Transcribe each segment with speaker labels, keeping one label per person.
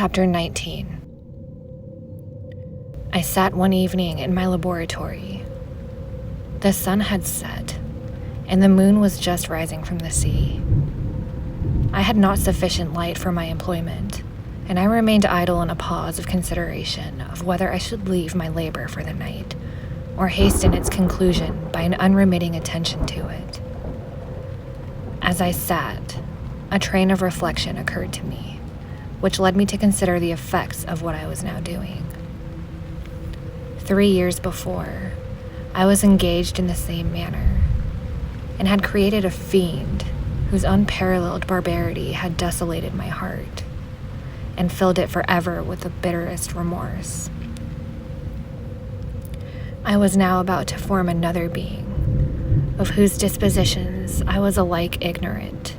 Speaker 1: Chapter 19. I sat one evening in my laboratory. The sun had set, and the moon was just rising from the sea. I had not sufficient light for my employment, and I remained idle in a pause of consideration of whether I should leave my labor for the night, or hasten its conclusion by an unremitting attention to it. As I sat, a train of reflection occurred to me, which led me to consider the effects of what I was now doing. 3 years before, I was engaged in the same manner, and had created a fiend whose unparalleled barbarity had desolated my heart, and filled it forever with the bitterest remorse. I was now about to form another being, of whose dispositions I was alike ignorant.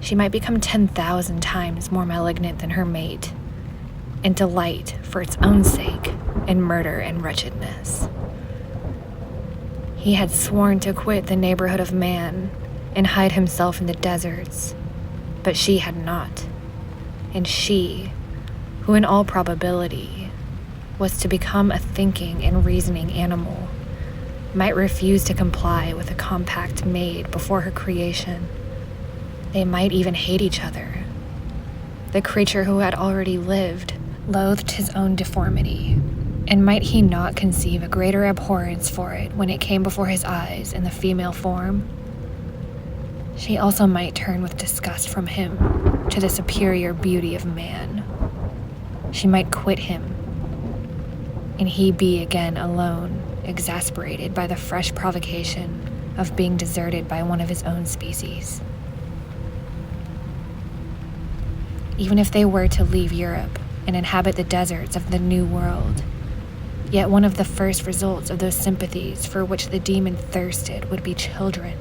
Speaker 1: She might become 10,000 times more malignant than her mate, and delight for its own sake in murder and wretchedness. He had sworn to quit the neighborhood of man and hide himself in the deserts, but she had not, and she, who in all probability was to become a thinking and reasoning animal, might refuse to comply with a compact made before her creation. They might even hate each other. The creature who had already lived loathed his own deformity, and might he not conceive a greater abhorrence for it when it came before his eyes in the female form? She also might turn with disgust from him to the superior beauty of man. She might quit him, and he be again alone, exasperated by the fresh provocation of being deserted by one of his own species. Even if they were to leave Europe and inhabit the deserts of the New World, yet one of the first results of those sympathies for which the demon thirsted would be children,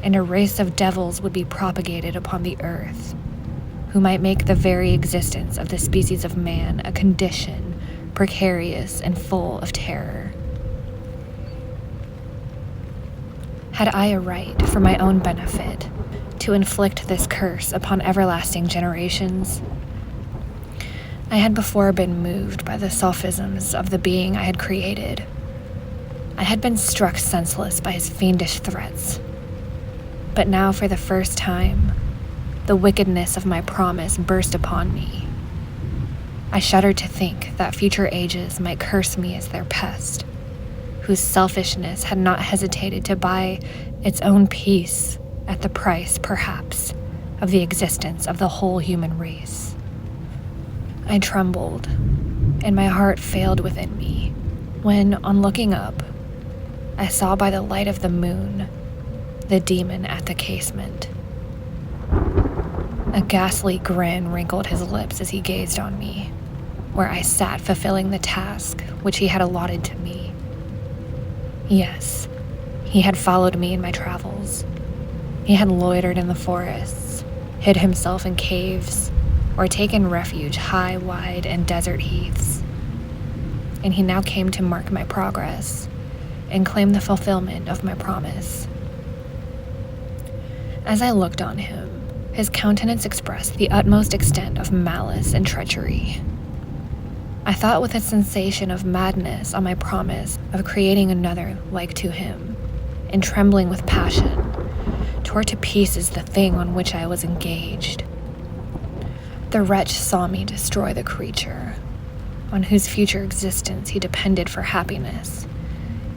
Speaker 1: and a race of devils would be propagated upon the earth, who might make the very existence of the species of man a condition precarious and full of terror. Had I a right, for my own benefit, to inflict this curse upon everlasting generations? I had before been moved by the sophisms of the being I had created. I had been struck senseless by his fiendish threats. But now, for the first time, the wickedness of my promise burst upon me. I shuddered to think that future ages might curse me as their pest, whose selfishness had not hesitated to buy its own peace at the price, perhaps, of the existence of the whole human race. I trembled, and my heart failed within me, when, on looking up, I saw by the light of the moon the demon at the casement. A ghastly grin wrinkled his lips as he gazed on me, where I sat fulfilling the task which he had allotted to me. Yes, he had followed me in my travels. He had loitered in the forests, hid himself in caves, or taken refuge high, wide, and desert heaths. And he now came to mark my progress and claim the fulfillment of my promise. As I looked on him, his countenance expressed the utmost extent of malice and treachery. I thought with a sensation of madness on my promise of creating another like to him, and trembling with passion, tore to pieces the thing on which I was engaged. The wretch saw me destroy the creature, on whose future existence he depended for happiness,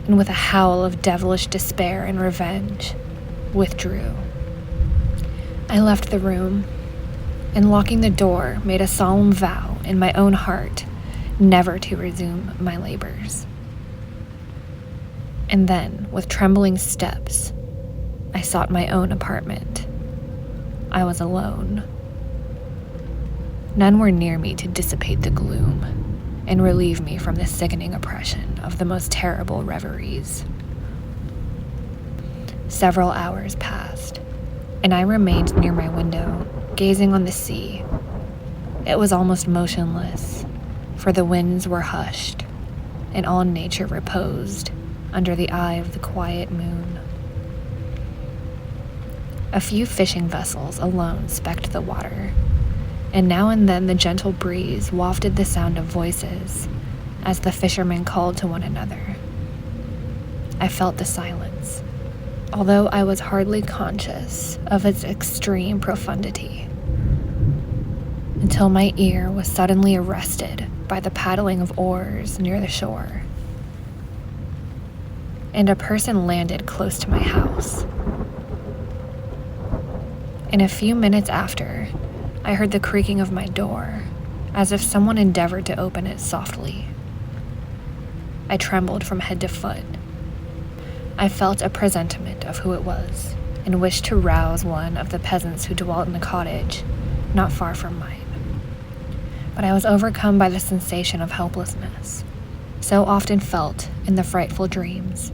Speaker 1: and with a howl of devilish despair and revenge, withdrew. I left the room, and locking the door, made a solemn vow in my own heart never to resume my labors. And then, with trembling steps, I sought my own apartment. I was alone. None were near me to dissipate the gloom and relieve me from the sickening oppression of the most terrible reveries. Several hours passed, and I remained near my window, gazing on the sea. It was almost motionless, for the winds were hushed, and all nature reposed under the eye of the quiet moon. A few fishing vessels alone specked the water, and now and then the gentle breeze wafted the sound of voices as the fishermen called to one another. I felt the silence, although I was hardly conscious of its extreme profundity, until my ear was suddenly arrested by the paddling of oars near the shore, and a person landed close to my house. In a few minutes after, I heard the creaking of my door, as if someone endeavored to open it softly. I trembled from head to foot. I felt a presentiment of who it was, and wished to rouse one of the peasants who dwelt in the cottage, not far from mine. But I was overcome by the sensation of helplessness, so often felt in the frightful dreams,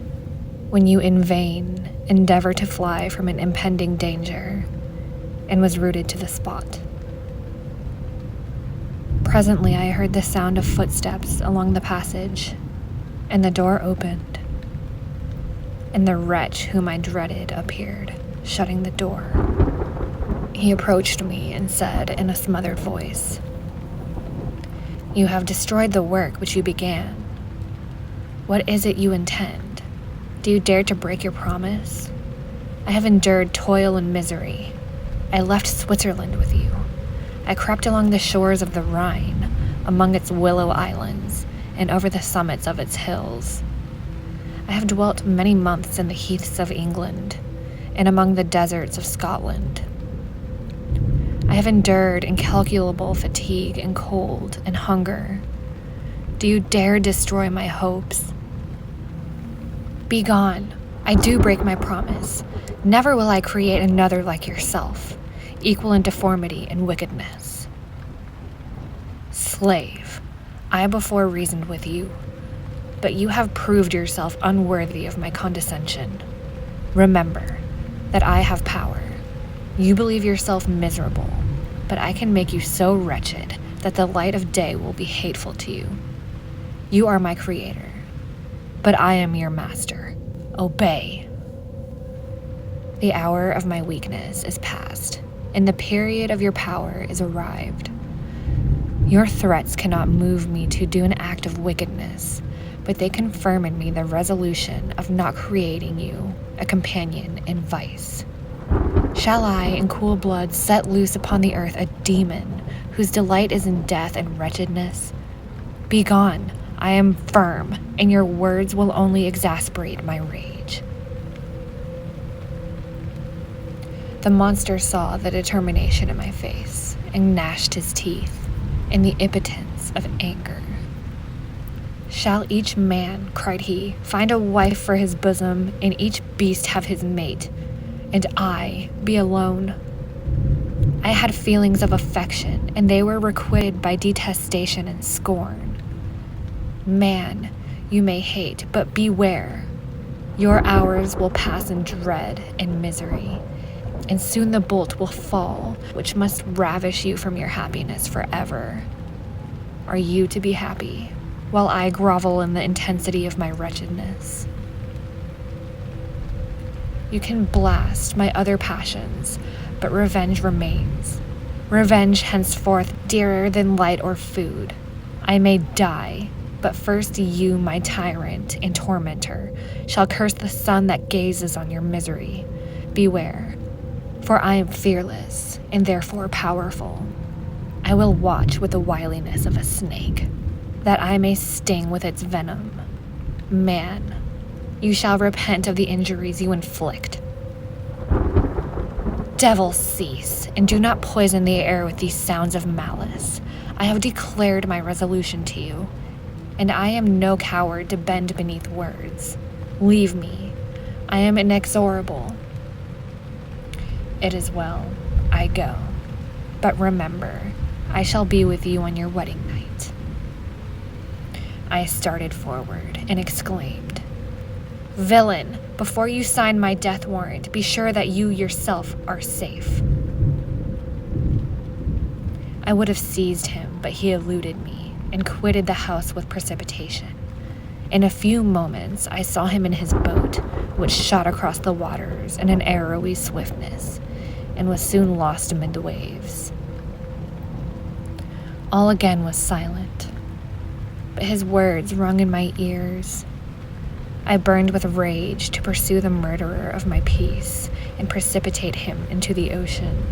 Speaker 1: when you in vain endeavor to fly from an impending danger, and was rooted to the spot. Presently I heard the sound of footsteps along the passage, and the door opened, and the wretch whom I dreaded appeared, shutting the door. He approached me and said in a smothered voice, "You have destroyed the work which you began. What is it you intend? Do you dare to break your promise? I have endured toil and misery. I left Switzerland with you. I crept along the shores of the Rhine, among its willow islands, and over the summits of its hills. I have dwelt many months in the heaths of England, and among the deserts of Scotland. I have endured incalculable fatigue and cold and hunger. Do you dare destroy my hopes? Be gone. I do break my promise. Never will I create another like yourself, equal in deformity and wickedness. Slave, I before reasoned with you, but you have proved yourself unworthy of my condescension. Remember that I have power. You believe yourself miserable, but I can make you so wretched that the light of day will be hateful to you. You are my creator, but I am your master. Obey. The hour of my weakness is past, and the period of your power is arrived. Your threats cannot move me to do an act of wickedness, but they confirm in me the resolution of not creating you a companion in vice. Shall I, in cool blood, set loose upon the earth a demon whose delight is in death and wretchedness? Be gone, I am firm, and your words will only exasperate my rage." The monster saw the determination in my face and gnashed his teeth in the impotence of anger. "Shall each man," cried he, "find a wife for his bosom, and each beast have his mate, and I be alone? I had feelings of affection, and they were requited by detestation and scorn. Man, you may hate, but beware. Your hours will pass in dread and misery, and soon the bolt will fall which must ravish you from your happiness forever. Are you to be happy, while I grovel in the intensity of my wretchedness? You can blast my other passions, but revenge remains. Revenge henceforth dearer than light or food. I may die, but first you, my tyrant and tormentor, shall curse the sun that gazes on your misery. Beware, for I am fearless and therefore powerful. I will watch with the wiliness of a snake, that I may sting with its venom. Man, you shall repent of the injuries you inflict. Devil, cease, and do not poison the air with these sounds of malice. I have declared my resolution to you, and I am no coward to bend beneath words. Leave me. I am inexorable. It is well, I go. But remember, I shall be with you on your wedding night." I started forward and exclaimed, "Villain, before you sign my death warrant, be sure that you yourself are safe." I would have seized him, but he eluded me and quitted the house with precipitation. In a few moments, I saw him in his boat, which shot across the waters in an arrowy swiftness, and was soon lost amid the waves. All again was silent, but his words rung in my ears. I burned with rage to pursue the murderer of my peace and precipitate him into the ocean.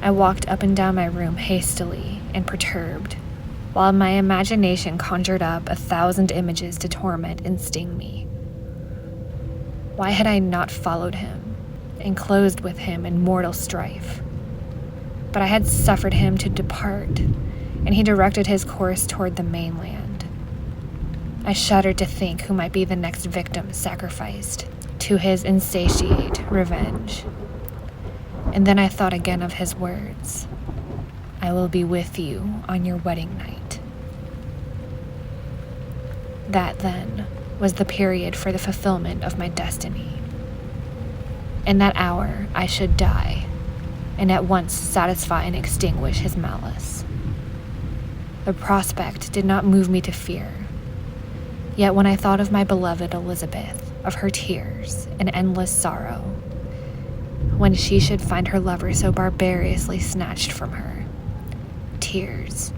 Speaker 1: I walked up and down my room hastily and perturbed, while my imagination conjured up 1,000 images to torment and sting me. Why had I not followed him and closed with him in mortal strife? But I had suffered him to depart, and he directed his course toward the mainland. I shuddered to think who might be the next victim sacrificed to his insatiate revenge. And then I thought again of his words, "I will be with you on your wedding night." That, then, was the period for the fulfillment of my destiny. In that hour, I should die, and at once satisfy and extinguish his malice. The prospect did not move me to fear. Yet when I thought of my beloved Elizabeth, of her tears and endless sorrow, when she should find her lover so barbarously snatched from her, tears,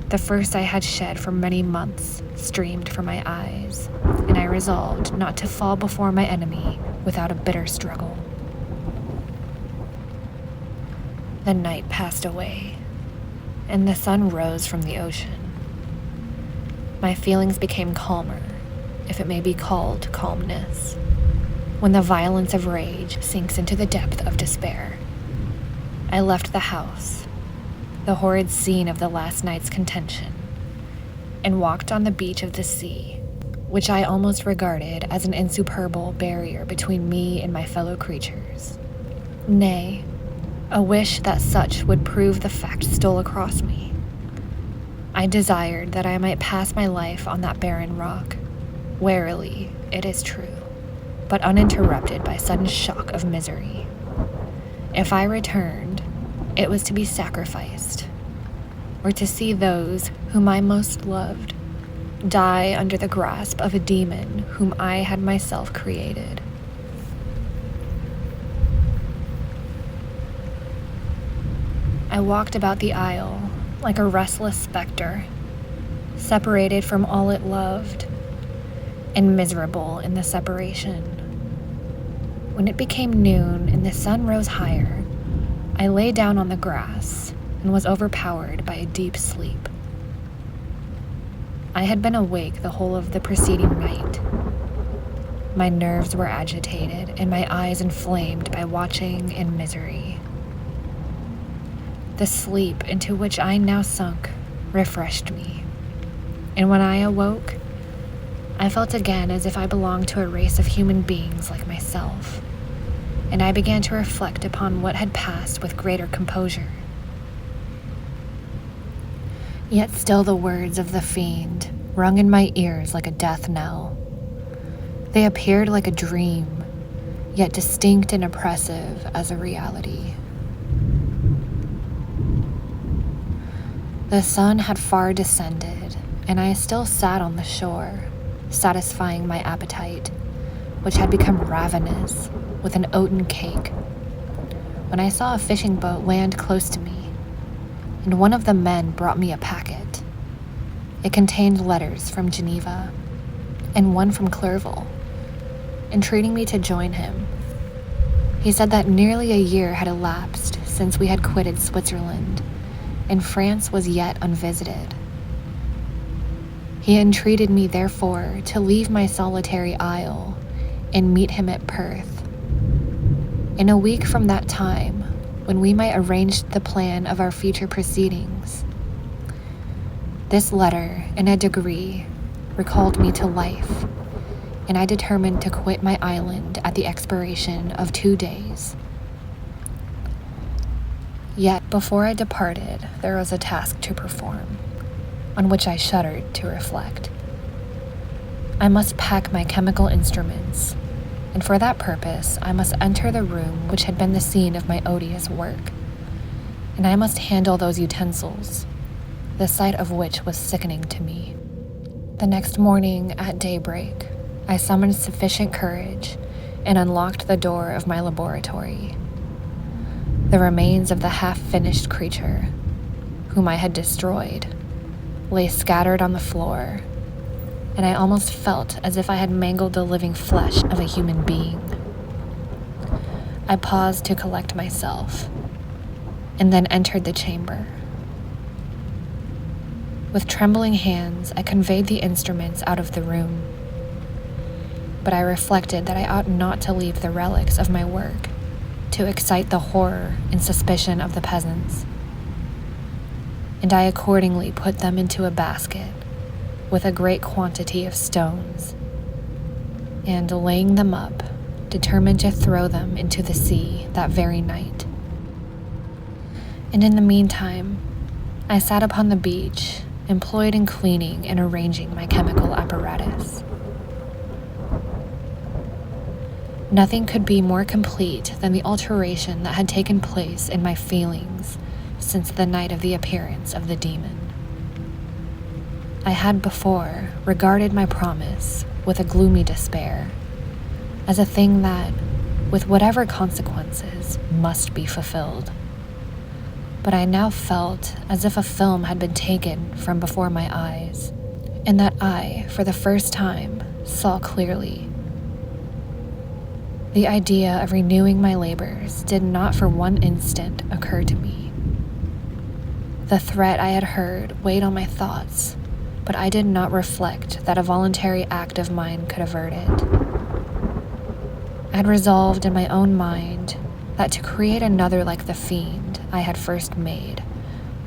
Speaker 1: the first I had shed for many months, streamed from my eyes, and I resolved not to fall before my enemy without a bitter struggle. The night passed away, and the sun rose from the ocean. My feelings became calmer, if it may be called calmness, when the violence of rage sinks into the depth of despair. I left the house, the horrid scene of the last night's contention, and walked on the beach of the sea, which I almost regarded as an insuperable barrier between me and my fellow creatures. Nay, a wish that such would prove the fact stole across me. I desired that I might pass my life on that barren rock, warily, it is true, but uninterrupted by sudden shock of misery. If I returned, it was to be sacrificed, or to see those whom I most loved die under the grasp of a demon whom I had myself created. I walked about the isle like a restless specter, separated from all it loved, and miserable in the separation. When it became noon and the sun rose higher, I lay down on the grass and was overpowered by a deep sleep. I had been awake the whole of the preceding night. My nerves were agitated and my eyes inflamed by watching and misery. The sleep into which I now sunk refreshed me, and when I awoke, I felt again as if I belonged to a race of human beings like myself, and I began to reflect upon what had passed with greater composure. Yet still the words of the fiend rung in my ears like a death knell. They appeared like a dream, yet distinct and oppressive as a reality. The sun had far descended, and I still sat on the shore, satisfying my appetite, which had become ravenous, with an oaten cake, when I saw a fishing boat land close to me, and one of the men brought me a packet. It contained letters from Geneva, and one from Clerval, entreating me to join him. He said that nearly a year had elapsed since we had quitted Switzerland, and France was yet unvisited. He entreated me, therefore, to leave my solitary isle and meet him at Perth. In a week from that time, when we might arrange the plan of our future proceedings. This letter, in a degree, recalled me to life, and I determined to quit my island at the expiration of 2 days. Yet before I departed, there was a task to perform, on which I shuddered to reflect. I must pack my chemical instruments, and for that purpose I must enter the room which had been the scene of my odious work, and I must handle those utensils, the sight of which was sickening to me. The next morning at daybreak, I summoned sufficient courage and unlocked the door of my laboratory. The remains of the half-finished creature, whom I had destroyed, lay scattered on the floor, and I almost felt as if I had mangled the living flesh of a human being. I paused to collect myself, and then entered the chamber. With trembling hands, I conveyed the instruments out of the room, but I reflected that I ought not to leave the relics of my work to excite the horror and suspicion of the peasants, and I accordingly put them into a basket with a great quantity of stones, and laying them up, determined to throw them into the sea that very night. And in the meantime, I sat upon the beach, employed in cleaning and arranging my chemical apparatus. Nothing could be more complete than the alteration that had taken place in my feelings since the night of the appearance of the demon. I had before regarded my promise with a gloomy despair, as a thing that, with whatever consequences, must be fulfilled. But I now felt as if a film had been taken from before my eyes, and that I, for the first time, saw clearly. The idea of renewing my labors did not for one instant occur to me. The threat I had heard weighed on my thoughts, but I did not reflect that a voluntary act of mine could avert it. I had resolved in my own mind that to create another like the fiend I had first made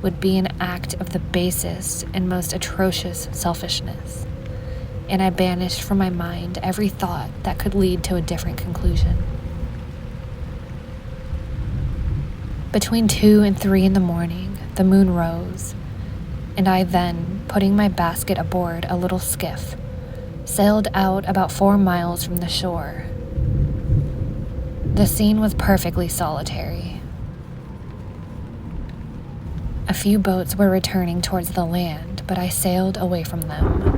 Speaker 1: would be an act of the basest and most atrocious selfishness, and I banished from my mind every thought that could lead to a different conclusion. Between 2 and 3 in the morning, the moon rose, and I then, putting my basket aboard a little skiff, sailed out about 4 miles from the shore. The scene was perfectly solitary. A few boats were returning towards the land, but I sailed away from them.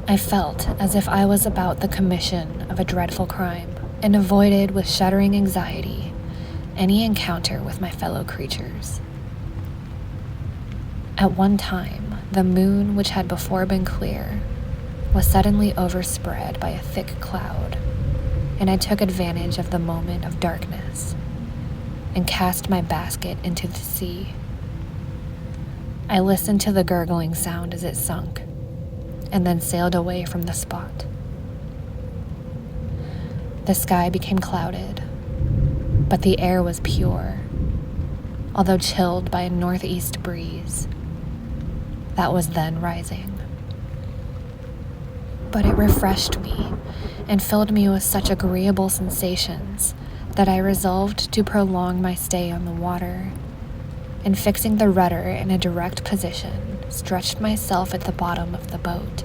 Speaker 1: I felt as if I was about the commission of a dreadful crime, and avoided with shuddering anxiety any encounter with my fellow creatures. At one time, the moon, which had before been clear, was suddenly overspread by a thick cloud, and I took advantage of the moment of darkness and cast my basket into the sea. I listened to the gurgling sound as it sunk, and then sailed away from the spot. The sky became clouded, but the air was pure, although chilled by a northeast breeze that was then rising. But it refreshed me and filled me with such agreeable sensations that I resolved to prolong my stay on the water, and fixing the rudder in a direct position, stretched myself at the bottom of the boat.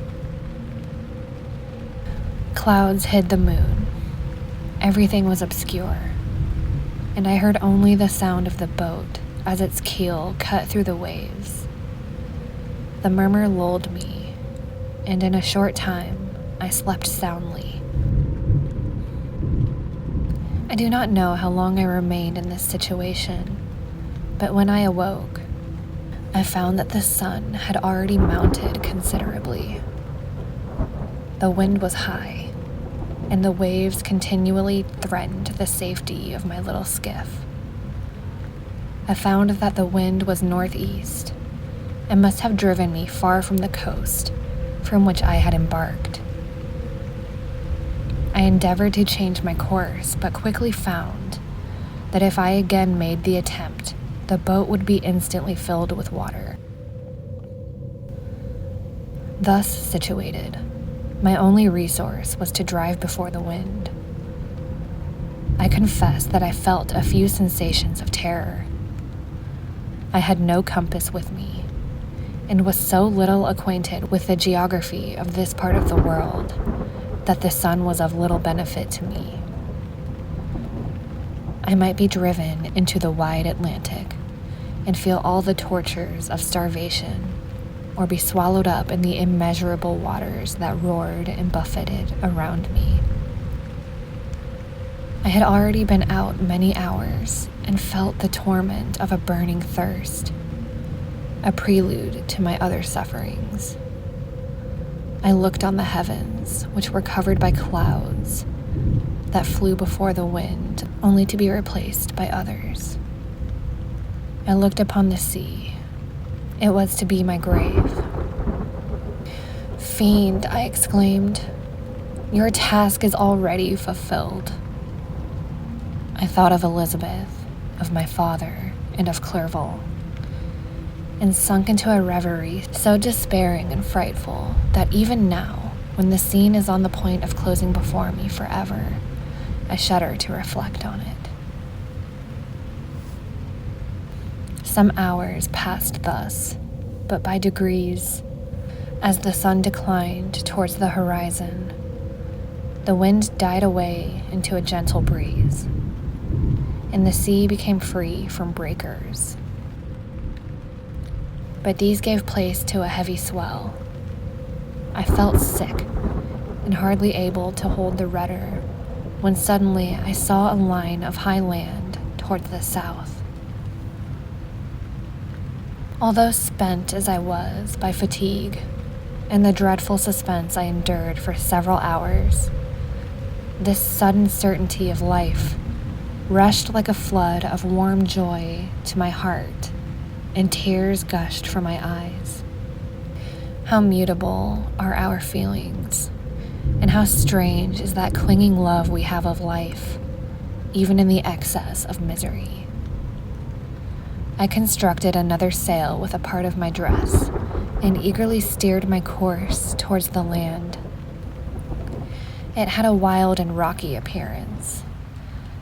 Speaker 1: Clouds hid the moon. Everything was obscure, and I heard only the sound of the boat as its keel cut through the waves. The murmur lulled me, and in a short time I slept soundly. I do not know how long I remained in this situation, but when I awoke, I found that the sun had already mounted considerably. The wind was high, and the waves continually threatened the safety of my little skiff. I found that the wind was northeast, and must have driven me far from the coast from which I had embarked. I endeavored to change my course, but quickly found that if I again made the attempt, the boat would be instantly filled with water. Thus situated, my only resource was to drive before the wind. I confess that I felt a few sensations of terror. I had no compass with me, and was so little acquainted with the geography of this part of the world that the sun was of little benefit to me. I might be driven into the wide Atlantic and feel all the tortures of starvation, or be swallowed up in the immeasurable waters that roared and buffeted around me. I had already been out many hours and felt the torment of a burning thirst, a prelude to my other sufferings. I looked on the heavens, which were covered by clouds that flew before the wind, only to be replaced by others. I looked upon the sea. It was to be my grave. "Fiend," I exclaimed, "your task is already fulfilled." I thought of Elizabeth, of my father, and of Clerval, and sunk into a reverie so despairing and frightful that even now, when the scene is on the point of closing before me forever, I shudder to reflect on it. Some hours passed thus, but by degrees, as the sun declined towards the horizon, the wind died away into a gentle breeze, and the sea became free from breakers. But these gave place to a heavy swell. I felt sick and hardly able to hold the rudder when suddenly I saw a line of high land toward the south. Although spent as I was by fatigue and the dreadful suspense I endured for several hours, this sudden certainty of life rushed like a flood of warm joy to my heart, and tears gushed from my eyes. How mutable are our feelings, and how strange is that clinging love we have of life, even in the excess of misery. I constructed another sail with a part of my dress, and eagerly steered my course towards the land. It had a wild and rocky appearance,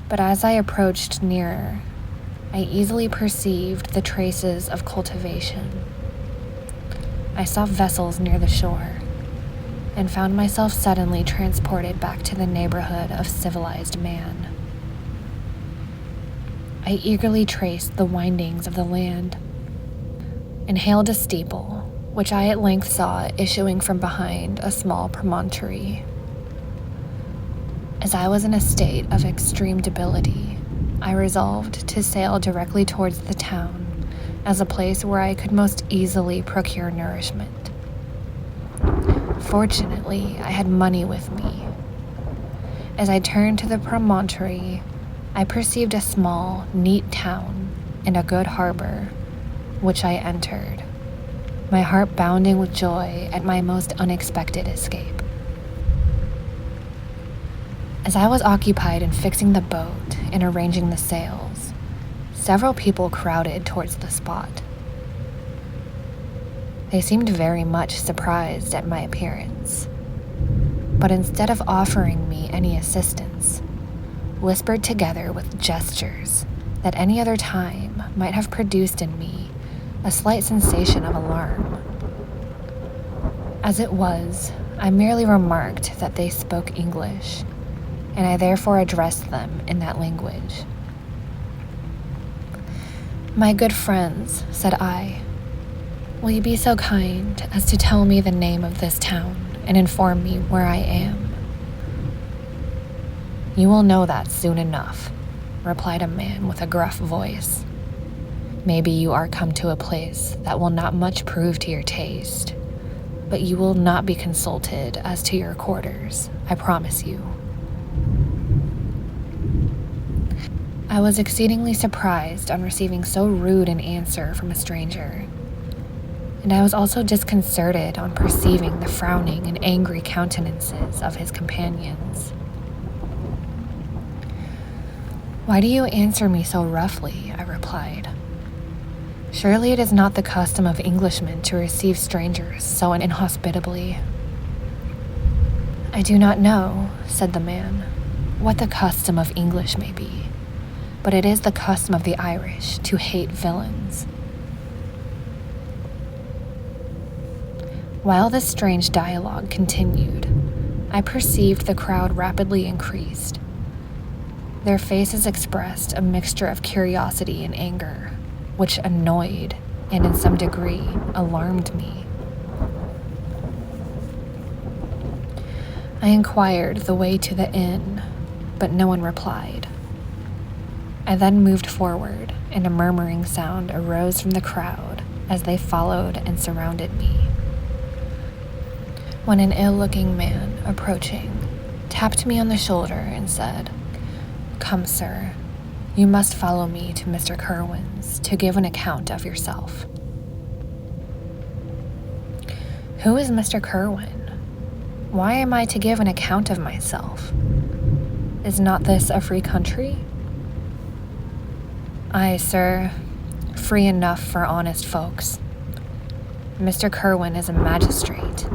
Speaker 1: but as I approached nearer, I easily perceived the traces of cultivation. I saw vessels near the shore, and found myself suddenly transported back to the neighborhood of civilized man. I eagerly traced the windings of the land, and hailed a steeple, which I at length saw issuing from behind a small promontory. As I was in a state of extreme debility, I resolved to sail directly towards the town as a place where I could most easily procure nourishment. Fortunately, I had money with me. As I turned to the promontory, I perceived a small, neat town and a good harbor, which I entered, my heart bounding with joy at my most unexpected escape. As I was occupied in fixing the boat and arranging the sails, several people crowded towards the spot. They seemed very much surprised at my appearance, but instead of offering me any assistance, whispered together with gestures that any other time might have produced in me a slight sensation of alarm. As it was, I merely remarked that they spoke English, and I therefore addressed them in that language. "My good friends," said I, "will you be so kind as to tell me the name of this town and inform me where I am?" "You will know that soon enough," replied a man with a gruff voice. "Maybe you are come to a place that will not much prove to your taste, but you will not be consulted as to your quarters, I promise you." I was exceedingly surprised on receiving so rude an answer from a stranger, and I was also disconcerted on perceiving the frowning and angry countenances of his companions. "Why do you answer me so roughly?" I replied. "Surely it is not the custom of Englishmen to receive strangers so inhospitably." "I do not know," said the man, "what the custom of English may be, but it is the custom of the Irish to hate villains." While this strange dialogue continued, I perceived the crowd rapidly increased. Their faces expressed a mixture of curiosity and anger, which annoyed and in some degree alarmed me. I inquired the way to the inn, but no one replied. I then moved forward, and a murmuring sound arose from the crowd as they followed and surrounded me. When an ill-looking man approaching tapped me on the shoulder and said, "Come, sir, you must follow me to Mr. Kerwin's to give an account of yourself." Who is Mr. Kerwin? Why am I to give an account of myself? Is not this a free country? Aye, sir, free enough for honest folks. Mr. Kerwin is a magistrate,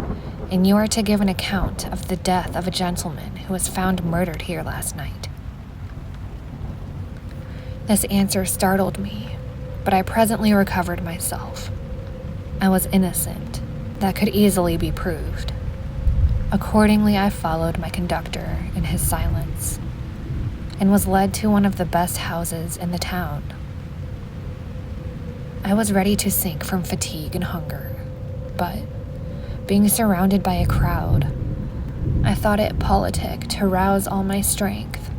Speaker 1: and you are to give an account of the death of a gentleman who was found murdered here last night. This answer startled me, but I presently recovered myself. I was innocent. That could easily be proved. Accordingly, I followed my conductor in his silence and was led to one of the best houses in the town. I was ready to sink from fatigue and hunger, but being surrounded by a crowd, I thought it politic to rouse all my strength,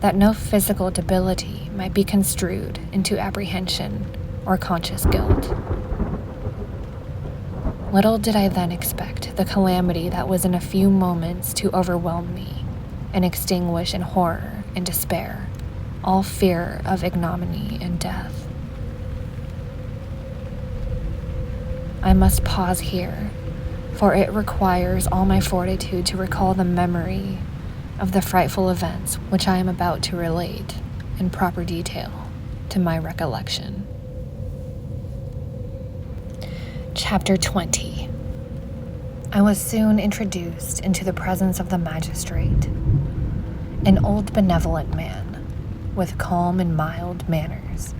Speaker 1: that no physical debility might be construed into apprehension or conscious guilt. Little did I then expect the calamity that was in a few moments to overwhelm me and extinguish in horror and despair all fear of ignominy and death. I must pause here, for it requires all my fortitude to recall the memory of the frightful events which I am about to relate in proper detail to my recollection. Chapter 20. I was soon introduced into the presence of the magistrate, an old benevolent man with calm and mild manners.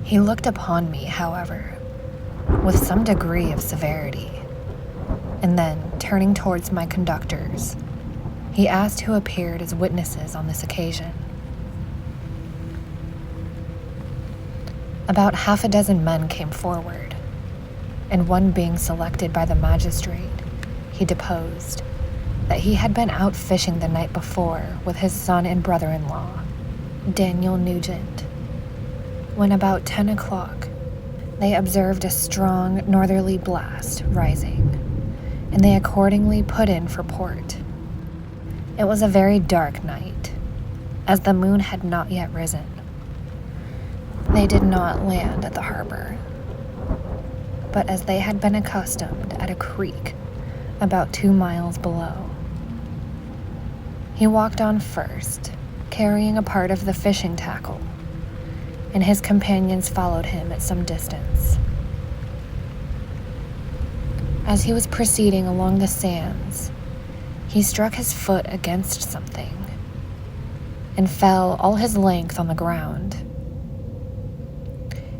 Speaker 1: He looked upon me, however, with some degree of severity, and then, turning towards my conductors, he asked who appeared as witnesses on this occasion. About half a dozen men came forward, and one being selected by the magistrate, he deposed that he had been out fishing the night before with his son and brother-in-law, Daniel Nugent, when about 10 o'clock they observed a strong northerly blast rising, and they accordingly put in for port. It was a very dark night, as the moon had not yet risen. They did not land at the harbor, but as they had been accustomed at a creek about 2 miles below. He walked on first, carrying a part of the fishing tackle, and his companions followed him at some distance. As he was proceeding along the sands, he struck his foot against something and fell all his length on the ground.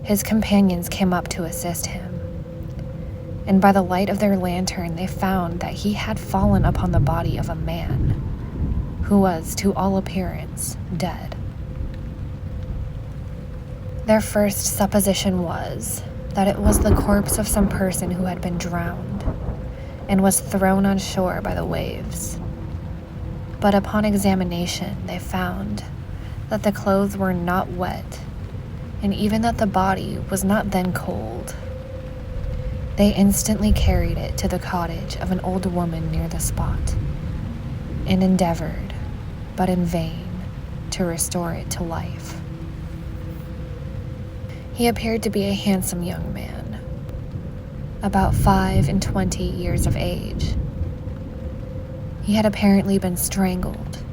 Speaker 1: His companions came up to assist him, and by the light of their lantern they found that he had fallen upon the body of a man who was, to all appearance, dead. Their first supposition was that it was the corpse of some person who had been drowned and was thrown on shore by the waves. But upon examination, they found that the clothes were not wet, and even that the body was not then cold. They instantly carried it to the cottage of an old woman near the spot, and endeavored, but in vain, to restore it to life. He appeared to be a handsome young man, about 25 years of age. He had apparently been strangled,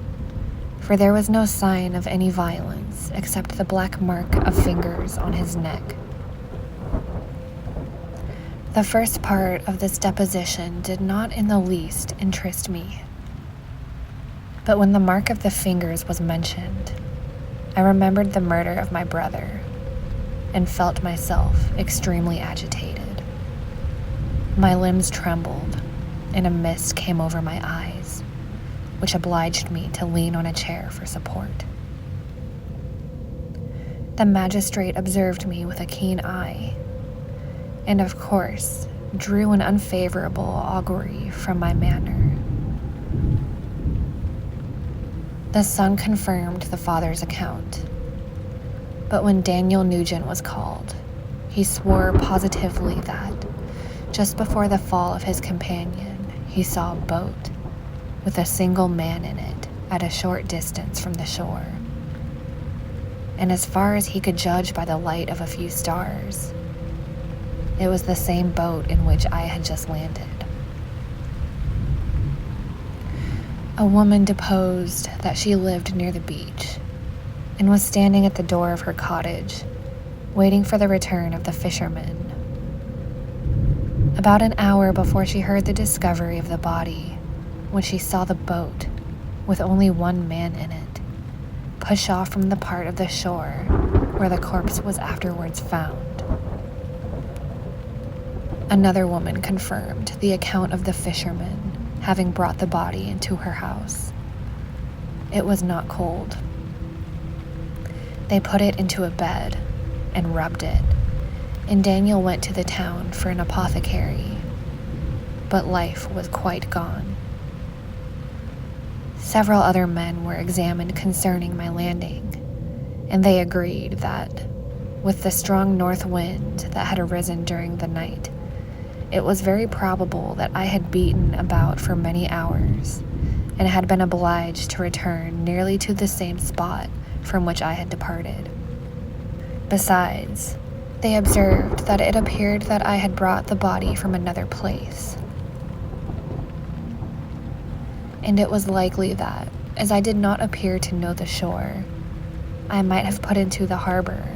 Speaker 1: for there was no sign of any violence except the black mark of fingers on his neck. The first part of this deposition did not in the least interest me, but when the mark of the fingers was mentioned, I remembered the murder of my brother and felt myself extremely agitated. My limbs trembled, and a mist came over my eyes, which obliged me to lean on a chair for support. The magistrate observed me with a keen eye, and of course drew an unfavorable augury from my manner. The son confirmed the father's account, but when Daniel Nugent was called, He swore positively that, just before the fall of his companion, he saw a boat with a single man in it at a short distance from the shore. And as far as he could judge by the light of a few stars, it was the same boat in which I had just landed. A woman deposed that she lived near the beach and was standing at the door of her cottage, waiting for the return of the fishermen. About an hour before she heard the discovery of the body, when she saw the boat, with only one man in it, push off from the part of the shore where the corpse was afterwards found. Another woman confirmed the account of the fishermen having brought the body into her house. It was not cold. They put it into a bed and rubbed it, and Daniel went to the town for an apothecary, but life was quite gone. Several other men were examined concerning my landing, and they agreed that, with the strong north wind that had arisen during the night, it was very probable that I had beaten about for many hours and had been obliged to return nearly to the same spot from which I had departed. Besides, they observed that it appeared that I had brought the body from another place. And it was likely that, as I did not appear to know the shore, I might have put into the harbor,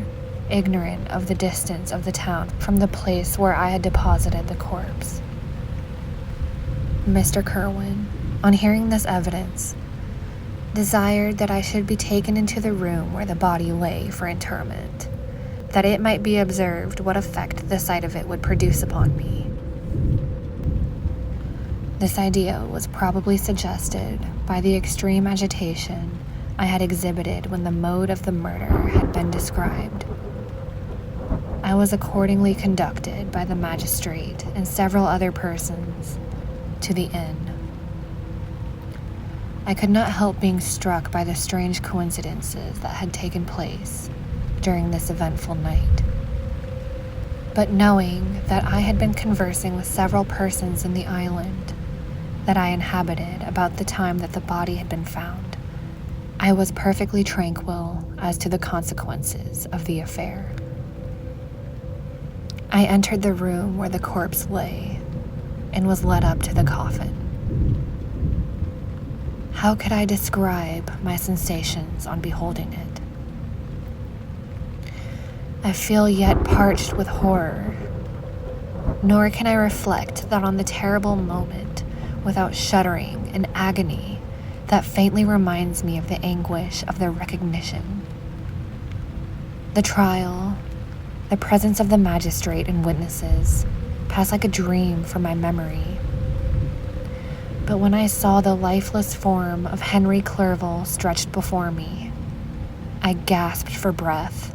Speaker 1: ignorant of the distance of the town from the place where I had deposited the corpse. Mr. Kerwin, on hearing this evidence, desired that I should be taken into the room where the body lay for interment, that it might be observed what effect the sight of it would produce upon me. This idea was probably suggested by the extreme agitation I had exhibited when the mode of the murder had been described. I was accordingly conducted by the magistrate and several other persons to the inn. I could not help being struck by the strange coincidences that had taken place during this eventful night. But knowing that I had been conversing with several persons in the island that I inhabited about the time that the body had been found, I was perfectly tranquil as to the consequences of the affair. I entered the room where the corpse lay and was led up to the coffin. How could I describe my sensations on beholding it? I feel yet parched with horror, nor can I reflect that on the terrible moment without shuddering and agony that faintly reminds me of the anguish of the recognition. The trial, the presence of the magistrate and witnesses, passed like a dream from my memory. But when I saw the lifeless form of Henry Clerval stretched before me, I gasped for breath,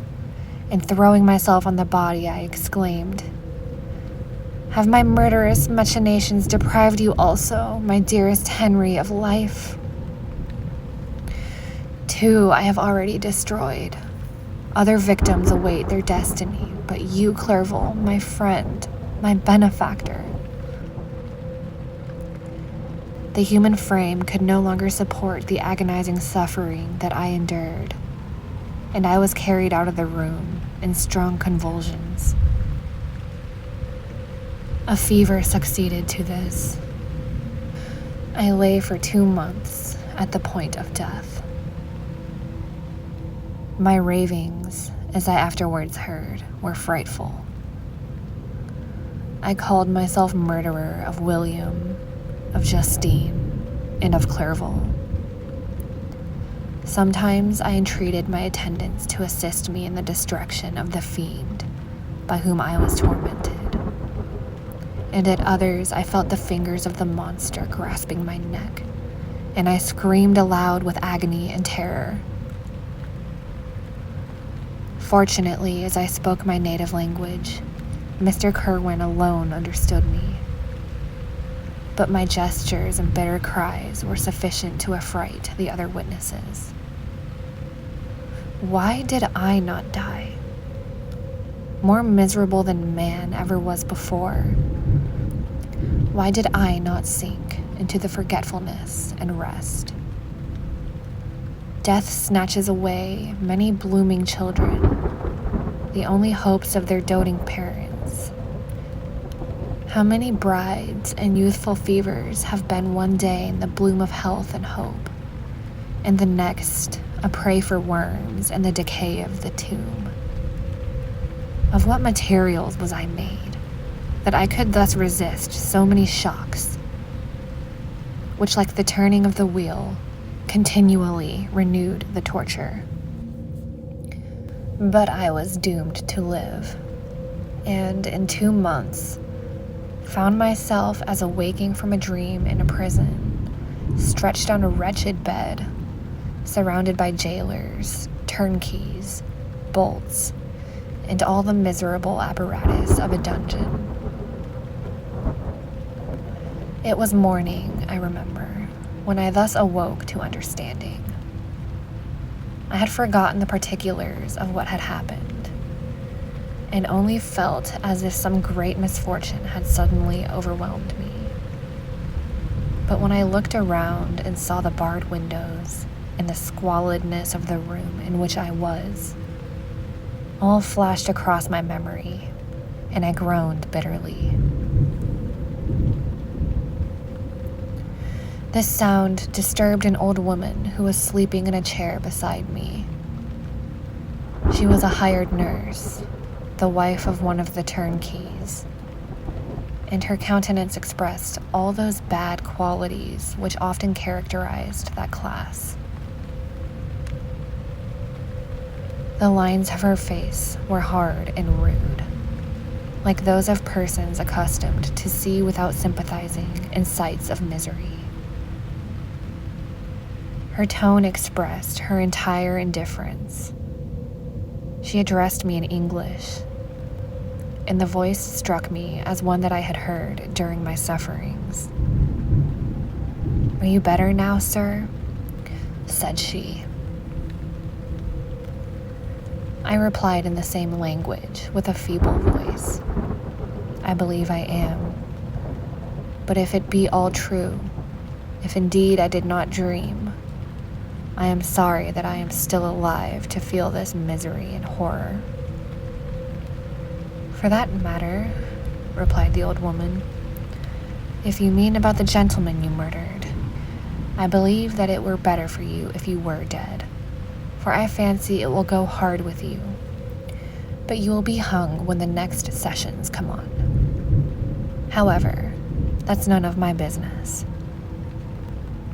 Speaker 1: and throwing myself on the body, I exclaimed, "Have my murderous machinations deprived you also, my dearest Henry, of life? Two I have already destroyed. Other victims await their destiny, but you, Clerval, my friend, my benefactor." The human frame could no longer support the agonizing suffering that I endured, and I was carried out of the room in strong convulsions. A fever succeeded to this. I lay for 2 months at the point of death. My ravings, as I afterwards heard, were frightful. I called myself murderer of William, of Justine, and of Clerval. Sometimes I entreated my attendants to assist me in the destruction of the fiend by whom I was tormented, and at others I felt the fingers of the monster grasping my neck, and I screamed aloud with agony and terror. Fortunately, as I spoke my native language, Mr. Kerwin alone understood me. But my gestures and bitter cries were sufficient to affright the other witnesses. Why did I not die? more miserable than man ever was before. Why did I not sink into the forgetfulness and rest? Death snatches away many blooming children, the only hopes of their doting parents. How many brides and youthful fevers have been one day in the bloom of health and hope, and the next a prey for worms and the decay of the tomb? Of what materials was I made, that I could thus resist so many shocks, which, like the turning of the wheel, continually renewed the torture? But I was doomed to live, and in 2 months, found myself as awaking from a dream in a prison, stretched on a wretched bed, surrounded by jailers, turnkeys, bolts, and all the miserable apparatus of a dungeon. It was morning, I remember, when I thus awoke to understanding. I had forgotten the particulars of what had happened, and only felt as if some great misfortune had suddenly overwhelmed me. But when I looked around and saw the barred windows and the squalidness of the room in which I was, all flashed across my memory, and I groaned bitterly. This sound disturbed an old woman who was sleeping in a chair beside me. She was a hired nurse, the wife of one of the turnkeys, and her countenance expressed all those bad qualities which often characterized that class. The lines of her face were hard and rude, like those of persons accustomed to see without sympathizing in sights of misery. Her tone expressed her entire indifference. She addressed me in English, and the voice struck me as one that I had heard during my sufferings. "Are you better now, sir?" said she. I replied in the same language with a feeble voice. "I believe I am. But if it be all true, if indeed I did not dream, I am sorry that I am still alive to feel this misery and horror." "For that matter," replied the old woman, "if you mean about the gentleman you murdered, I believe that it were better for you if you were dead, for I fancy it will go hard with you. But you will be hung when the next sessions come on. However, that's none of my business.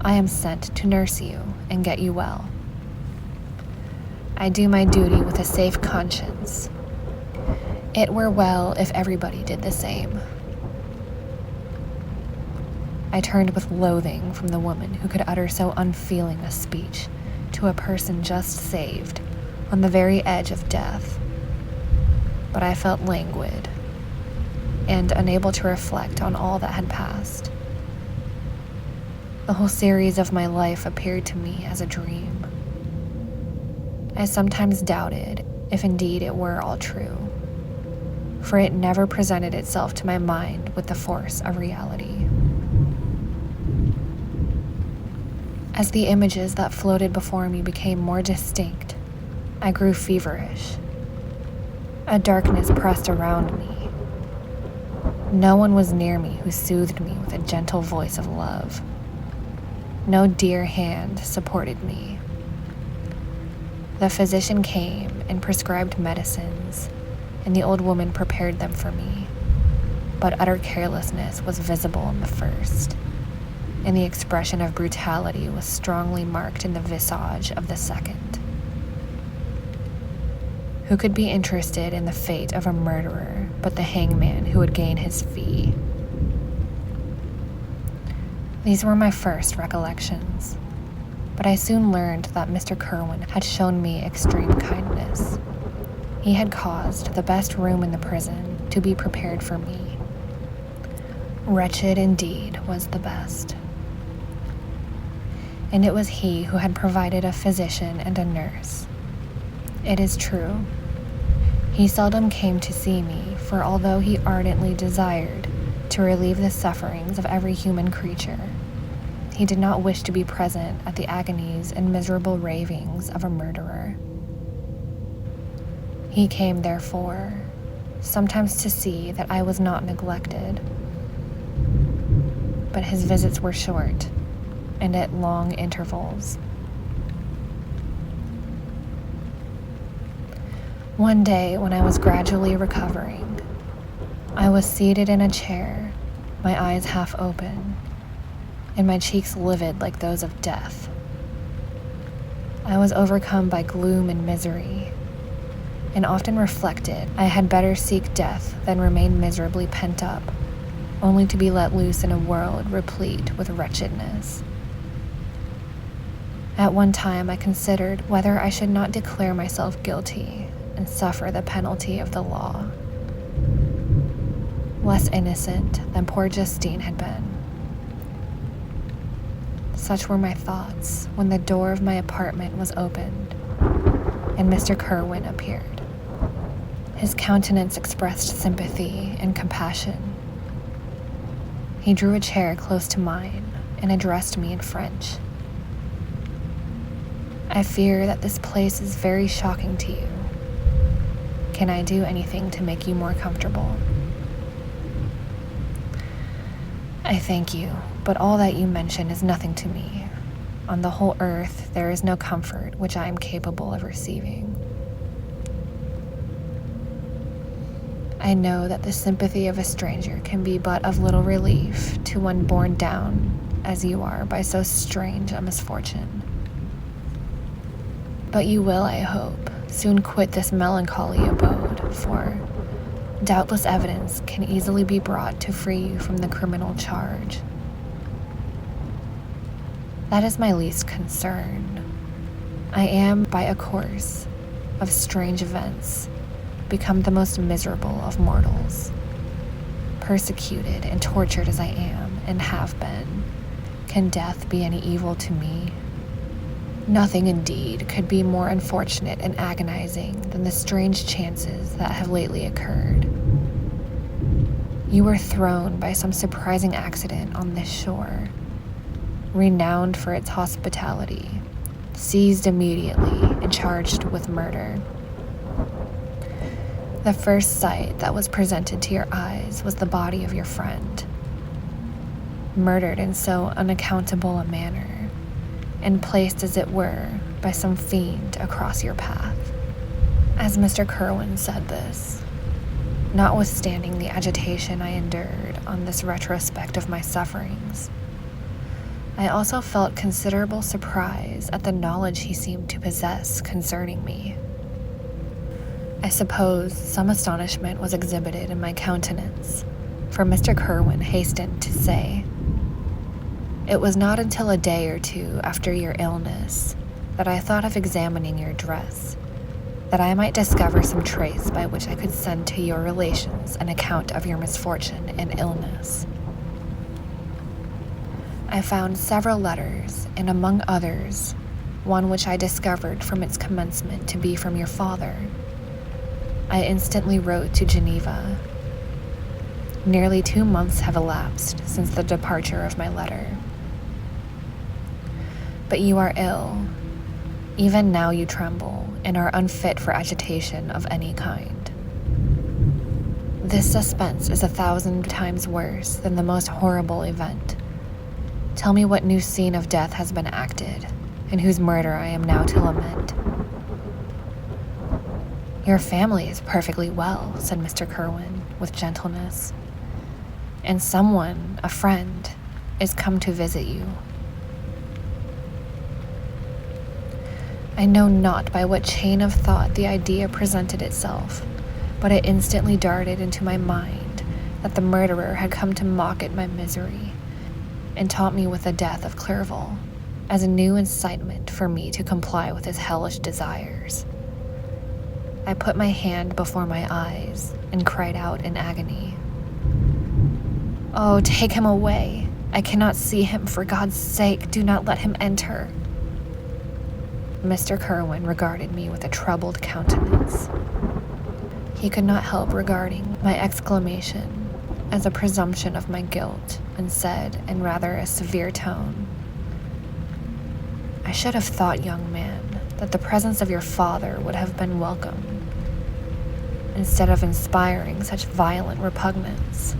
Speaker 1: I am sent to nurse you and get you well. I do my duty with a safe conscience. It were well if everybody did the same." I turned with loathing from the woman who could utter so unfeeling a speech to a person just saved on the very edge of death. But I felt languid and unable to reflect on all that had passed. The whole series of my life appeared to me as a dream. I sometimes doubted if indeed it were all true, for it never presented itself to my mind with the force of reality. As the images that floated before me became more distinct, I grew feverish. A darkness pressed around me. No one was near me who soothed me with a gentle voice of love. No dear hand supported me. The physician came and prescribed medicines, and the old woman prepared them for me. But utter carelessness was visible in the first, and the expression of brutality was strongly marked in the visage of the second. Who could be interested in the fate of a murderer but the hangman who would gain his fee? These were my first recollections, but I soon learned that Mr. Kerwin had shown me extreme kindness. He had caused the best room in the prison to be prepared for me. Wretched indeed was the best. And it was he who had provided a physician and a nurse. It is true, He seldom came to see me, for although he ardently desired to relieve the sufferings of every human creature, he did not wish to be present at the agonies and miserable ravings of a murderer. He came, therefore, sometimes to see that I was not neglected, but his visits were short and at long intervals. One day, when I was gradually recovering, I was seated in a chair, my eyes half open, and my cheeks livid like those of death. I was overcome by gloom and misery, and often reflected I had better seek death than remain miserably pent up, only to be let loose in a world replete with wretchedness. At one time, I considered whether I should not declare myself guilty and suffer the penalty of the law. Less innocent than poor Justine had been. Such were my thoughts when the door of my apartment was opened and Mr. Kerwin appeared. His countenance expressed sympathy and compassion. He drew a chair close to mine and addressed me in French. "I fear that this place is very shocking to you. Can I do anything to make you more comfortable?" "I thank you, but all that you mention is nothing to me. On the whole earth, there is no comfort which I am capable of receiving. I know that the sympathy of a stranger can be but of little relief to one borne down, as you are, by so strange a misfortune. But you will, I hope, soon quit this melancholy abode, for doubtless evidence can easily be brought to free you from the criminal charge. That is my least concern. I am, by a course of strange events, become the most miserable of mortals. Persecuted and tortured as I am and have been, can death be any evil to me? Nothing, indeed, could be more unfortunate and agonizing than the strange chances that have lately occurred. You were thrown by some surprising accident on this shore, renowned for its hospitality, seized immediately and charged with murder. The first sight that was presented to your eyes was the body of your friend, murdered in so unaccountable a manner, and placed, as it were, by some fiend across your path." As Mr. Kerwin said this, notwithstanding the agitation I endured on this retrospect of my sufferings, I also felt considerable surprise at the knowledge he seemed to possess concerning me. I suppose some astonishment was exhibited in my countenance, for Mr. Kerwin hastened to say, "It was not until a day or two after your illness that I thought of examining your dress, that I might discover some trace by which I could send to your relations an account of your misfortune and illness. I found several letters, and among others, one which I discovered from its commencement to be from your father. I instantly wrote to Geneva. Nearly 2 months have elapsed since the departure of my letter. But you are ill. Even now you tremble and are unfit for agitation of any kind. This suspense is 1,000 times worse than the most horrible event. Tell me what new scene of death has been acted, and whose murder I am now to lament." "Your family is perfectly well," said Mr. Kerwin with gentleness, "and someone, a friend, is come to visit you. I know not by what chain of thought the idea presented itself, but it instantly darted into my mind that the murderer had come to mock at my misery, and taunt me with the death of Clerval, as a new incitement for me to comply with his hellish desires. I put my hand before my eyes and cried out in agony, "Oh, take him away! I cannot see him. For God's sake, do not let him enter." Mr. Kerwin regarded me with a troubled countenance. He could not help regarding my exclamation as a presumption of my guilt and said in rather a severe tone, "I should have thought, young man, that the presence of your father would have been welcome, instead of inspiring such violent repugnance."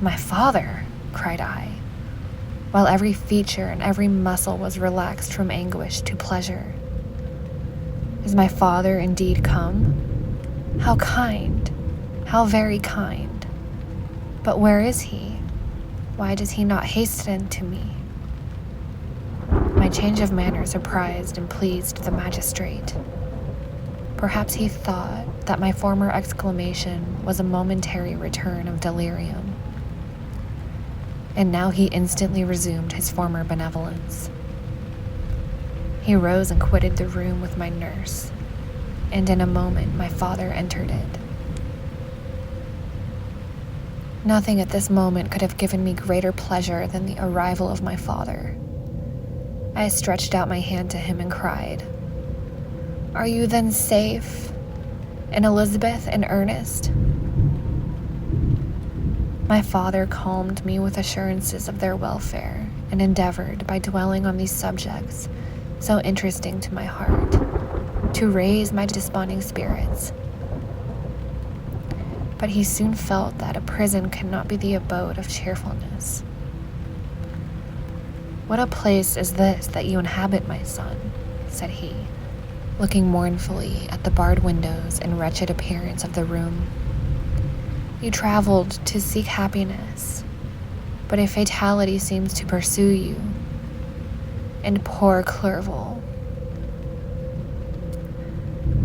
Speaker 1: "My father!" cried I, while every feature and every muscle was relaxed from anguish to pleasure. "Is my father indeed come? How kind, how very kind. But where is he? Why does he not hasten to me?" My change of manner surprised and pleased the magistrate. Perhaps he thought that my former exclamation was a momentary return of delirium, and now he instantly resumed his former benevolence. He rose and quitted the room with my nurse, and in a moment my father entered it. Nothing at this moment could have given me greater pleasure than the arrival of my father. I stretched out my hand to him and cried, "Are you then safe? And Elizabeth and Ernest?" My father calmed me with assurances of their welfare and endeavored, by dwelling on these subjects so interesting to my heart, to raise my desponding spirits. But he soon felt that a prison cannot be the abode of cheerfulness. "What a place is this that you inhabit, my son?" said he, looking mournfully at the barred windows and wretched appearance of the room. "You traveled to seek happiness, but a fatality seems to pursue you. And poor Clerval.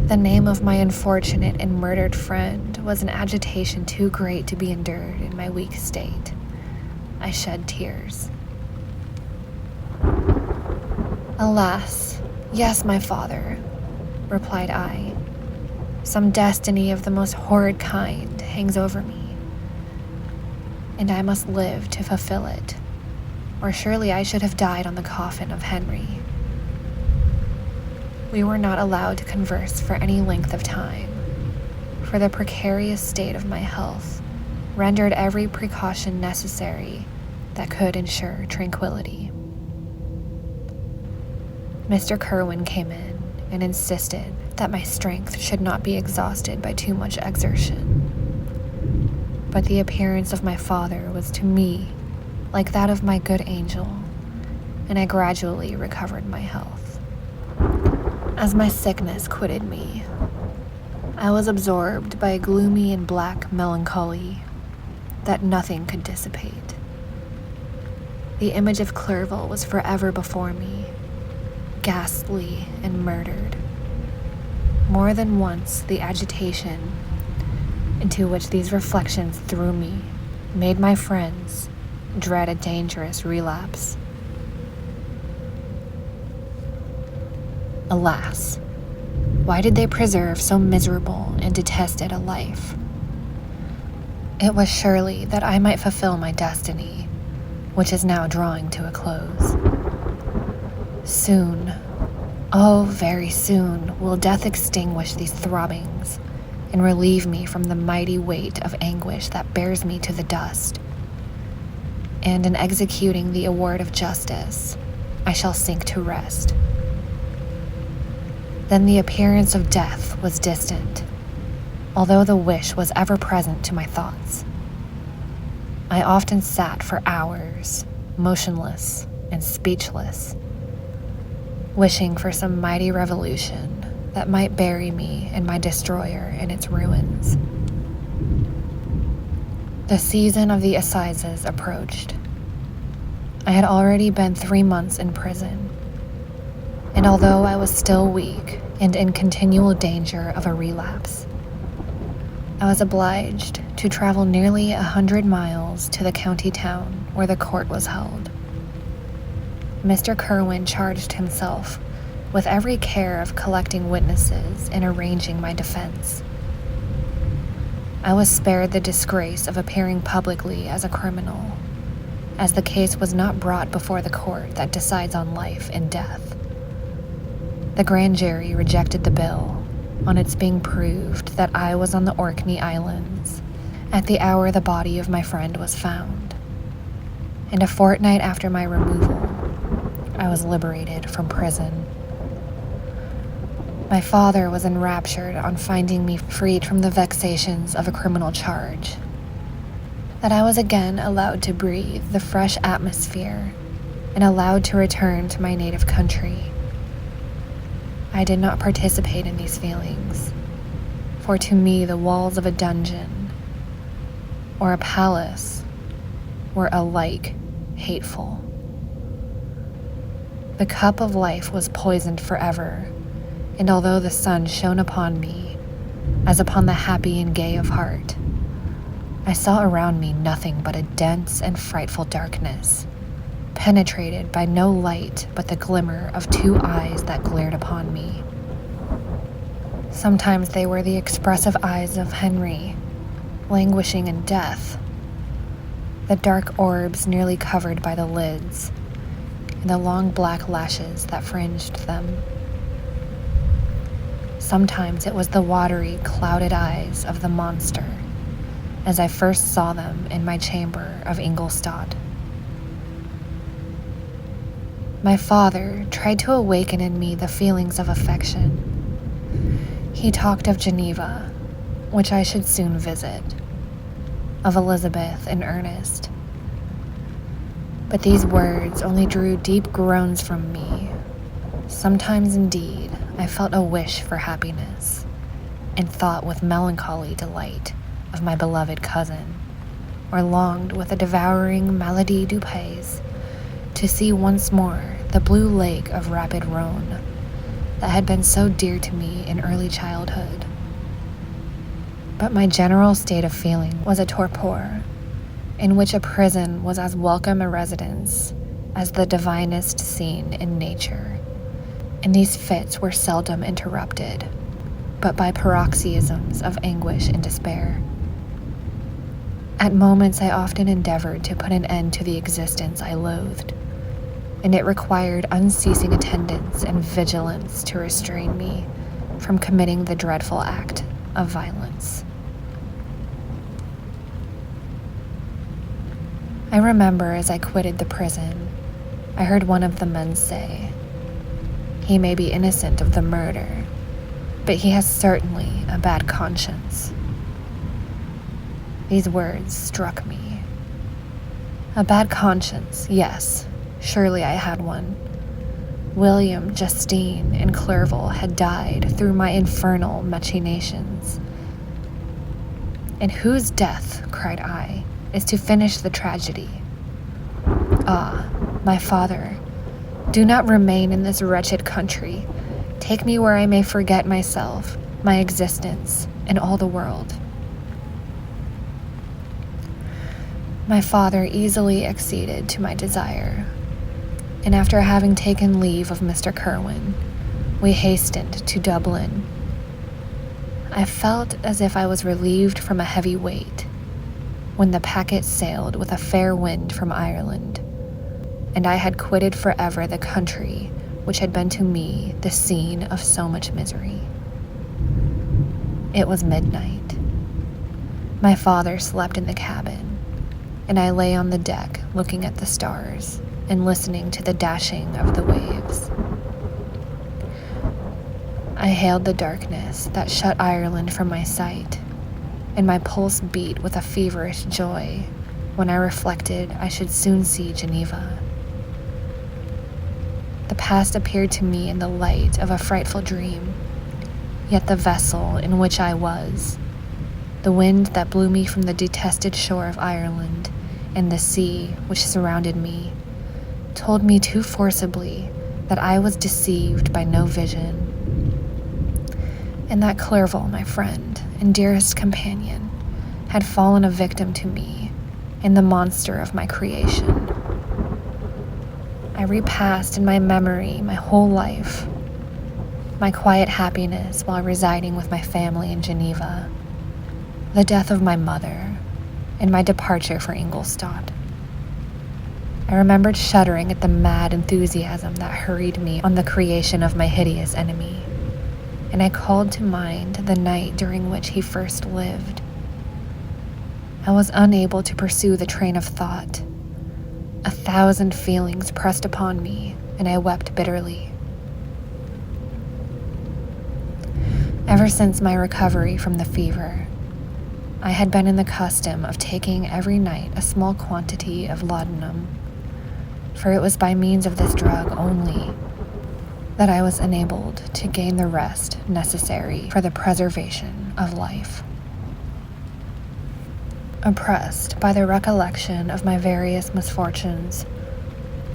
Speaker 1: The name of my unfortunate and murdered friend was an agitation too great to be endured in my weak state. I shed tears. "Alas, yes, my father," replied I. "Some destiny of the most horrid kind hangs over me, and I must live to fulfill it, or surely I should have died on the coffin of Henry." We were not allowed to converse for any length of time, for the precarious state of my health rendered every precaution necessary that could ensure tranquility. Mr. Kerwin came in and insisted that my strength should not be exhausted by too much exertion. But the appearance of my father was to me like that of my good angel, and I gradually recovered my health. As my sickness quitted me, I was absorbed by a gloomy and black melancholy that nothing could dissipate. The image of Clerval was forever before me, ghastly and murdered. More than once, the agitation into which these reflections threw me made my friends dread a dangerous relapse. Alas, why did they preserve so miserable and detested a life? It was surely that I might fulfill my destiny, which is now drawing to a close. Soon, oh, very soon, will death extinguish these throbbings and relieve me from the mighty weight of anguish that bears me to the dust. And in executing the award of justice, I shall sink to rest. Then the appearance of death was distant, although the wish was ever present to my thoughts. I often sat for hours, motionless and speechless, wishing for some mighty revolution that might bury me and my destroyer in its ruins. The season of the assizes approached. I had already been 3 months in prison, and although I was still weak and in continual danger of a relapse, I was obliged to travel nearly 100 miles to the county town where the court was held. Mr. Kerwin charged himself with every care of collecting witnesses and arranging my defense. I was spared the disgrace of appearing publicly as a criminal, as the case was not brought before the court that decides on life and death. The grand jury rejected the bill, on its being proved that I was on the Orkney Islands at the hour the body of my friend was found. And a fortnight after my removal, I was liberated from prison. My father was enraptured on finding me freed from the vexations of a criminal charge, that I was again allowed to breathe the fresh atmosphere and allowed to return to my native country. I did not participate in these feelings, for to me the walls of a dungeon or a palace were alike hateful. The cup of life was poisoned forever, and although the sun shone upon me as upon the happy and gay of heart, I saw around me nothing but a dense and frightful darkness, penetrated by no light but the glimmer of two eyes that glared upon me. Sometimes they were the expressive eyes of Henry, languishing in death, the dark orbs nearly covered by the lids, and the long black lashes that fringed them. Sometimes it was the watery, clouded eyes of the monster, as I first saw them in my chamber of Ingolstadt. My father tried to awaken in me the feelings of affection. He talked of Geneva, which I should soon visit, of Elizabeth and Ernest. But these words only drew deep groans from me. Sometimes, indeed, I felt a wish for happiness, and thought with melancholy delight of my beloved cousin, or longed with a devouring maladie du pays to see once more the blue lake of rapid Rhone that had been so dear to me in early childhood. But my general state of feeling was a torpor, in which a prison was as welcome a residence as the divinest scene in nature, and these fits were seldom interrupted, but by paroxysms of anguish and despair. At moments I often endeavored to put an end to the existence I loathed, and it required unceasing attendance and vigilance to restrain me from committing the dreadful act of violence. I remember as I quitted the prison, I heard one of the men say, "He may be innocent of the murder, but he has certainly a bad conscience." These words struck me. A bad conscience, yes, surely I had one. William, Justine, and Clerval had died through my infernal machinations. "And whose death," cried I, "is to finish the tragedy? Ah, my father, do not remain in this wretched country. Take me where I may forget myself, my existence, and all the world." My father easily acceded to my desire, and after having taken leave of Mr. Kerwin, we hastened to Dublin. I felt as if I was relieved from a heavy weight when the packet sailed with a fair wind from Ireland, and I had quitted forever the country which had been to me the scene of so much misery. It was midnight. My father slept in the cabin, and I lay on the deck looking at the stars and listening to the dashing of the waves. I hailed the darkness that shut Ireland from my sight, and my pulse beat with a feverish joy when I reflected I should soon see Geneva. The past appeared to me in the light of a frightful dream, yet the vessel in which I was, the wind that blew me from the detested shore of Ireland, and the sea which surrounded me, told me too forcibly that I was deceived by no vision, and that Clerval, my friend and dearest companion, had fallen a victim to me and the monster of my creation. I repassed in my memory my whole life, my quiet happiness while residing with my family in Geneva, the death of my mother, and my departure for Ingolstadt. I remembered shuddering at the mad enthusiasm that hurried me on the creation of my hideous enemy. and I called to mind the night during which he first lived. I was unable to pursue the train of thought. 1,000 feelings pressed upon me, and I wept bitterly. Ever since my recovery from the fever, I had been in the custom of taking every night a small quantity of laudanum, for it was by means of this drug only that I was enabled to gain the rest necessary for the preservation of life. Oppressed by the recollection of my various misfortunes,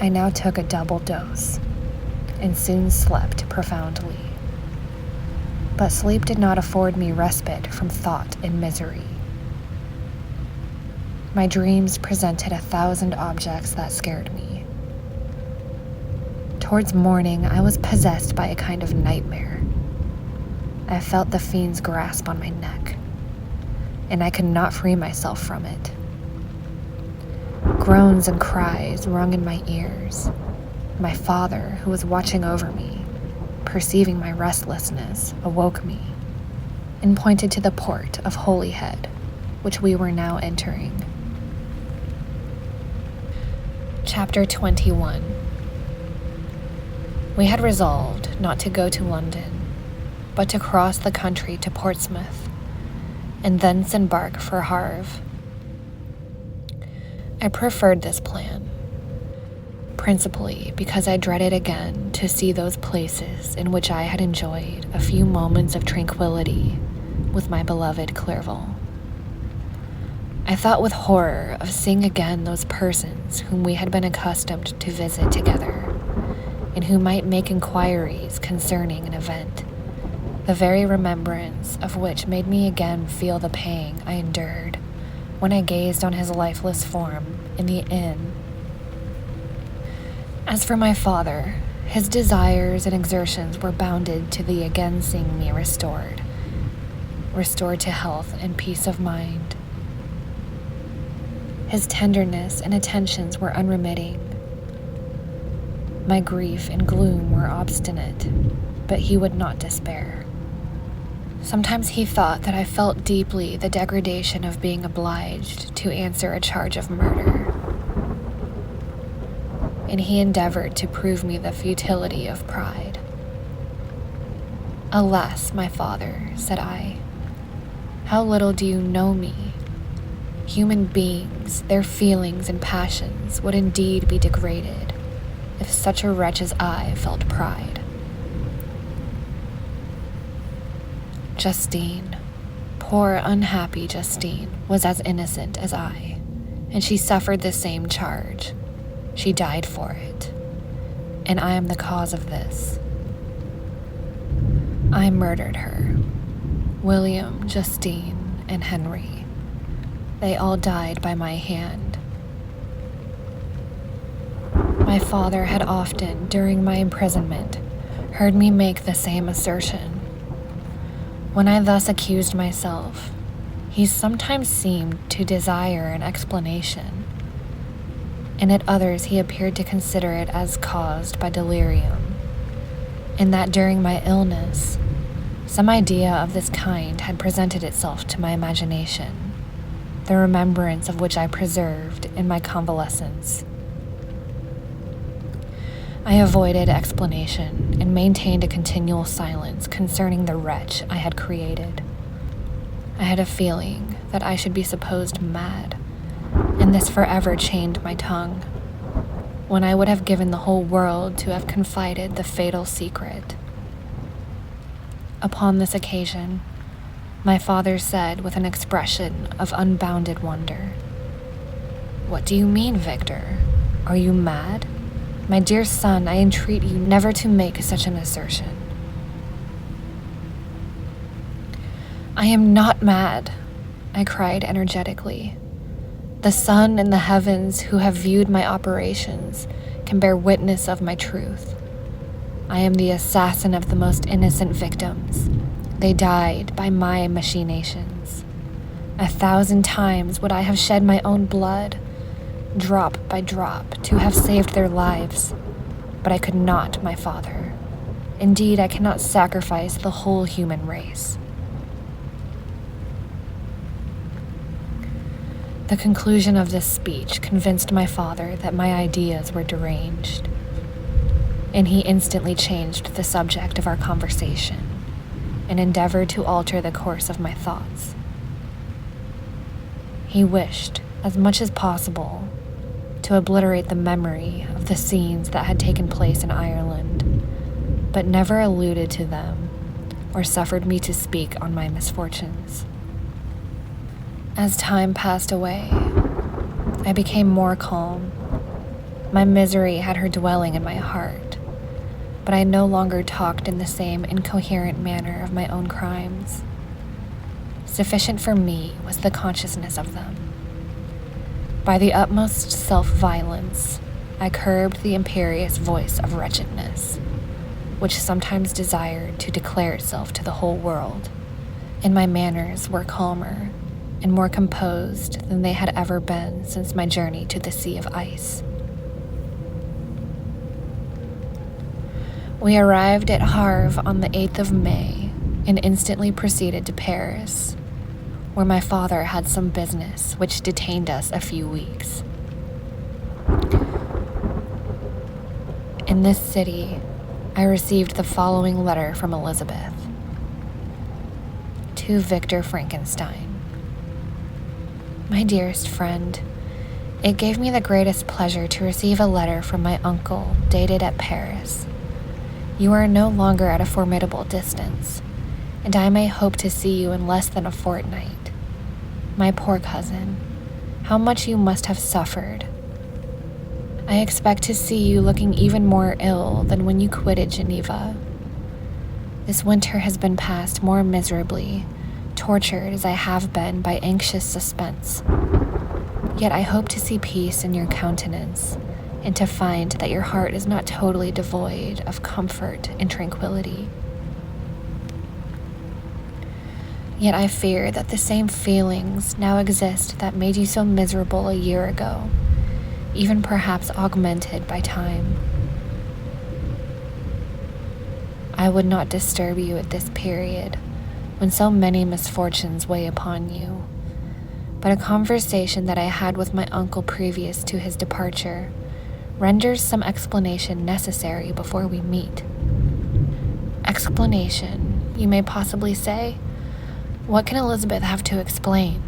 Speaker 1: I now took a double dose and soon slept profoundly. But sleep did not afford me respite from thought and misery. My dreams presented 1,000 objects that scared me. Towards morning, I was possessed by a kind of nightmare. I felt the fiend's grasp on my neck, and I could not free myself from it. Groans and cries rung in my ears. My father, who was watching over me, perceiving my restlessness, awoke me and pointed to the port of Holyhead, which we were now entering. Chapter 21. We had resolved not to go to London, but to cross the country to Portsmouth, and thence embark for Havre. I preferred this plan, principally because I dreaded again to see those places in which I had enjoyed a few moments of tranquility with my beloved Clerval. I thought with horror of seeing again those persons whom we had been accustomed to visit together, and who might make inquiries concerning an event, the very remembrance of which made me again feel the pang I endured when I gazed on his lifeless form in the inn. As for my father, his desires and exertions were bounded to the again seeing me restored to health and peace of mind. His tenderness and attentions were unremitting. My grief and gloom were obstinate, but he would not despair. Sometimes he thought that I felt deeply the degradation of being obliged to answer a charge of murder, and he endeavored to prove me the futility of pride. "Alas, my father," said I, "how little do you know me. Human beings, their feelings and passions would indeed be degraded if such a wretch as I felt pride." Justine, poor unhappy Justine, was as innocent as I, and she suffered the same charge. She died for it, and I am the cause of this. I murdered her. William, Justine, and Henry. They all died by my hand. My father had often, during my imprisonment, heard me make the same assertion. When I thus accused myself, he sometimes seemed to desire an explanation, and at others he appeared to consider it as caused by delirium, and that during my illness, some idea of this kind had presented itself to my imagination, the remembrance of which I preserved in my convalescence. I avoided explanation and maintained a continual silence concerning the wretch I had created. I had a feeling that I should be supposed mad, and this forever chained my tongue, when I would have given the whole world to have confided the fatal secret. Upon this occasion, my father said with an expression of unbounded wonder, "What do you mean, Victor? Are you mad? My dear son, I entreat you never to make such an assertion." "I am not mad," I cried energetically. "The sun and the heavens who have viewed my operations can bear witness of my truth. I am the assassin of the most innocent victims. They died by my machinations. 1,000 times would I have shed my own blood, drop by drop, to have saved their lives, but I could not, my father. Indeed, I cannot sacrifice the whole human race. The conclusion of this speech convinced my father that my ideas were deranged, and he instantly changed the subject of our conversation and endeavored to alter the course of my thoughts. He wished, as much as possible, to obliterate the memory of the scenes that had taken place in Ireland, but never alluded to them or suffered me to speak on my misfortunes. As time passed away, I became more calm. My misery had her dwelling in my heart, but I no longer talked in the same incoherent manner of my own crimes. Sufficient for me was the consciousness of them. By the utmost self-violence, I curbed the imperious voice of wretchedness, which sometimes desired to declare itself to the whole world, and my manners were calmer and more composed than they had ever been since my journey to the Sea of Ice. We arrived at Havre on the 8th of May and instantly proceeded to Paris, where my father had some business which detained us a few weeks. In this city, I received the following letter from Elizabeth. To Victor Frankenstein. My dearest friend, it gave me the greatest pleasure to receive a letter from my uncle dated at Paris. You are no longer at a formidable distance, and I may hope to see you in less than a fortnight. My poor cousin, how much you must have suffered. I expect to see you looking even more ill than when you quitted Geneva. This winter has been passed more miserably, tortured as I have been by anxious suspense. Yet I hope to see peace in your countenance, and to find that your heart is not totally devoid of comfort and tranquility. Yet I fear that the same feelings now exist that made you so miserable a year ago, even perhaps augmented by time. I would not disturb you at this period, when so many misfortunes weigh upon you, but a conversation that I had with my uncle previous to his departure renders some explanation necessary before we meet. Explanation, you may possibly say? What can Elizabeth have to explain?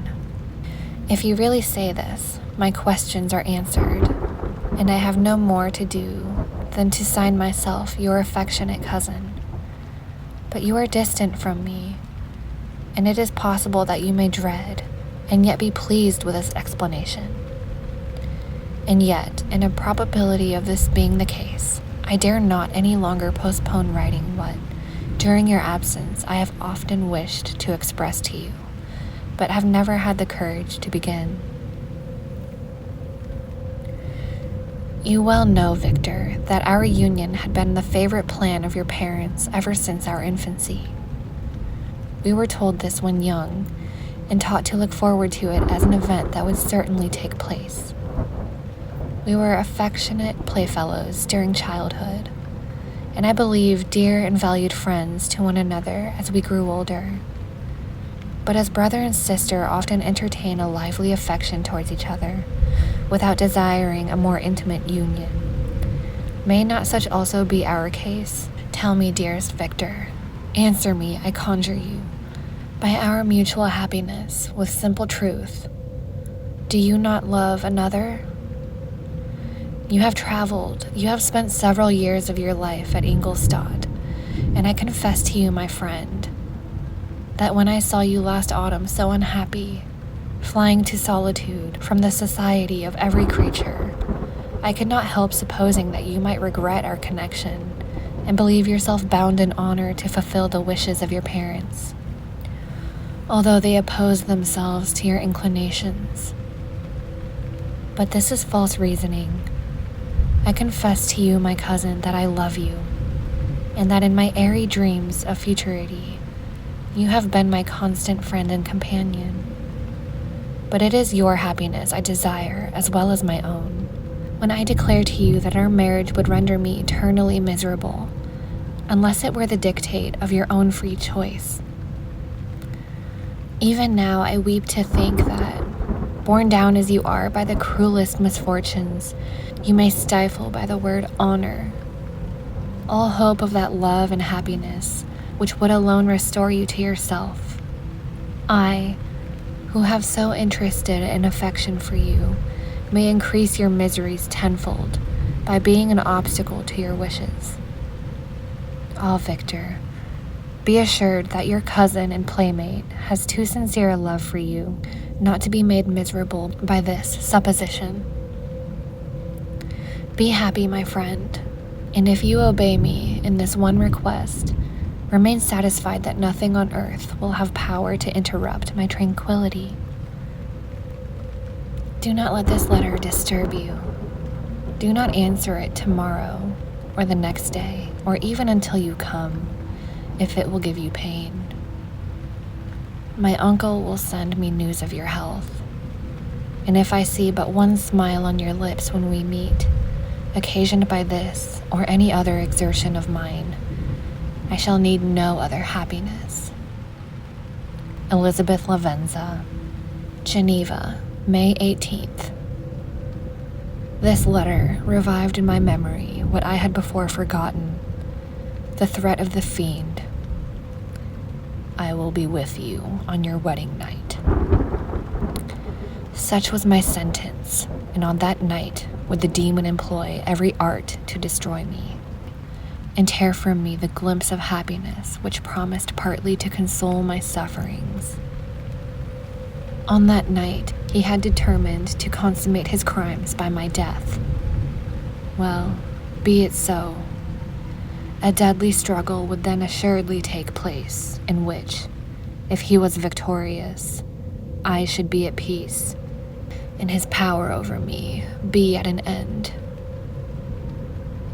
Speaker 1: If you really say this, my questions are answered, and I have no more to do than to sign myself your affectionate cousin. But you are distant from me, and it is possible that you may dread and yet be pleased with this explanation. And yet, in a probability of this being the case, I dare not any longer postpone writing what, during your absence, I have often wished to express to you, but have never had the courage to begin. You well know, Victor, that our union had been the favorite plan of your parents ever since our infancy. We were told this when young, and taught to look forward to it as an event that would certainly take place. We were affectionate playfellows during childhood, and I believe dear and valued friends to one another as we grew older. But as brother and sister often entertain a lively affection towards each other, without desiring a more intimate union, may not such also be our case? Tell me, dearest Victor, answer me, I conjure you, by our mutual happiness, with simple truth. Do you not love another? You have traveled, you have spent several years of your life at Ingolstadt, and I confess to you, my friend, that when I saw you last autumn so unhappy, flying to solitude from the society of every creature, I could not help supposing that you might regret our connection and believe yourself bound in honor to fulfill the wishes of your parents, although they oppose themselves to your inclinations. But this is false reasoning. I confess to you, my cousin, that I love you, and that in my airy dreams of futurity, you have been my constant friend and companion. But it is your happiness I desire as well as my own. When I declare to you that our marriage would render me eternally miserable, unless it were the dictate of your own free choice. Even now I weep to think that, borne down as you are by the cruelest misfortunes, you may stifle by the word honor all hope of that love and happiness which would alone restore you to yourself. I, who have so interested an affection for you, may increase your miseries tenfold by being an obstacle to your wishes. Ah, Victor, be assured that your cousin and playmate has too sincere a love for you not to be made miserable by this supposition. Be happy, my friend, and if you obey me in this one request, remain satisfied that nothing on earth will have power to interrupt my tranquility. Do not let this letter disturb you. Do not answer it tomorrow, or the next day, or even until you come, if it will give you pain. My uncle will send me news of your health, and if I see but one smile on your lips when we meet, occasioned by this or any other exertion of mine, I shall need no other happiness. Elizabeth Lavenza, Geneva, May 18th. This letter revived in my memory what I had before forgotten, the threat of the fiend. I will be with you on your wedding night. Such was my sentence, and on that night would the demon employ every art to destroy me, and tear from me the glimpse of happiness which promised partly to console my sufferings. On that night, he had determined to consummate his crimes by my death. Well, be it so. A deadly struggle would then assuredly take place, in which, if he was victorious, I should be at peace, and his power over me be at an end.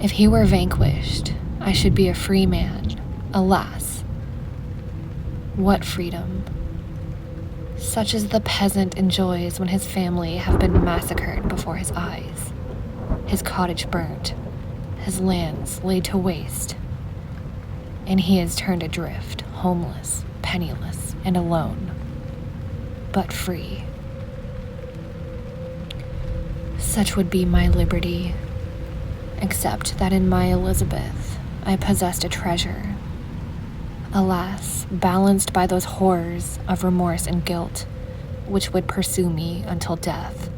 Speaker 1: If he were vanquished, I should be a free man. Alas, what freedom! Such as the peasant enjoys when his family have been massacred before his eyes, his cottage burnt, his lands laid to waste, and he is turned adrift, homeless, penniless, and alone, but free. Such would be my liberty, except that in my Elizabeth I possessed a treasure, alas, balanced by those horrors of remorse and guilt which would pursue me until death.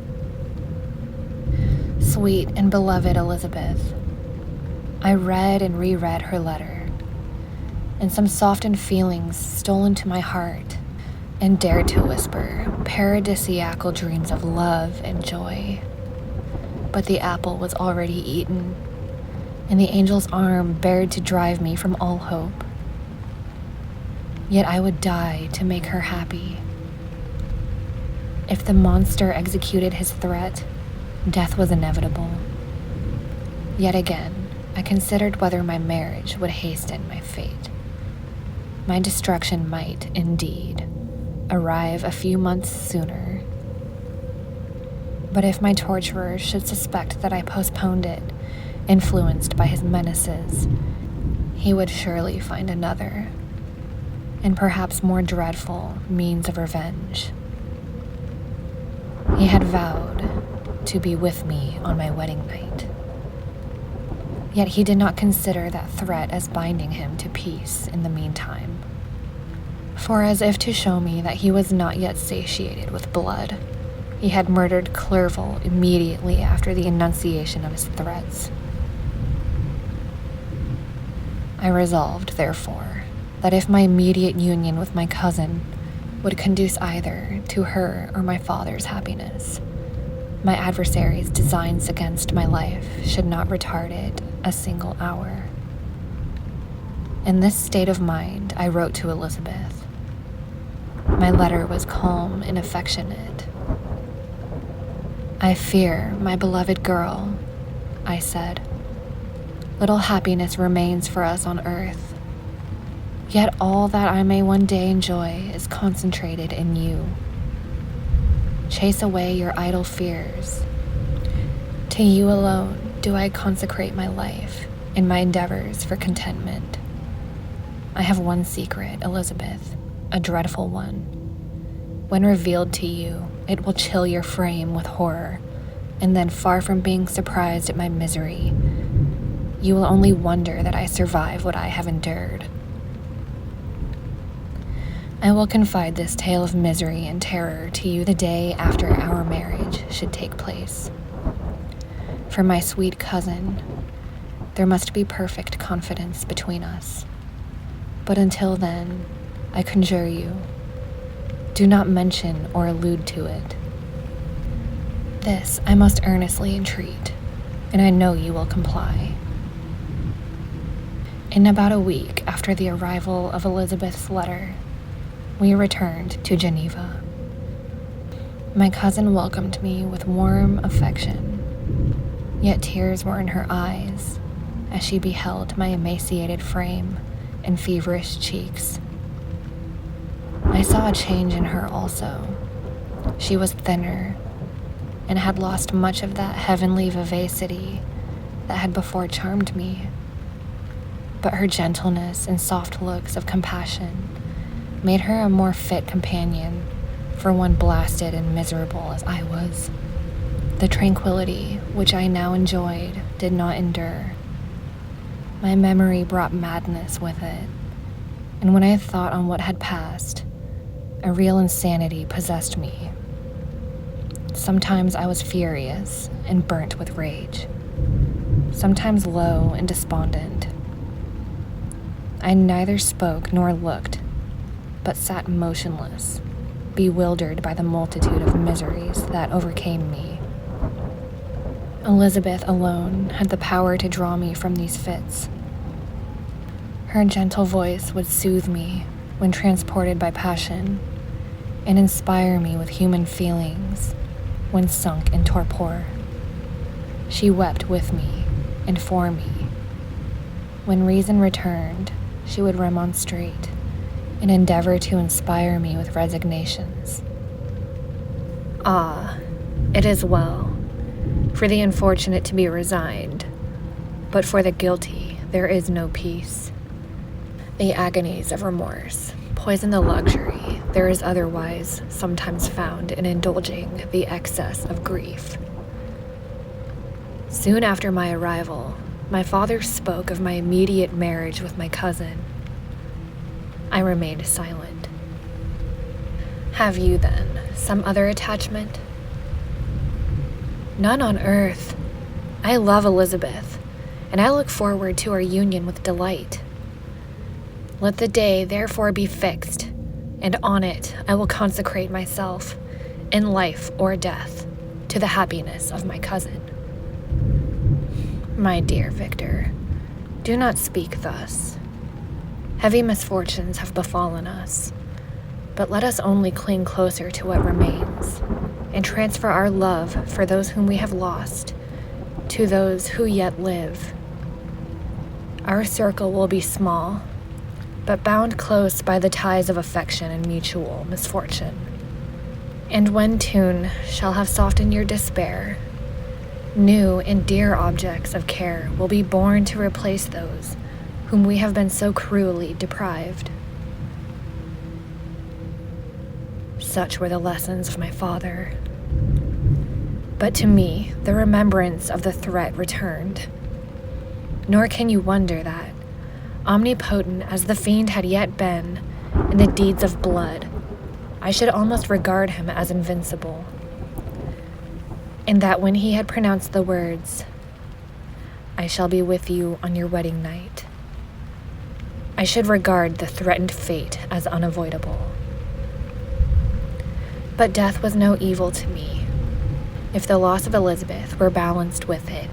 Speaker 1: Sweet and beloved Elizabeth, I read and reread her letter, and some softened feelings stole into my heart and dared to whisper paradisiacal dreams of love and joy. But the apple was already eaten, and the angel's arm bared to drive me from all hope. Yet I would die to make her happy. If the monster executed his threat, death was inevitable. Yet again, I considered whether my marriage would hasten my fate. My destruction might, indeed, arrive a few months sooner. But if my torturer should suspect that I postponed it, influenced by his menaces, he would surely find another, and perhaps more dreadful, means of revenge. He had vowed to be with me on my wedding night. Yet he did not consider that threat as binding him to peace in the meantime. For as if to show me that he was not yet satiated with blood, he had murdered Clerval immediately after the enunciation of his threats. I resolved, therefore, that if my immediate union with my cousin would conduce either to her or my father's happiness, my adversary's designs against my life should not retard it a single hour. In this state of mind, I wrote to Elizabeth. My letter was calm and affectionate. I fear, my beloved girl, I said, little happiness remains for us on earth, yet all that I may one day enjoy is concentrated in you. Chase away your idle fears. To you alone do I consecrate my life in my endeavors for contentment. I have one secret, Elizabeth, a dreadful one. When revealed to you, it will chill your frame with horror, and then, far from being surprised at my misery, you will only wonder that I survive what I have endured. I will confide this tale of misery and terror to you the day after our marriage should take place. For my sweet cousin, there must be perfect confidence between us. But until then, I conjure you, do not mention or allude to it. This I most earnestly entreat, and I know you will comply. In about a week after the arrival of Elizabeth's letter, we returned to Geneva. My cousin welcomed me with warm affection, yet tears were in her eyes as she beheld my emaciated frame and feverish cheeks. I saw a change in her also. She was thinner and had lost much of that heavenly vivacity that had before charmed me. But her gentleness and soft looks of compassion made her a more fit companion for one blasted and miserable as I was. The tranquility which I now enjoyed did not endure. My memory brought madness with it, and when I thought on what had passed, a real insanity possessed me. Sometimes I was furious and burnt with rage, sometimes low and despondent. I neither spoke nor looked, but sat motionless, bewildered by the multitude of miseries that overcame me. Elizabeth alone had the power to draw me from these fits. Her gentle voice would soothe me when transported by passion, and inspire me with human feelings when sunk in torpor. She wept with me and for me. When reason returned, she would remonstrate and endeavor to inspire me with resignations. Ah, it is well for the unfortunate to be resigned, but for the guilty there is no peace. The agonies of remorse poison the luxury there is otherwise sometimes found in indulging the excess of grief. Soon after my arrival, my father spoke of my immediate marriage with my cousin. I remained silent. Have you, then, some other attachment? None on earth. I love Elizabeth, and I look forward to our union with delight. Let the day therefore be fixed, and on it I will consecrate myself, in life or death, to the happiness of my cousin. My dear Victor, do not speak thus. Heavy misfortunes have befallen us, but let us only cling closer to what remains, and transfer our love for those whom we have lost to those who yet live. Our circle will be small, but bound close by the ties of affection and mutual misfortune. And when tune shall have softened your despair, new and dear objects of care will be born to replace those whom we have been so cruelly deprived. Such were the lessons of my father. But to me, the remembrance of the threat returned. Nor can you wonder that, omnipotent as the fiend had yet been in the deeds of blood, I should almost regard him as invincible. And that when he had pronounced the words, "I shall be with you on your wedding night," I should regard the threatened fate as unavoidable. But death was no evil to me, if the loss of Elizabeth were balanced with it,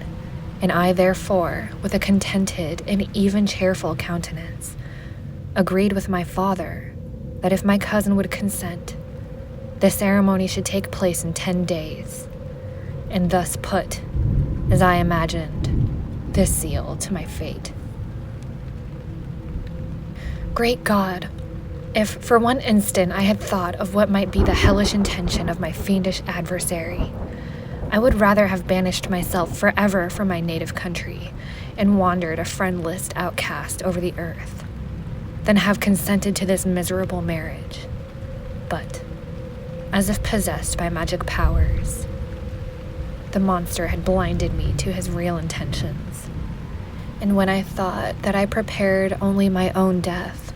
Speaker 1: and I therefore, with a contented and even cheerful countenance, agreed with my father that if my cousin would consent, the ceremony should take place in 10 days, and thus put, as I imagined, this seal to my fate. Great God, if for one instant I had thought of what might be the hellish intention of my fiendish adversary, I would rather have banished myself forever from my native country and wandered a friendless outcast over the earth, than have consented to this miserable marriage. But, as if possessed by magic powers, the monster had blinded me to his real intentions. And when I thought that I prepared only my own death,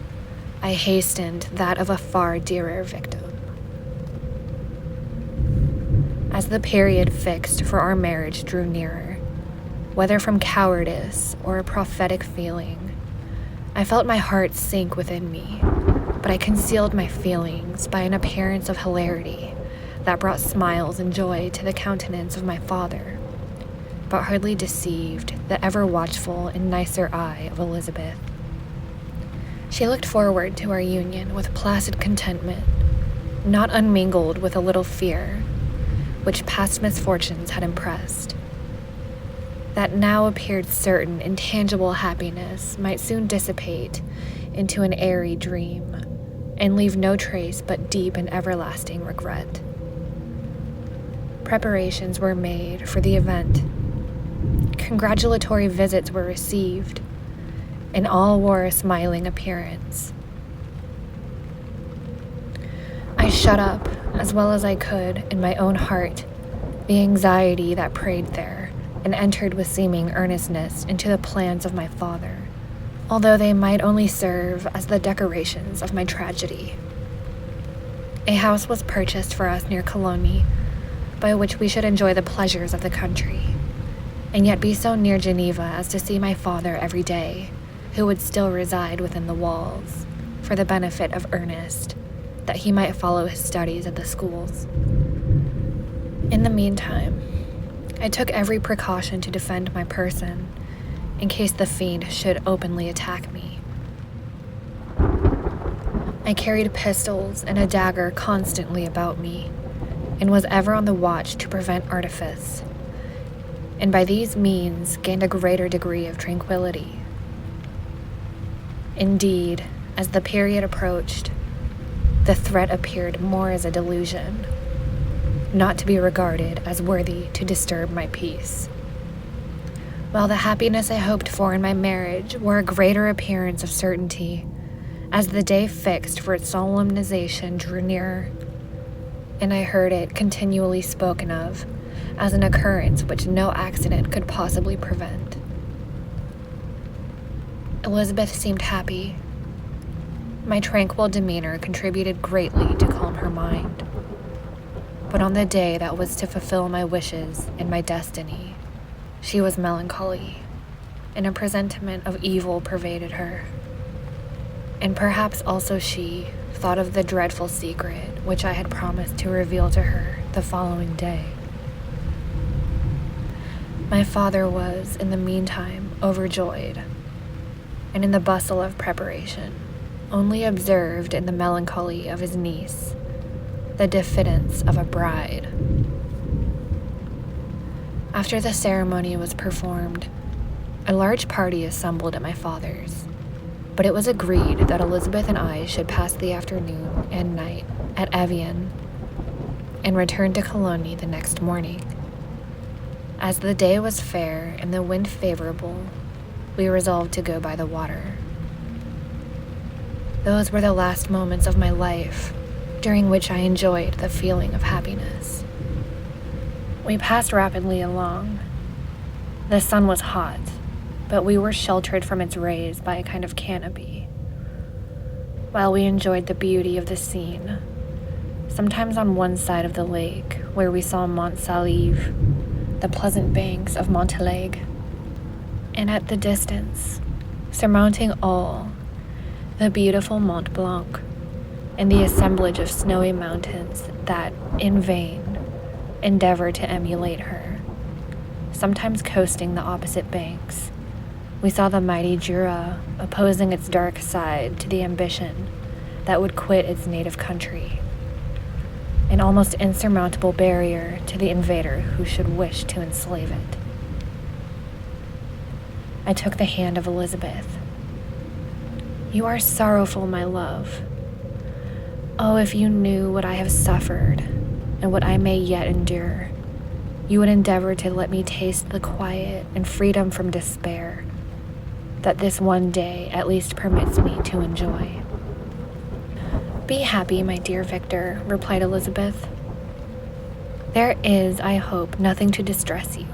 Speaker 1: I hastened that of a far dearer victim. As the period fixed for our marriage drew nearer, whether from cowardice or a prophetic feeling, I felt my heart sink within me, but I concealed my feelings by an appearance of hilarity that brought smiles and joy to the countenance of my father, but hardly deceived the ever-watchful and nicer eye of Elizabeth. She looked forward to our union with placid contentment, not unmingled with a little fear, which past misfortunes had impressed. That now appeared certain intangible happiness might soon dissipate into an airy dream, and leave no trace but deep and everlasting regret. Preparations were made for the event. Congratulatory visits were received, and all wore a smiling appearance. I shut up, as well as I could, in my own heart, the anxiety that preyed there, and entered with seeming earnestness into the plans of my father, although they might only serve as the decorations of my tragedy. A house was purchased for us near Cologne, by which we should enjoy the pleasures of the country, and yet be so near Geneva as to see my father every day, who would still reside within the walls, for the benefit of Ernest, that he might follow his studies at the schools. In the meantime, I took every precaution to defend my person, in case the fiend should openly attack me. I carried pistols and a dagger constantly about me, and was ever on the watch to prevent artifice, and by these means gained a greater degree of tranquility. Indeed, as the period approached, the threat appeared more as a delusion, not to be regarded as worthy to disturb my peace. While the happiness I hoped for in my marriage wore a greater appearance of certainty, as the day fixed for its solemnization drew nearer, and I heard it continually spoken of as an occurrence which no accident could possibly prevent. Elizabeth seemed happy. My tranquil demeanor contributed greatly to calm her mind. But on the day that was to fulfill my wishes and my destiny, she was melancholy, and a presentiment of evil pervaded her. And perhaps also she thought of the dreadful secret which I had promised to reveal to her the following day. My father was, in the meantime, overjoyed, and in the bustle of preparation, only observed in the melancholy of his niece the diffidence of a bride. After the ceremony was performed, a large party assembled at my father's, but it was agreed that Elizabeth and I should pass the afternoon and night at Evian and return to Cologne the next morning. As the day was fair and the wind favorable, we resolved to go by the water. Those were the last moments of my life, during which I enjoyed the feeling of happiness. We passed rapidly along. The sun was hot, but we were sheltered from its rays by a kind of canopy. While we enjoyed the beauty of the scene, sometimes on one side of the lake, where we saw Mont Saleve, the pleasant banks of Montalegre, and at the distance, surmounting all, the beautiful Mont Blanc, and the assemblage of snowy mountains that, in vain, endeavor to emulate her. Sometimes coasting the opposite banks, we saw the mighty Jura opposing its dark side to the ambition that would quit its native country, an almost insurmountable barrier to the invader who should wish to enslave it. I took the hand of Elizabeth. "You are sorrowful, my love. Oh, if you knew what I have suffered and what I may yet endure, you would endeavor to let me taste the quiet and freedom from despair that this one day at least permits me to enjoy. "Be happy, my dear Victor," replied Elizabeth. "There is, I hope, nothing to distress you.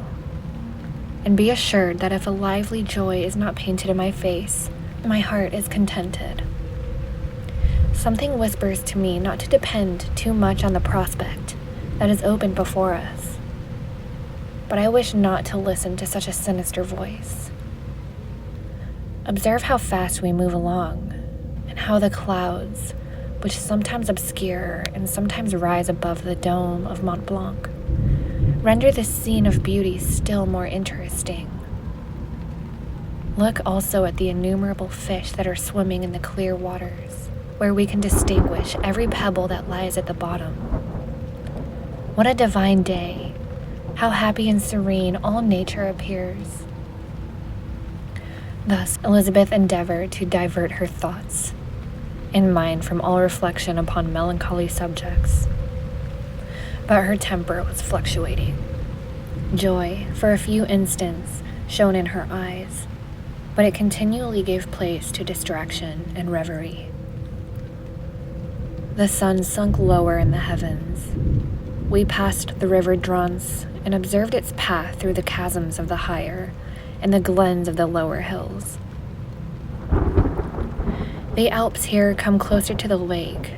Speaker 1: And be assured that if a lively joy is not painted in my face, my heart is contented. Something whispers to me not to depend too much on the prospect that is open before us. But I wish not to listen to such a sinister voice. Observe how fast we move along, and how the clouds, which sometimes obscure and sometimes rise above the dome of Mont Blanc, render this scene of beauty still more interesting. Look also at the innumerable fish that are swimming in the clear waters, where we can distinguish every pebble that lies at the bottom. What a divine day! How happy and serene all nature appears." Thus Elizabeth endeavored to divert her thoughts and mind from all reflection upon melancholy subjects. But her temper was fluctuating. Joy, for a few instants, shone in her eyes, but it continually gave place to distraction and reverie. The sun sunk lower in the heavens. We passed the river Drance and observed its path through the chasms of the higher and the glens of the lower hills. The Alps here come closer to the lake,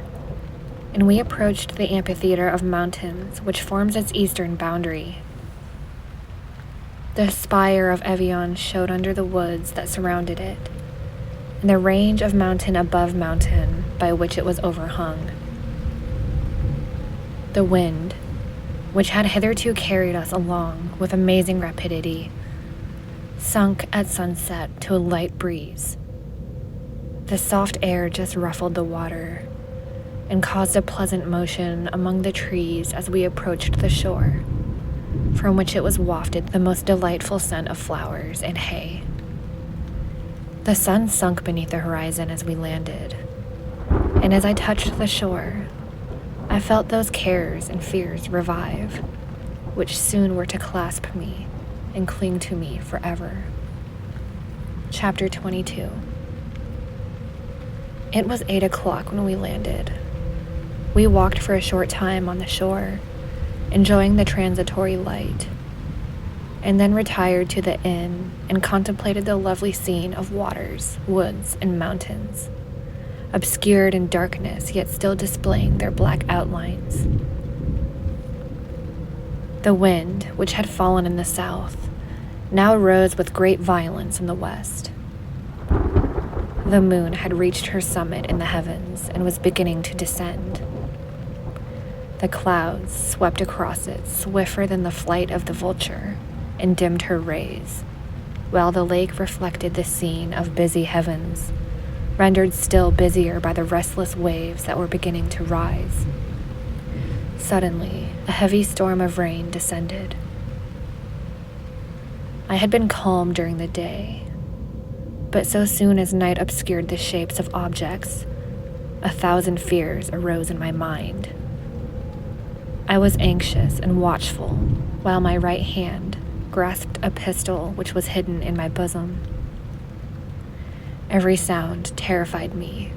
Speaker 1: and we approached the amphitheater of mountains which forms its eastern boundary. The spire of Evian showed under the woods that surrounded it, and the range of mountain above mountain by which it was overhung. The wind, which had hitherto carried us along with amazing rapidity, sunk at sunset to a light breeze. The soft air just ruffled the water and caused a pleasant motion among the trees as we approached the shore, from which it was wafted the most delightful scent of flowers and hay. The sun sunk beneath the horizon as we landed, and as I touched the shore, I felt those cares and fears revive, which soon were to clasp me and cling to me forever. Chapter 22. It was 8 o'clock when we landed. We walked for a short time on the shore, enjoying the transitory light, and then retired to the inn and contemplated the lovely scene of waters, woods, and mountains, obscured in darkness yet still displaying their black outlines. The wind, which had fallen in the south, now rose with great violence in the west. The moon had reached her summit in the heavens and was beginning to descend. The clouds swept across it swifter than the flight of the vulture and dimmed her rays, while the lake reflected the scene of busy heavens, rendered still busier by the restless waves that were beginning to rise. Suddenly, a heavy storm of rain descended. I had been calm during the day, but so soon as night obscured the shapes of objects, 1,000 fears arose in my mind. I was anxious and watchful, while my right hand grasped a pistol which was hidden in my bosom. Every sound terrified me,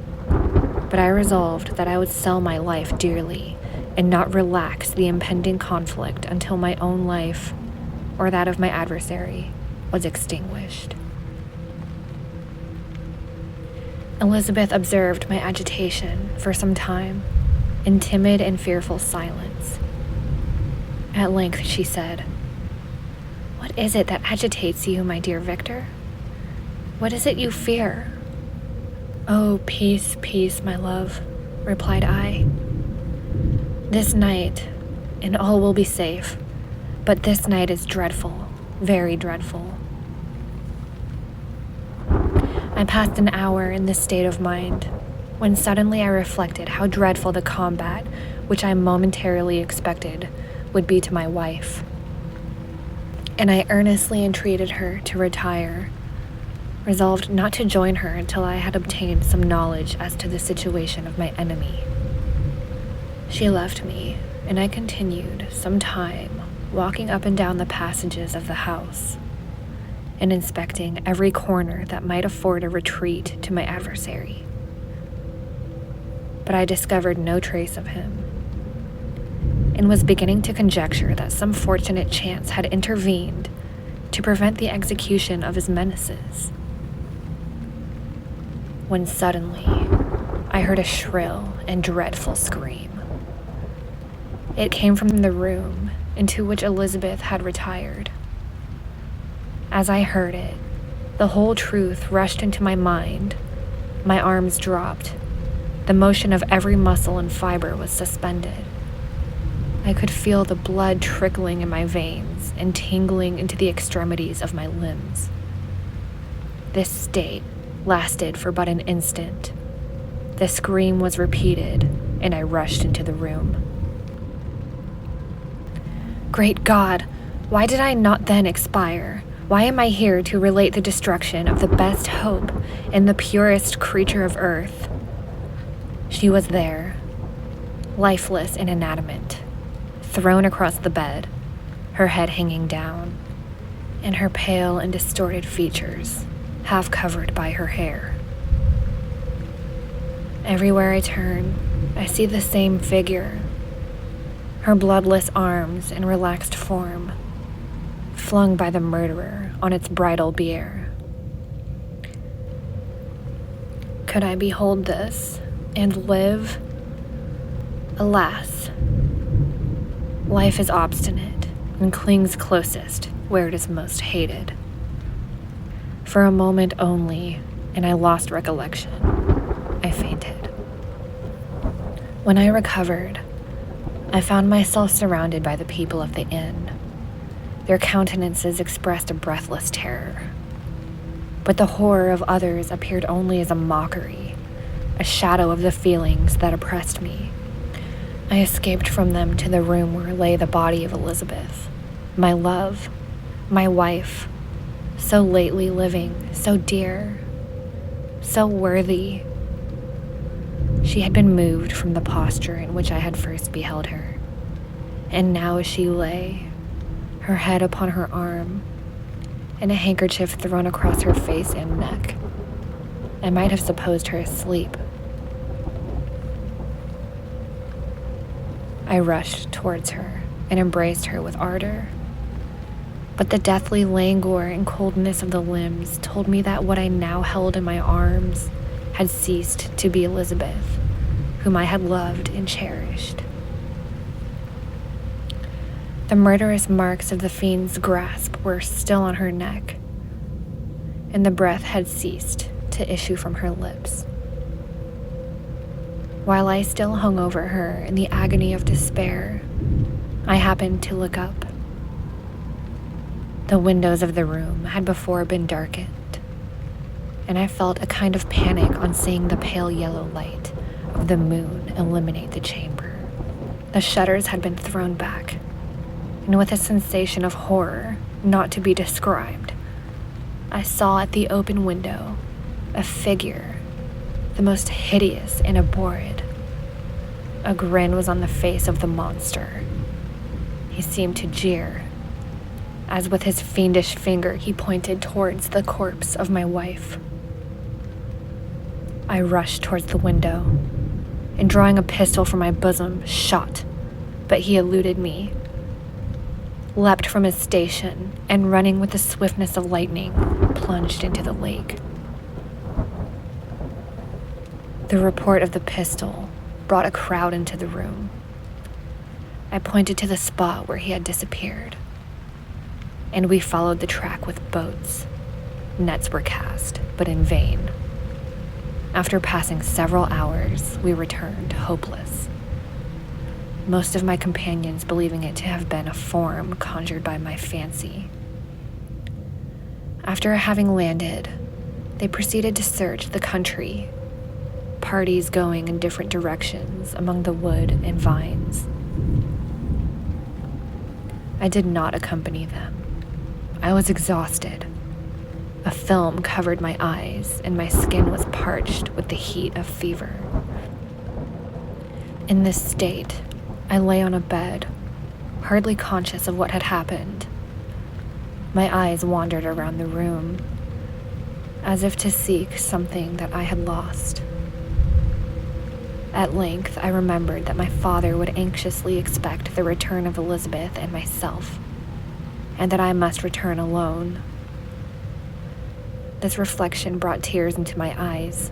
Speaker 1: but I resolved that I would sell my life dearly and not relax the impending conflict until my own life, or that of my adversary, was extinguished. Elizabeth observed my agitation for some time in timid and fearful silence. At length she said, "What is it that agitates you, my dear Victor? What is it you fear?" "Oh, peace, peace, my love," replied I. "This night, and all will be safe, but this night is dreadful, very dreadful." I passed an hour in this state of mind, when suddenly I reflected how dreadful the combat which I momentarily expected would be to my wife, and I earnestly entreated her to retire, resolved not to join her until I had obtained some knowledge as to the situation of my enemy. She left me, and I continued some time walking up and down the passages of the house, and inspecting every corner that might afford a retreat to my adversary. But I discovered no trace of him, and was beginning to conjecture that some fortunate chance had intervened to prevent the execution of his menaces, when suddenly I heard a shrill and dreadful scream. It came from the room into which Elizabeth had retired. As I heard it, the whole truth rushed into my mind. My arms dropped. The motion of every muscle and fiber was suspended. I could feel the blood trickling in my veins and tingling into the extremities of my limbs. This state lasted for but an instant. The scream was repeated, and I rushed into the room. Great God, why did I not then expire? Why am I here to relate the destruction of the best hope and the purest creature of earth? She was there, lifeless and inanimate, thrown across the bed, her head hanging down, and her pale and distorted features half covered by her hair. Everywhere I turn, I see the same figure, her bloodless arms and relaxed form, flung by the murderer on its bridal bier. Could I behold this and live? Alas, life is obstinate and clings closest where it is most hated. For a moment only, and I lost recollection. I fainted. When I recovered, I found myself surrounded by the people of the inn. Their countenances expressed a breathless terror. But the horror of others appeared only as a mockery, a shadow of the feelings that oppressed me. I escaped from them to the room where lay the body of Elizabeth, my love, my wife, so lately living, so dear, so worthy. She had been moved from the posture in which I had first beheld her, and now as she lay, her head upon her arm, and a handkerchief thrown across her face and neck, I might have supposed her asleep. I rushed towards her and embraced her with ardor, but the deathly languor and coldness of the limbs told me that what I now held in my arms had ceased to be Elizabeth, whom I had loved and cherished. The murderous marks of the fiend's grasp were still on her neck, and the breath had ceased to issue from her lips. While I still hung over her in the agony of despair, I happened to look up. The windows of the room had before been darkened, and I felt a kind of panic on seeing the pale yellow light of the moon illuminate the chamber. The shutters had been thrown back, and with a sensation of horror not to be described, I saw at the open window a figure, the most hideous and abhorred. A grin was on the face of the monster. He seemed to jeer, as with his fiendish finger he pointed towards the corpse of my wife. I rushed towards the window, and drawing a pistol from my bosom, shot, but he eluded me, leapt from his station, and running with the swiftness of lightning, plunged into the lake. The report of the pistol brought a crowd into the room. I pointed to the spot where he had disappeared, and we followed the track with boats. Nets were cast, but in vain. After passing several hours, we returned, hopeless. Most of my companions believing it to have been a form conjured by my fancy. After having landed, they proceeded to search the country, parties going in different directions among the wood and vines. I did not accompany them. I was exhausted. A film covered my eyes, and my skin was parched with the heat of fever. In this state, I lay on a bed, hardly conscious of what had happened. My eyes wandered around the room, as if to seek something that I had lost. At length, I remembered that my father would anxiously expect the return of Elizabeth and myself, and that I must return alone. This reflection brought tears into my eyes,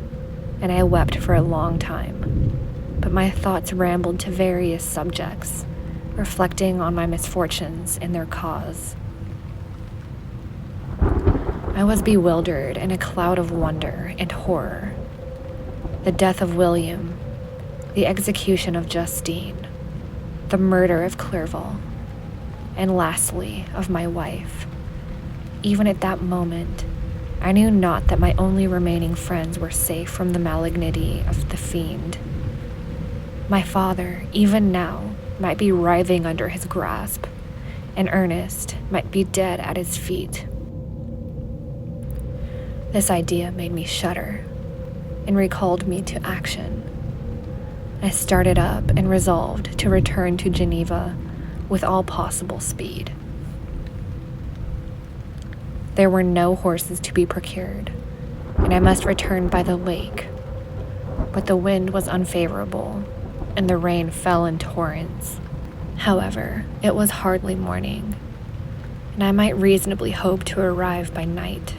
Speaker 1: and I wept for a long time, but my thoughts rambled to various subjects, reflecting on my misfortunes and their cause. I was bewildered in a cloud of wonder and horror. The death of William, the execution of Justine, the murder of Clerval, and lastly, of my wife. Even at that moment, I knew not that my only remaining friends were safe from the malignity of the fiend. My father, even now, might be writhing under his grasp, and Ernest might be dead at his feet. This idea made me shudder and recalled me to action. I started up and resolved to return to Geneva with all possible speed. There were no horses to be procured, and I must return by the lake, but the wind was unfavorable, and the rain fell in torrents. However, it was hardly morning, and I might reasonably hope to arrive by night.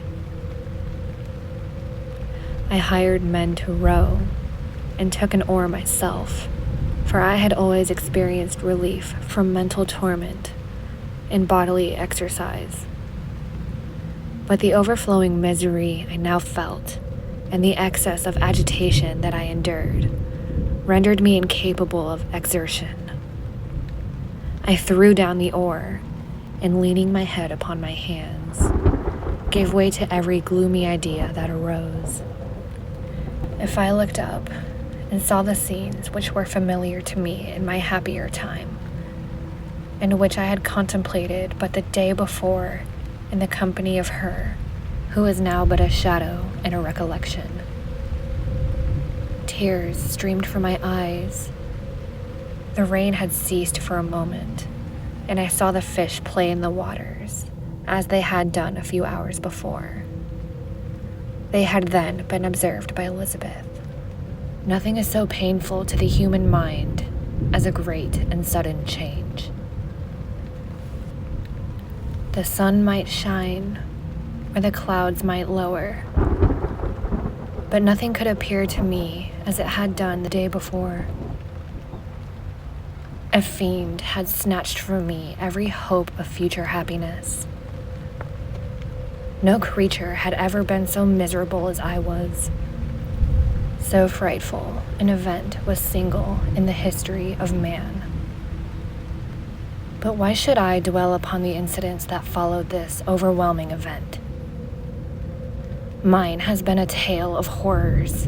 Speaker 1: I hired men to row, and took an oar myself, for I had always experienced relief from mental torment and bodily exercise. But the overflowing misery I now felt, and the excess of agitation that I endured, rendered me incapable of exertion. I threw down the oar, and leaning my head upon my hands, gave way to every gloomy idea that arose. If I looked up and saw the scenes which were familiar to me in my happier time, and which I had contemplated but the day before in the company of her who is now but a shadow and a recollection, tears streamed from my eyes. The rain had ceased for a moment, and I saw the fish play in the waters, as they had done a few hours before. They had then been observed by Elizabeth. Nothing is so painful to the human mind as a great and sudden change. The sun might shine, or the clouds might lower, but nothing could appear to me as it had done the day before. A fiend had snatched from me every hope of future happiness. No creature had ever been so miserable as I was. So frightful an event was single in the history of man. But why should I dwell upon the incidents that followed this overwhelming event? Mine has been a tale of horrors.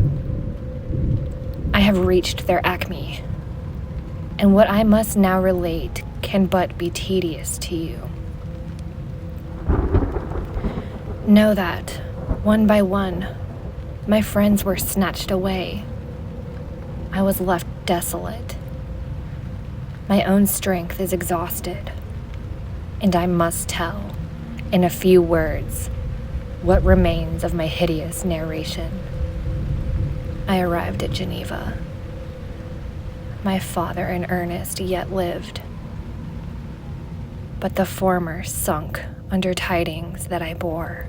Speaker 1: I have reached their acme, and what I must now relate can but be tedious to you. Know that, one by one, my friends were snatched away. I was left desolate. My own strength is exhausted, and I must tell, in a few words, what remains of my hideous narration. I arrived at Geneva. My father and Ernest yet lived, but the former sunk under tidings that I bore.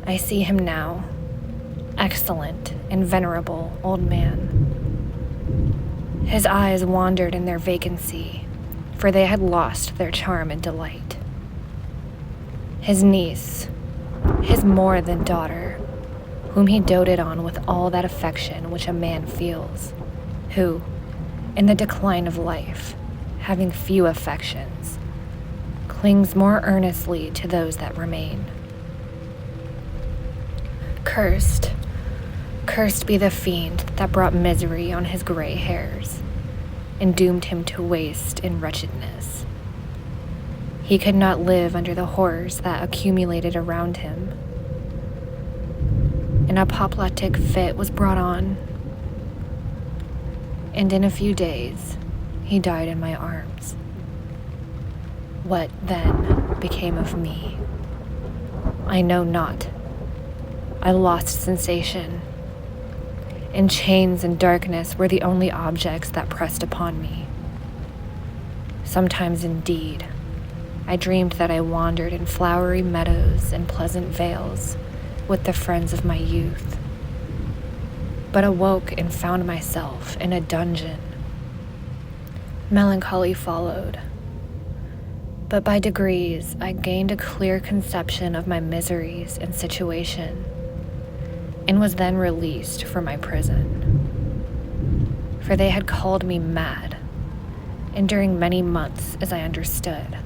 Speaker 1: I see him now, excellent and venerable old man. His eyes wandered in their vacancy, for they had lost their charm and delight. His niece, his more than daughter, whom he doted on with all that affection which a man feels, who, in the decline of life, having few affections, clings more earnestly to those that remain. Cursed be the fiend that brought misery on his gray hairs, and doomed him to waste in wretchedness. He could not live under the horrors that accumulated around him. An apoplectic fit was brought on, and in a few days he died in my arms. What then became of me? I know not. I lost sensation. And chains and darkness were the only objects that pressed upon me. Sometimes, indeed, I dreamed that I wandered in flowery meadows and pleasant vales with the friends of my youth, but awoke and found myself in a dungeon. Melancholy followed, but by degrees I gained a clear conception of my miseries and situation, and was then released from my prison. For they had called me mad, and during many months, as I understood,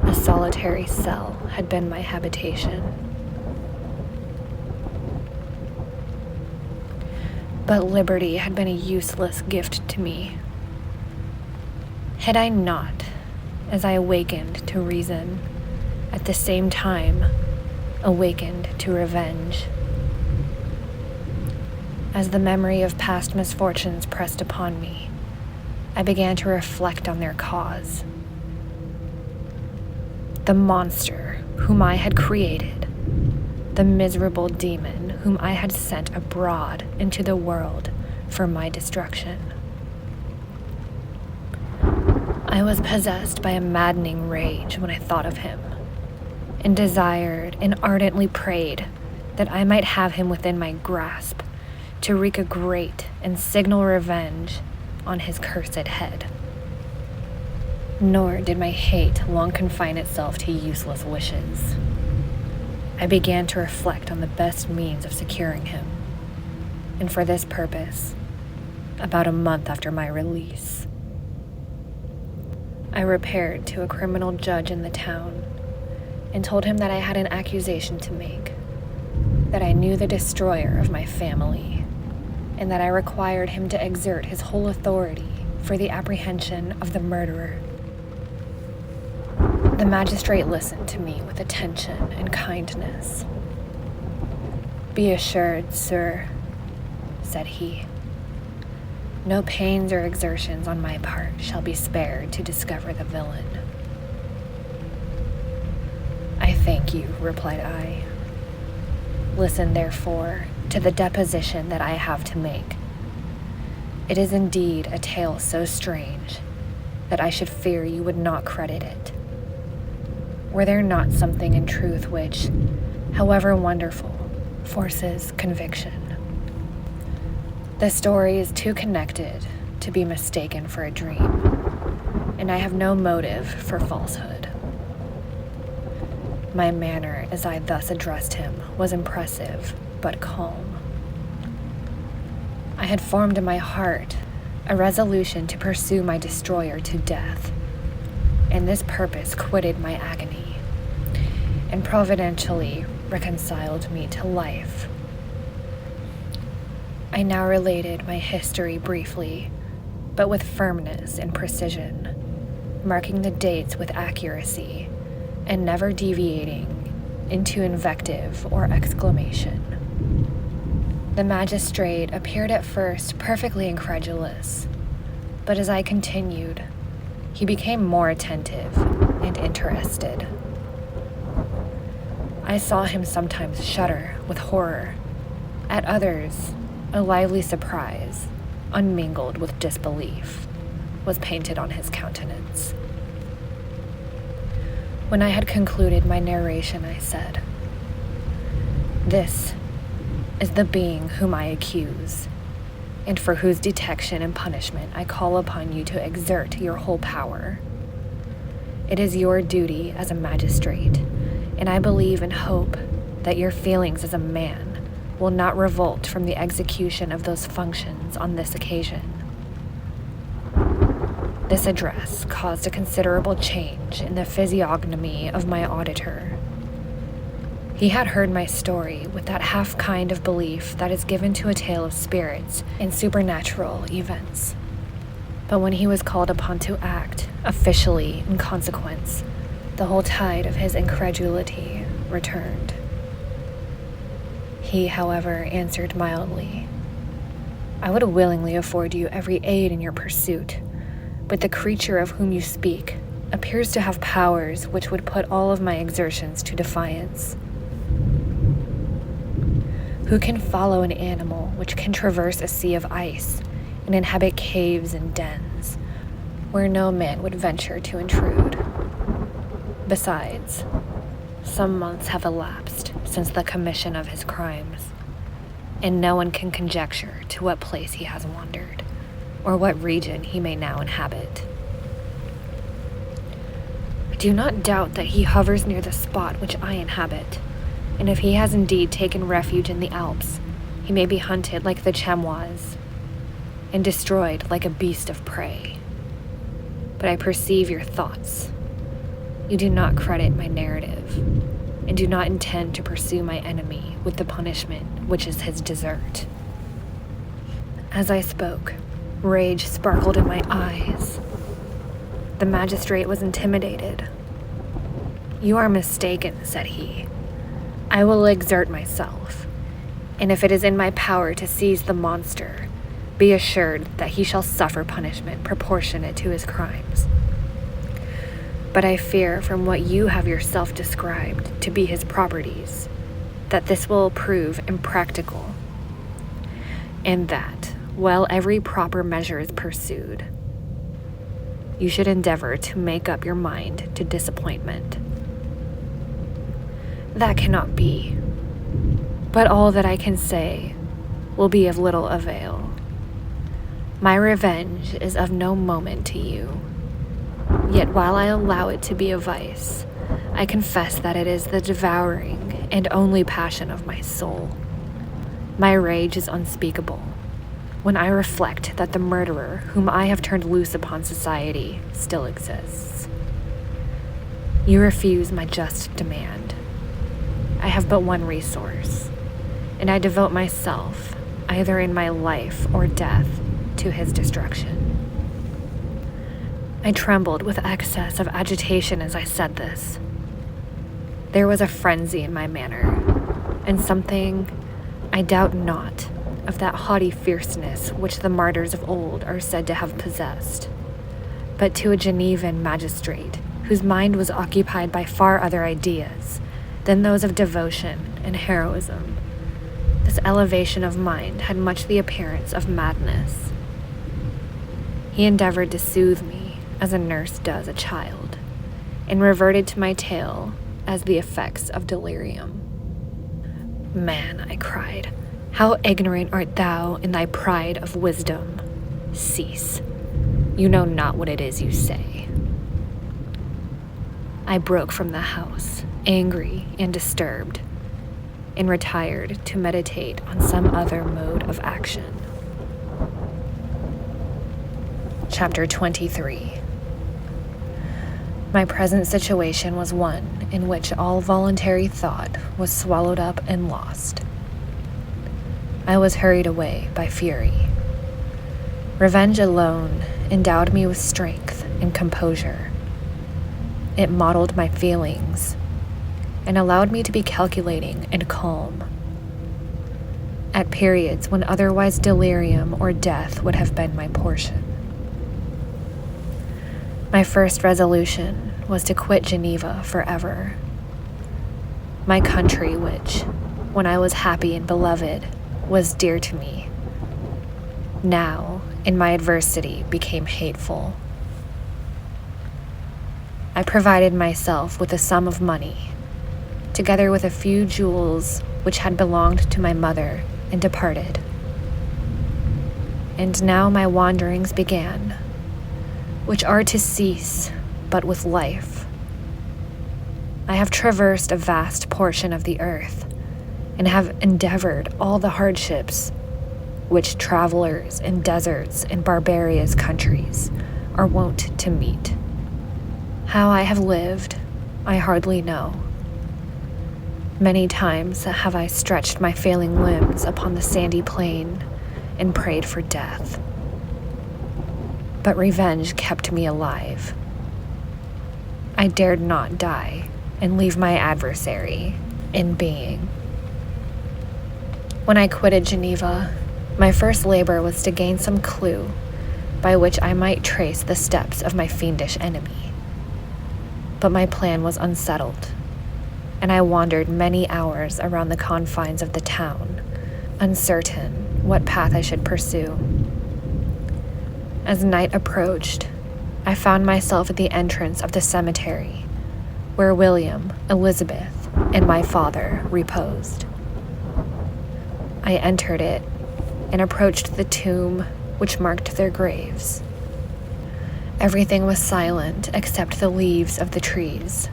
Speaker 1: a solitary cell had been my habitation. But liberty had been a useless gift to me. Had I not, as I awakened to reason, at the same time awakened to revenge? As the memory of past misfortunes pressed upon me, I began to reflect on their cause. The monster whom I had created, the miserable demon whom I had sent abroad into the world for my destruction. I was possessed by a maddening rage when I thought of him, and desired and ardently prayed that I might have him within my grasp to wreak a great and signal revenge on his cursed head. Nor did my hate long confine itself to useless wishes. I began to reflect on the best means of securing him, and for this purpose, about a month after my release, I repaired to a criminal judge in the town and told him that I had an accusation to make, that I knew the destroyer of my family, and that I required him to exert his whole authority for the apprehension of the murderer. The magistrate listened to me with attention and kindness. "Be assured, sir," said he, "no pains or exertions on my part shall be spared to discover the villain." "I thank you," replied I. "Listen, therefore, to the deposition that I have to make. It is indeed a tale so strange that I should fear you would not credit it. Were there not something in truth which, however wonderful, forces conviction? The story is too connected to be mistaken for a dream, and I have no motive for falsehood." My manner as I thus addressed him was impressive but calm. I had formed in my heart a resolution to pursue my destroyer to death, and this purpose quitted my agony and providentially reconciled me to life. I now related my history briefly, but with firmness and precision, marking the dates with accuracy and never deviating into invective or exclamation. The magistrate appeared at first perfectly incredulous, but as I continued, he became more attentive and interested. I saw him sometimes shudder with horror, at others, a lively surprise, unmingled with disbelief, was painted on his countenance. When I had concluded my narration, I said, "This is the being whom I accuse, and for whose detection and punishment I call upon you to exert your whole power. It is your duty as a magistrate, and I believe and hope that your feelings as a man will not revolt from the execution of those functions on this occasion." This address caused a considerable change in the physiognomy of my auditor. He had heard my story with that half kind of belief that is given to a tale of spirits and supernatural events. But when he was called upon to act, officially in consequence, the whole tide of his incredulity returned. He, however, answered mildly, "I would willingly afford you every aid in your pursuit, but the creature of whom you speak appears to have powers which would put all of my exertions to defiance. Who can follow an animal which can traverse a sea of ice and inhabit caves and dens where no man would venture to intrude? Besides, some months have elapsed since the commission of his crimes, and no one can conjecture to what place he has wandered, or what region he may now inhabit. I do not doubt that he hovers near the spot which I inhabit, and if he has indeed taken refuge in the Alps, he may be hunted like the chamois, and destroyed like a beast of prey. But I perceive your thoughts. You do not credit my narrative, and do not intend to pursue my enemy with the punishment which is his desert. As I spoke, rage sparkled in my eyes. The magistrate was intimidated. "You are mistaken," said he. "I will exert myself, and if it is in my power to seize the monster, be assured that he shall suffer punishment proportionate to his crimes. But I fear, from what you have yourself described to be his properties, that this will prove impractical, and that, while every proper measure is pursued, you should endeavor to make up your mind to disappointment. That cannot be, but all that I can say will be of little avail. My revenge is of no moment to you, yet while I allow it to be a vice, I confess that it is the devouring and only passion of my soul. My rage is unspeakable when I reflect that the murderer whom I have turned loose upon society still exists. You refuse my just demand. I have but one resource, and I devote myself, either in my life or death, to his destruction." I trembled with excess of agitation as I said this. There was a frenzy in my manner, and something, I doubt not, of that haughty fierceness which the martyrs of old are said to have possessed. But to a Genevan magistrate, whose mind was occupied by far other ideas than those of devotion and heroism, this elevation of mind had much the appearance of madness. He endeavored to soothe me as a nurse does a child, and reverted to my tale as the effects of delirium. "Man," I cried, "how ignorant art thou in thy pride of wisdom! Cease. You know not what it is you say." I broke from the house, angry and disturbed, and retired to meditate on some other mode of action. Chapter 23. My present situation was one in which all voluntary thought was swallowed up and lost. I was hurried away by fury. Revenge alone endowed me with strength and composure. It modeled my feelings and allowed me to be calculating and calm at periods when otherwise delirium or death would have been my portion. My first resolution was to quit Geneva forever. My country, which, when I was happy and beloved, was dear to me, now, in my adversity, became hateful. I provided myself with a sum of money, together with a few jewels which had belonged to my mother and departed. And now my wanderings began, which are to cease but with life. I have traversed a vast portion of the earth, and have endeavored all the hardships which travelers in deserts and barbarous countries are wont to meet. How I have lived, I hardly know. Many times have I stretched my failing limbs upon the sandy plain and prayed for death. But revenge kept me alive. I dared not die and leave my adversary in being. When I quitted Geneva, my first labor was to gain some clue by which I might trace the steps of my fiendish enemy. But my plan was unsettled, and I wandered many hours around the confines of the town, uncertain what path I should pursue. As night approached, I found myself at the entrance of the cemetery, where William, Elizabeth, and my father reposed. I entered it and approached the tomb which marked their graves. Everything was silent except the leaves of the trees,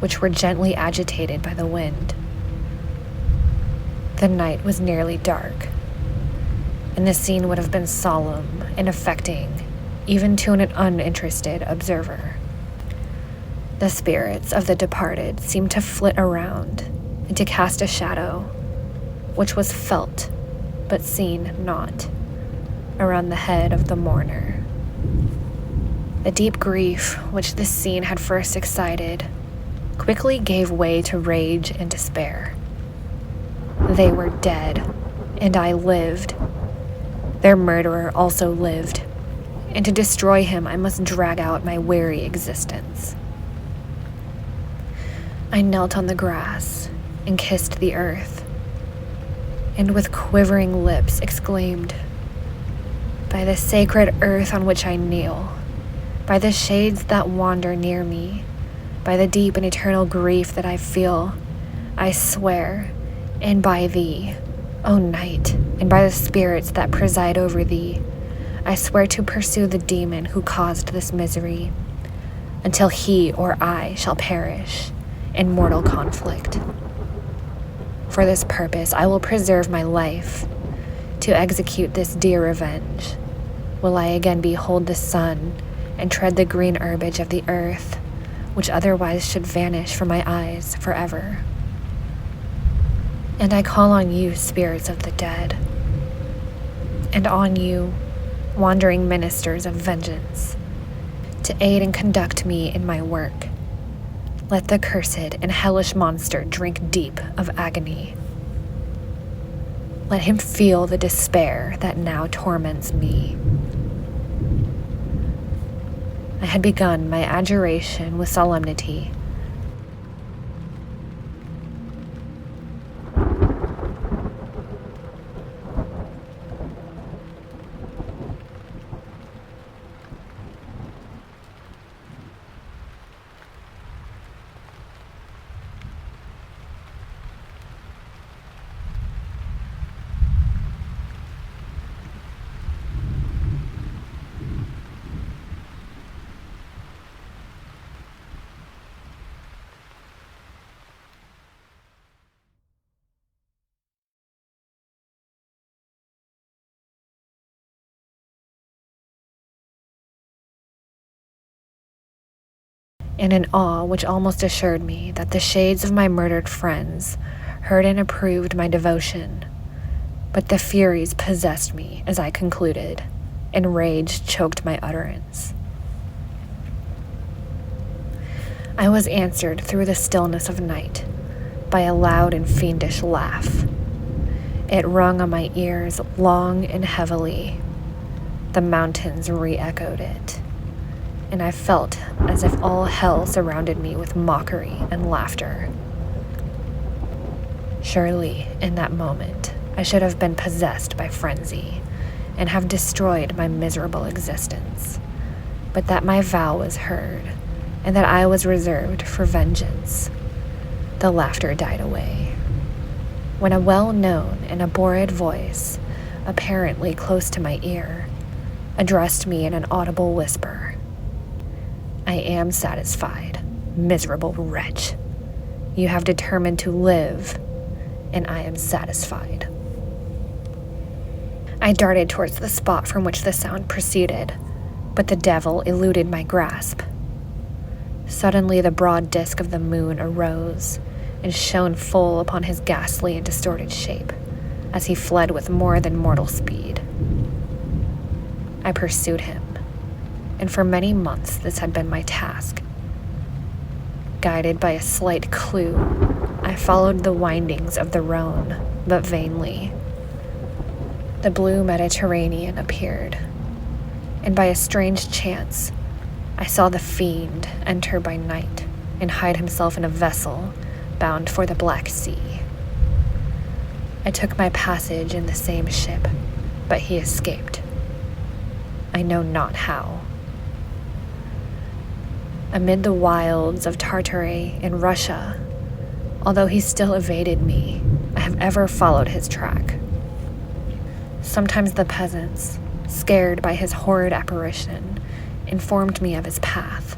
Speaker 1: which were gently agitated by the wind. The night was nearly dark, and the scene would have been solemn and affecting even to an uninterested observer. The spirits of the departed seemed to flit around and to cast a shadow, which was felt but seen not, around the head of the mourner. The deep grief which this scene had first excited quickly gave way to rage and despair. They were dead, and I lived. Their murderer also lived, and to destroy him I must drag out my weary existence. I knelt on the grass and kissed the earth, and with quivering lips exclaimed, "By the sacred earth on which I kneel, by the shades that wander near me, by the deep and eternal grief that I feel, I swear, and by thee, O night, and by the spirits that preside over thee, I swear to pursue the demon who caused this misery, until he or I shall perish in mortal conflict. For this purpose I will preserve my life. To execute this dear revenge, will I again behold the sun and tread the green herbage of the earth, which otherwise should vanish from my eyes forever. And I call on you, spirits of the dead, and on you, wandering ministers of vengeance, to aid and conduct me in my work. Let the cursed and hellish monster drink deep of agony. Let him feel the despair that now torments me." I had begun my adjuration with solemnity. In an awe which almost assured me that the shades of my murdered friends heard and approved my devotion. But the furies possessed me as I concluded, and rage choked my utterance. I was answered through the stillness of night by a loud and fiendish laugh. It rung on my ears long and heavily. The mountains re-echoed it, and I felt as if all hell surrounded me with mockery and laughter. Surely, in that moment, I should have been possessed by frenzy and have destroyed my miserable existence, but that my vow was heard, and that I was reserved for vengeance. The laughter died away, when a well-known and abhorred voice, apparently close to my ear, addressed me in an audible whisper. "I am satisfied, miserable wretch. You have determined to live, and I am satisfied." I darted towards the spot from which the sound proceeded, but the devil eluded my grasp. Suddenly the broad disk of the moon arose and shone full upon his ghastly and distorted shape as he fled with more than mortal speed. I pursued him, and for many months this had been my task. Guided by a slight clue, I followed the windings of the Rhone, but vainly. The blue Mediterranean appeared, and by a strange chance, I saw the fiend enter by night and hide himself in a vessel bound for the Black Sea. I took my passage in the same ship, but he escaped. I know not how. Amid the wilds of Tartary in Russia, although he still evaded me, I have ever followed his track. Sometimes the peasants, scared by his horrid apparition, informed me of his path.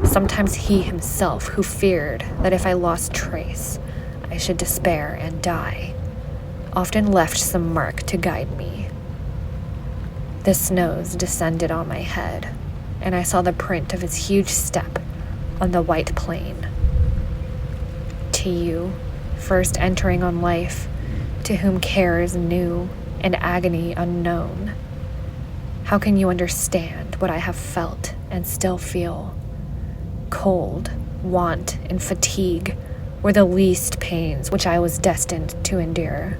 Speaker 1: Sometimes he himself, who feared that if I lost trace, I should despair and die, often left some mark to guide me. The snows descended on my head, and I saw the print of his huge step on the white plain. To you, first entering on life, to whom care is new and agony unknown, how can you understand what I have felt and still feel? Cold, want, and fatigue were the least pains which I was destined to endure.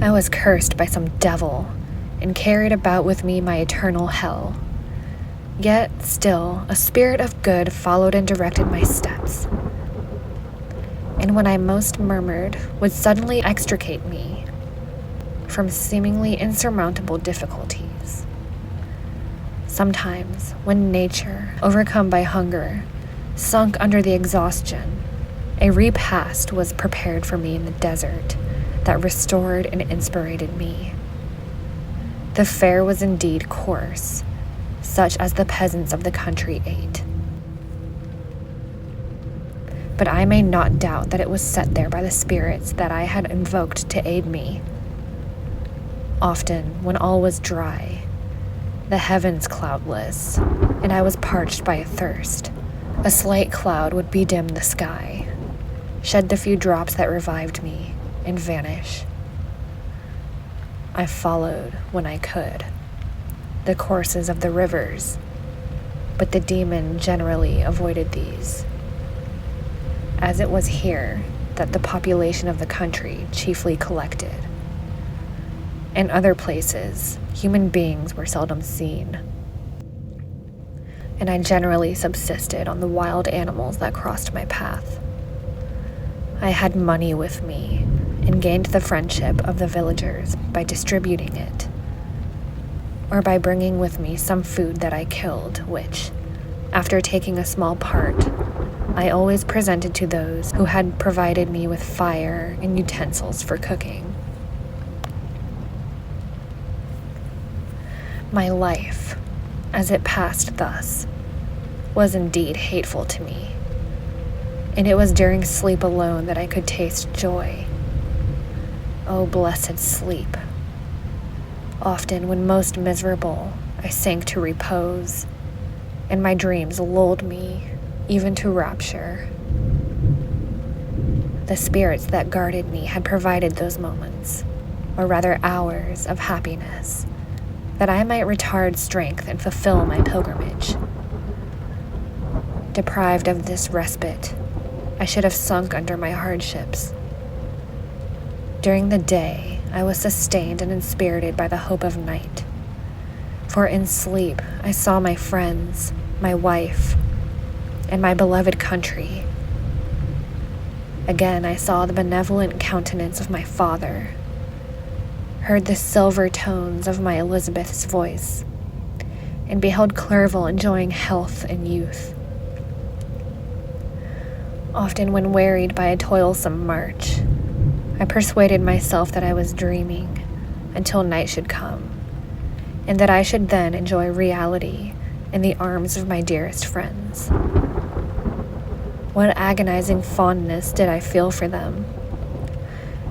Speaker 1: I was cursed by some devil and carried about with me my eternal hell. Yet still, a spirit of good followed and directed my steps, and when I most murmured, would suddenly extricate me from seemingly insurmountable difficulties. Sometimes, when nature, overcome by hunger, sunk under the exhaustion, a repast was prepared for me in the desert that restored and inspirited me. The fare was indeed coarse, such as the peasants of the country ate. But I may not doubt that it was set there by the spirits that I had invoked to aid me. Often, when all was dry, the heavens cloudless, and I was parched by a thirst, a slight cloud would bedim the sky, shed the few drops that revived me, and vanish. I followed, when I could, the courses of the rivers, but the demon generally avoided these, as it was here that the population of the country chiefly collected. In other places, human beings were seldom seen, and I generally subsisted on the wild animals that crossed my path. I had money with me and gained the friendship of the villagers by distributing it, or by bringing with me some food that I killed, which, after taking a small part, I always presented to those who had provided me with fire and utensils for cooking. My life, as it passed thus, was indeed hateful to me, and it was during sleep alone that I could taste joy. Oh, blessed sleep! Often, when most miserable, I sank to repose, and my dreams lulled me even to rapture. The spirits that guarded me had provided those moments, or rather hours, of happiness, that I might retard strength and fulfill my pilgrimage. Deprived of this respite, I should have sunk under my hardships. During the day, I was sustained and inspirited by the hope of night, for in sleep I saw my friends, my wife, and my beloved country. Again I saw the benevolent countenance of my father, heard the silver tones of my Elizabeth's voice, and beheld Clerval enjoying health and youth. Often when wearied by a toilsome march, I persuaded myself that I was dreaming until night should come, and that I should then enjoy reality in the arms of my dearest friends. What agonizing fondness did I feel for them!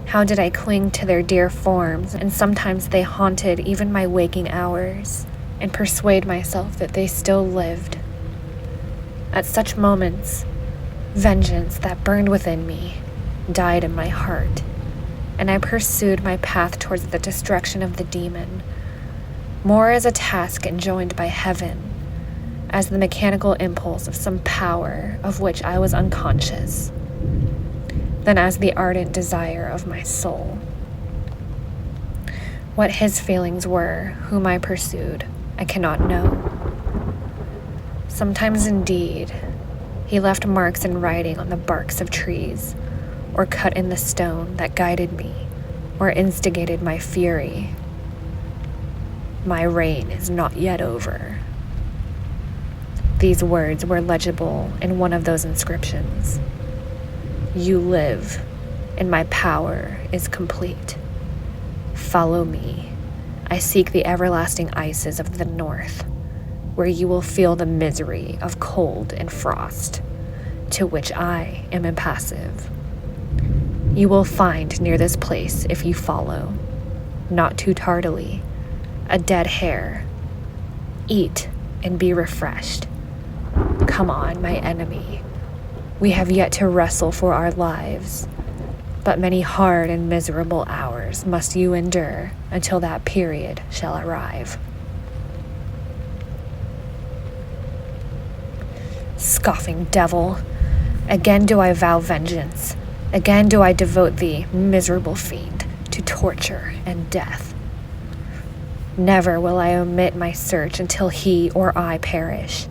Speaker 1: How did I cling to their dear forms, and sometimes they haunted even my waking hours, and persuade myself that they still lived. At such moments, vengeance that burned within me died in my heart, and I pursued my path towards the destruction of the demon, more as a task enjoined by heaven, as the mechanical impulse of some power of which I was unconscious, than as the ardent desire of my soul. What his feelings were, whom I pursued, I cannot know. Sometimes, indeed, he left marks in writing on the barks of trees, or cut in the stone that guided me, or instigated my fury. My reign is not yet over. These words were legible in one of those inscriptions. You live, and my power is complete. Follow me. I seek the everlasting ices of the north, where you will feel the misery of cold and frost, to which I am impassive. You will find near this place, if you follow, not too tardily, a dead hare. Eat and be refreshed. Come on, my enemy. We have yet to wrestle for our lives, but many hard and miserable hours must you endure until that period shall arrive. Scoffing devil, again do I vow vengeance. Again do I devote thee, miserable fiend, to torture and death. Never will I omit my search until he or I perish.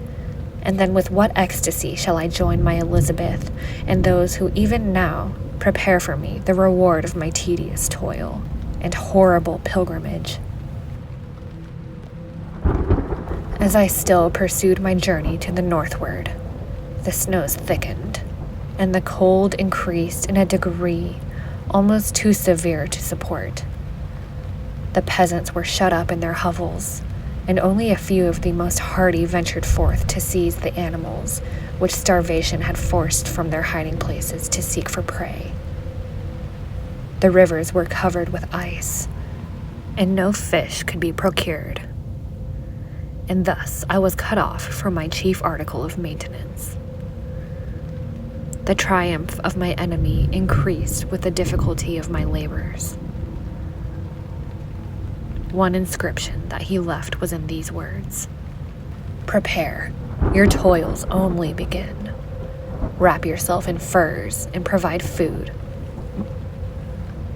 Speaker 1: And then with what ecstasy shall I join my Elizabeth and those who even now prepare for me the reward of my tedious toil and horrible pilgrimage. As I still pursued my journey to the northward, the snows thickened, and the cold increased in a degree almost too severe to support. The peasants were shut up in their hovels, and only a few of the most hardy ventured forth to seize the animals which starvation had forced from their hiding places to seek for prey. The rivers were covered with ice, and no fish could be procured. And thus I was cut off from my chief article of maintenance. The triumph of my enemy increased with the difficulty of my labors. One inscription that he left was in these words: Prepare, your toils only begin. Wrap yourself in furs and provide food,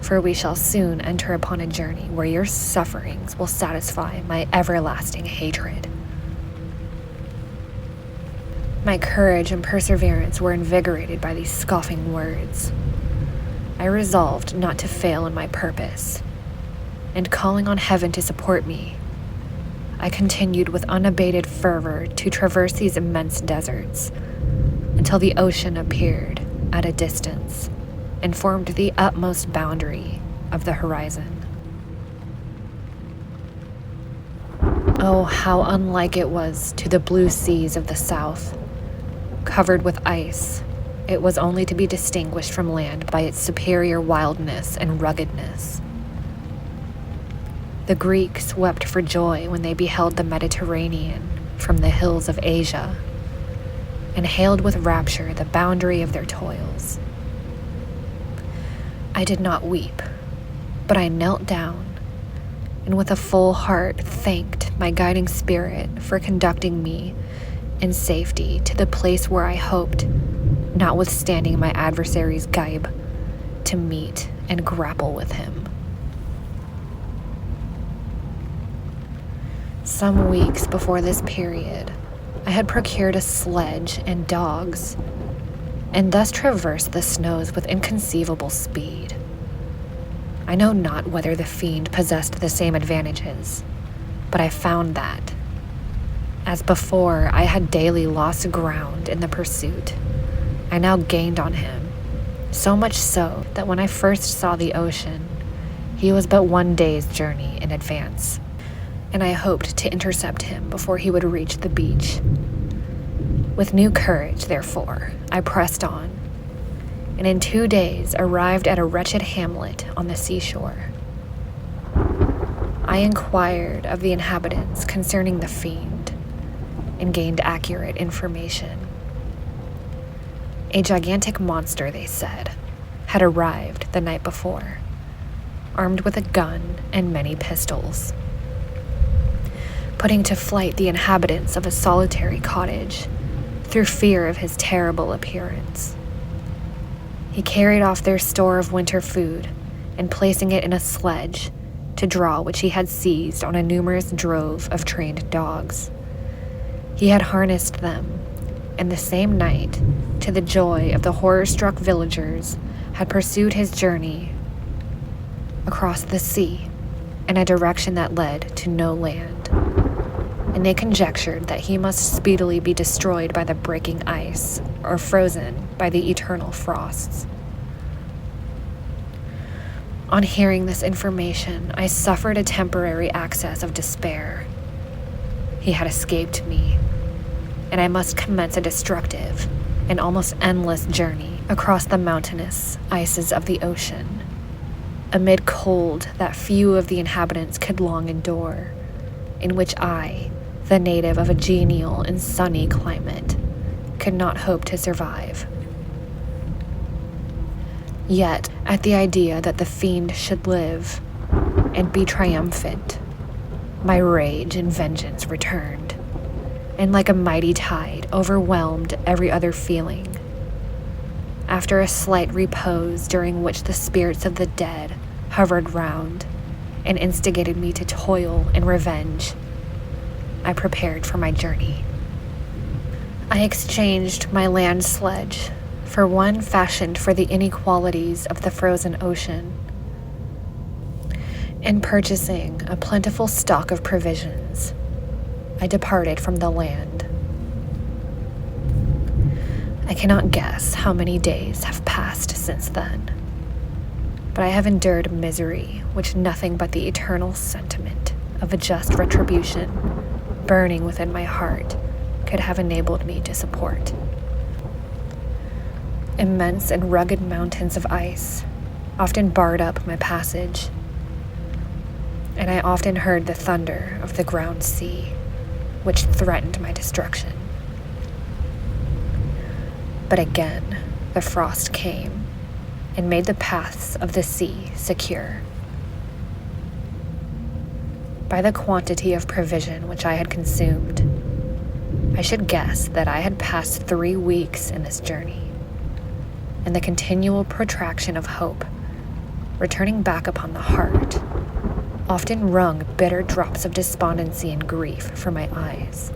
Speaker 1: for we shall soon enter upon a journey where your sufferings will satisfy my everlasting hatred. My courage and perseverance were invigorated by these scoffing words. I resolved not to fail in my purpose, and calling on heaven to support me, I continued with unabated fervor to traverse these immense deserts until the ocean appeared at a distance and formed the utmost boundary of the horizon. Oh, how unlike it was to the blue seas of the south. Covered with ice, it was only to be distinguished from land by its superior wildness and ruggedness. The Greeks wept for joy when they beheld the Mediterranean from the hills of Asia, and hailed with rapture the boundary of their toils. I did not weep, but I knelt down, and with a full heart thanked my guiding spirit for conducting me in safety to the place where I hoped, notwithstanding my adversary's gibe, to meet and grapple with him. Some weeks before this period, I had procured a sledge and dogs, and thus traversed the snows with inconceivable speed. I know not whether the fiend possessed the same advantages, but I found that, as before I had daily lost ground in the pursuit, I now gained on him, so much so that when I first saw the ocean, he was but one day's journey in advance, and I hoped to intercept him before he would reach the beach. With new courage, therefore, I pressed on, and in 2 days arrived at a wretched hamlet on the seashore. I inquired of the inhabitants concerning the fiend, and gained accurate information. A gigantic monster, they said, had arrived the night before, armed with a gun and many pistols, putting to flight the inhabitants of a solitary cottage through fear of his terrible appearance. He carried off their store of winter food, and placing it in a sledge, to draw which he had seized on a numerous drove of trained dogs. He had harnessed them, and the same night, to the joy of the horror-struck villagers, had pursued his journey across the sea in a direction that led to no land, and they conjectured that he must speedily be destroyed by the breaking ice or frozen by the eternal frosts. On hearing this information, I suffered a temporary access of despair. He had escaped me, and I must commence a destructive and almost endless journey across the mountainous ices of the ocean, amid cold that few of the inhabitants could long endure, in which I, the native of a genial and sunny climate, could not hope to survive. Yet, at the idea that the fiend should live and be triumphant, my rage and vengeance returned, and like a mighty tide overwhelmed every other feeling. After a slight repose during which the spirits of the dead hovered round and instigated me to toil and revenge, I prepared for my journey. I exchanged my land sledge for one fashioned for the inequalities of the frozen ocean. In purchasing a plentiful stock of provisions, I departed from the land. I cannot guess how many days have passed since then, but I have endured misery which nothing but the eternal sentiment of a just retribution burning within my heart could have enabled me to support. Immense and rugged mountains of ice often barred up my passage, and I often heard the thunder of the ground sea, which threatened my destruction. But again, the frost came and made the paths of the sea secure. By the quantity of provision which I had consumed, I should guess that I had passed 3 weeks in this journey, and the continual protraction of hope, returning back upon the heart, often wrung bitter drops of despondency and grief from my eyes.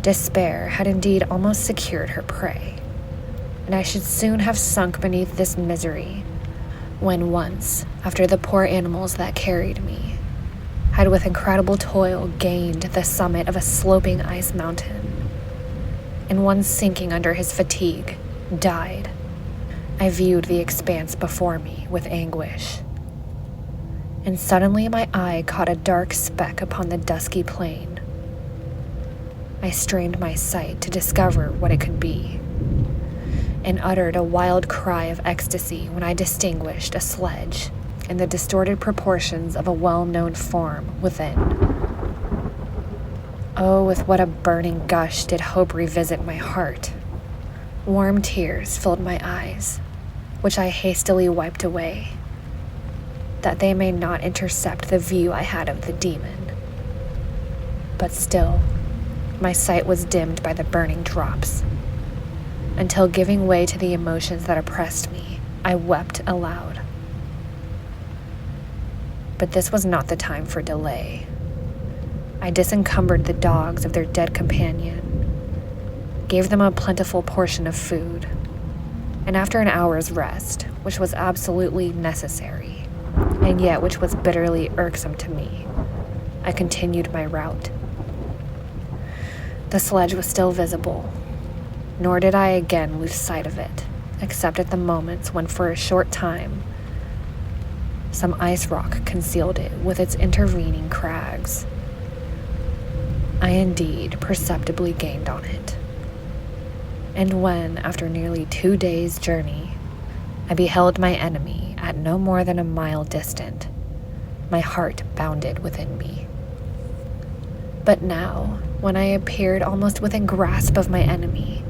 Speaker 1: Despair had indeed almost secured her prey, and I should soon have sunk beneath this misery, when once, after the poor animals that carried me had with incredible toil gained the summit of a sloping ice mountain, and one sinking under his fatigue, died, I viewed the expanse before me with anguish, and suddenly my eye caught a dark speck upon the dusky plain. I strained my sight to discover what it could be, and uttered a wild cry of ecstasy when I distinguished a sledge and the distorted proportions of a well-known form within. Oh, with what a burning gush did hope revisit my heart! Warm tears filled my eyes, which I hastily wiped away, that they may not intercept the view I had of the demon. But still, my sight was dimmed by the burning drops, until giving way to the emotions that oppressed me, I wept aloud. But this was not the time for delay. I disencumbered the dogs of their dead companion, gave them a plentiful portion of food, and after an hour's rest, which was absolutely necessary, and yet which was bitterly irksome to me, I continued my route. The sledge was still visible, nor did I again lose sight of it, except at the moments when for a short time some ice rock concealed it with its intervening crags. I indeed perceptibly gained on it, and when, after nearly 2 days' journey, I beheld my enemy at no more than a mile distant, my heart bounded within me. But now, when I appeared almost within grasp of my enemy,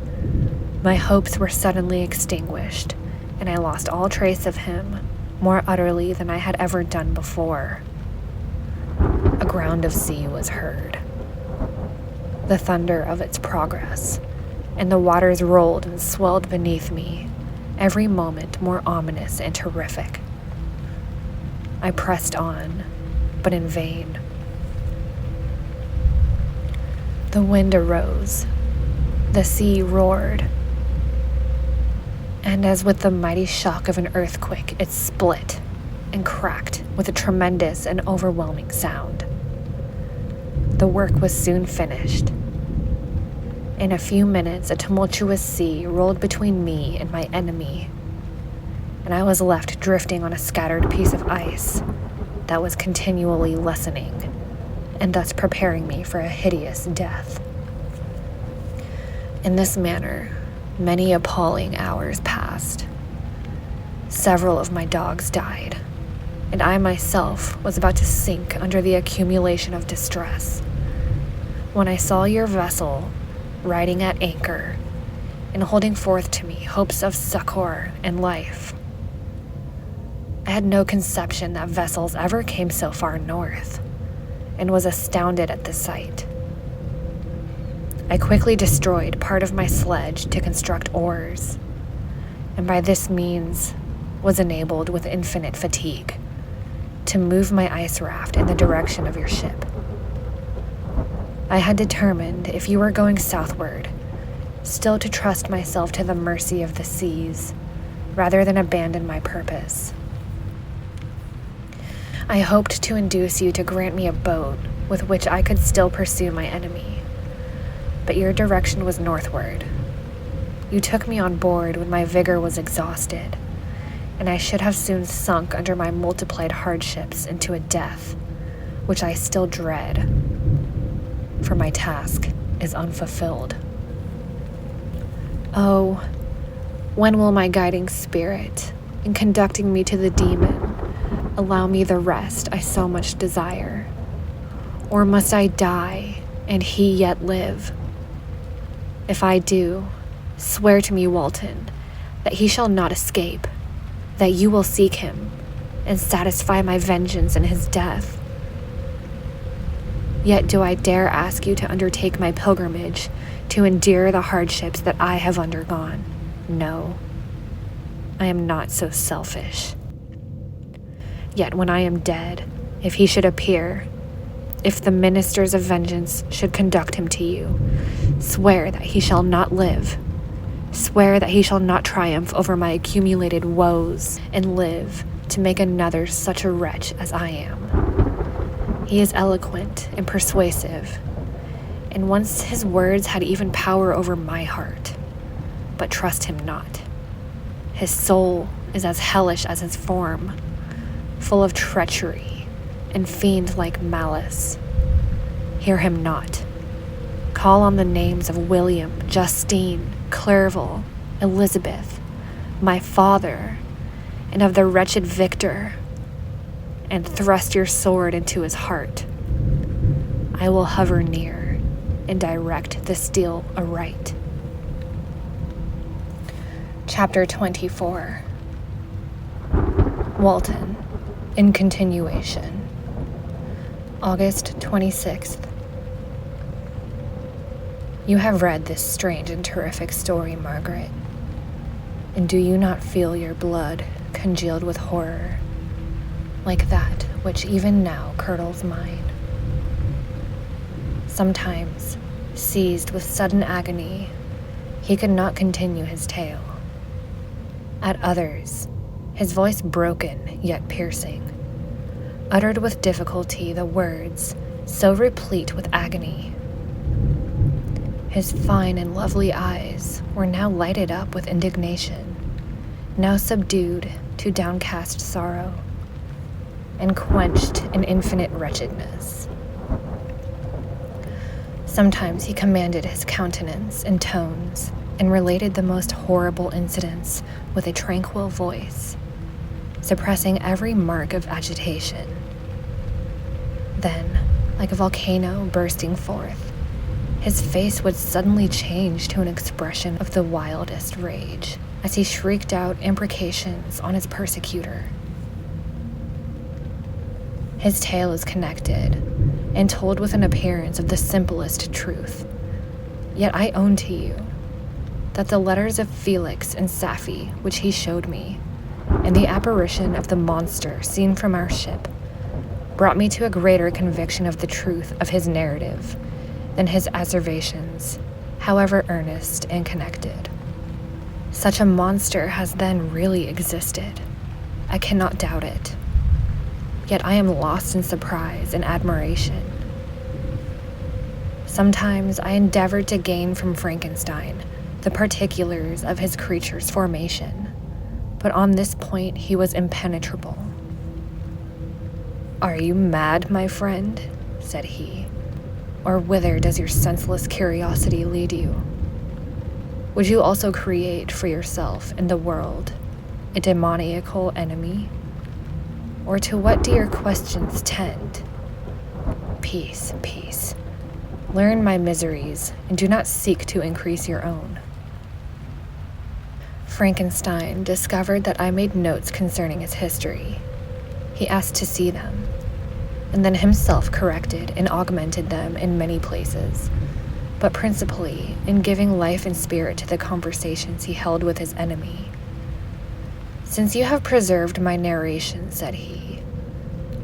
Speaker 1: my hopes were suddenly extinguished, and I lost all trace of him more utterly than I had ever done before. A ground of sea was heard, the thunder of its progress, and the waters rolled and swelled beneath me, every moment more ominous and terrific. I pressed on, but in vain. The wind arose, the sea roared, and as with the mighty shock of an earthquake, it split and cracked with a tremendous and overwhelming sound. The work was soon finished. In a few minutes, a tumultuous sea rolled between me and my enemy, and I was left drifting on a scattered piece of ice that was continually lessening, and thus preparing me for a hideous death. In this manner, many appalling hours passed. Several of my dogs died, and I myself was about to sink under the accumulation of distress, when I saw your vessel riding at anchor and holding forth to me hopes of succor and life. I had no conception that vessels ever came so far north, and was astounded at the sight. I quickly destroyed part of my sledge to construct oars, and by this means was enabled with infinite fatigue to move my ice raft in the direction of your ship. I had determined, if you were going southward, still to trust myself to the mercy of the seas, rather than abandon my purpose. I hoped to induce you to grant me a boat with which I could still pursue my enemy, but your direction was northward. You took me on board when my vigor was exhausted, and I should have soon sunk under my multiplied hardships into a death, which I still dread, for my task is unfulfilled. Oh, when will my guiding spirit, in conducting me to the demon, allow me the rest I so much desire? Or must I die, and he yet live? If I do, swear to me, Walton, that he shall not escape, that you will seek him, and satisfy my vengeance in his death. Yet do I dare ask you to undertake my pilgrimage to endure the hardships that I have undergone? No, I am not so selfish. Yet when I am dead, if he should appear, if the ministers of vengeance should conduct him to you, swear that he shall not live. Swear that he shall not triumph over my accumulated woes and live to make another such a wretch as I am. He is eloquent and persuasive, and once his words had even power over my heart. But trust him not. His soul is as hellish as his form, full of treachery and fiend-like malice. Hear him not. Call on the names of William, Justine, Clerval, Elizabeth, my father, and of the wretched Victor, and thrust your sword into his heart. I will hover near and direct the steel aright. Chapter 24. Walton, in continuation. August 26th. You have read this strange and terrific story, Margaret, and do you not feel your blood congealed with horror, like that which even now curdles mine? Sometimes, seized with sudden agony, he could not continue his tale. At others, his voice broken yet piercing, uttered with difficulty the words so replete with agony. His fine and lovely eyes were now lighted up with indignation, now subdued to downcast sorrow, and quenched in infinite wretchedness. Sometimes he commanded his countenance and tones, and related the most horrible incidents with a tranquil voice, suppressing every mark of agitation. Then, like a volcano bursting forth, his face would suddenly change to an expression of the wildest rage as he shrieked out imprecations on his persecutor. His tale is connected and told with an appearance of the simplest truth. Yet I own to you that the letters of Felix and Safie which he showed me, and the apparition of the monster seen from our ship, brought me to a greater conviction of the truth of his narrative than his asseverations, however earnest and connected. Such a monster has then really existed. I cannot doubt it. Yet I am lost in surprise and admiration. Sometimes I endeavored to gain from Frankenstein the particulars of his creature's formation, but on this point he was impenetrable. "Are you mad, my friend?" said he. "Or whither does your senseless curiosity lead you? Would you also create for yourself in the world a demoniacal enemy? Or to what do your questions tend? Peace, peace. Learn my miseries, and do not seek to increase your own." Frankenstein discovered that I made notes concerning his history. He asked to see them, and then himself corrected and augmented them in many places, but principally in giving life and spirit to the conversations he held with his enemy. "Since you have preserved my narration," said he,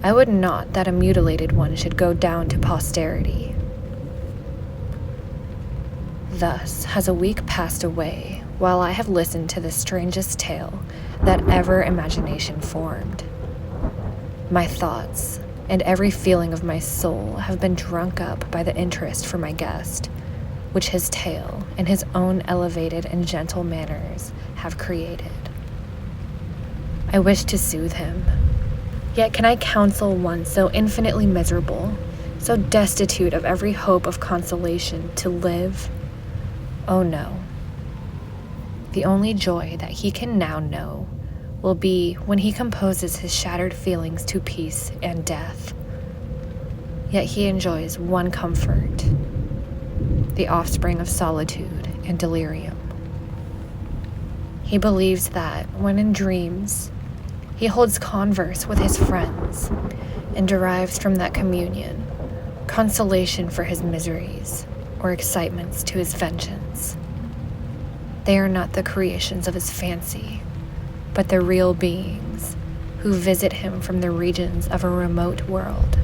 Speaker 1: "I would not that a mutilated one should go down to posterity." Thus has a week passed away while I have listened to the strangest tale that ever imagination formed. My thoughts and every feeling of my soul have been drunk up by the interest for my guest, which his tale and his own elevated and gentle manners have created. I wish to soothe him, yet can I counsel one so infinitely miserable, so destitute of every hope of consolation, to live? Oh no. The only joy that he can now know will be when he composes his shattered feelings to peace and death. Yet he enjoys one comfort, the offspring of solitude and delirium. He believes that, when in dreams, he holds converse with his friends and derives from that communion consolation for his miseries or excitements to his vengeance. They are not the creations of his fancy, but the real beings who visit him from the regions of a remote world.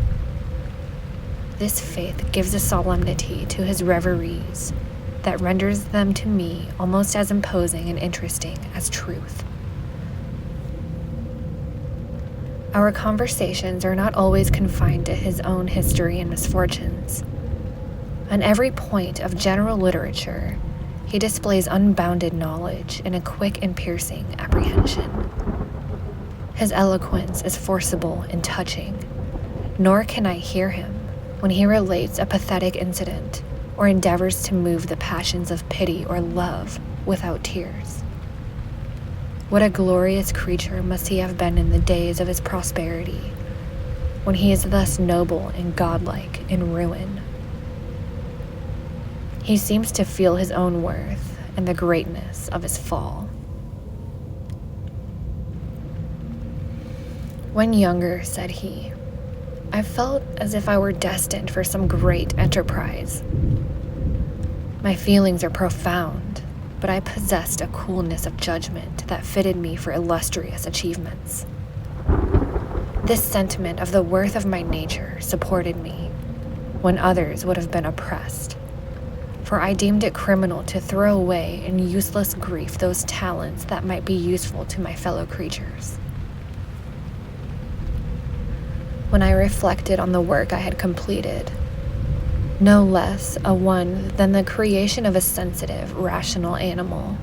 Speaker 1: This faith gives a solemnity to his reveries that renders them to me almost as imposing and interesting as truth. Our conversations are not always confined to his own history and misfortunes. On every point of general literature, he displays unbounded knowledge and a quick and piercing apprehension. His eloquence is forcible and touching, nor can I hear him when he relates a pathetic incident or endeavors to move the passions of pity or love without tears. What a glorious creature must he have been in the days of his prosperity, when he is thus noble and godlike in ruin. He seems to feel his own worth and the greatness of his fall. When younger, said he, I felt as if I were destined for some great enterprise. My feelings are profound, but I possessed a coolness of judgment that fitted me for illustrious achievements. This sentiment of the worth of my nature supported me when others would have been oppressed, for I deemed it criminal to throw away in useless grief those talents that might be useful to my fellow creatures. When I reflected on the work I had completed, no less a one than the creation of a sensitive, rational animal,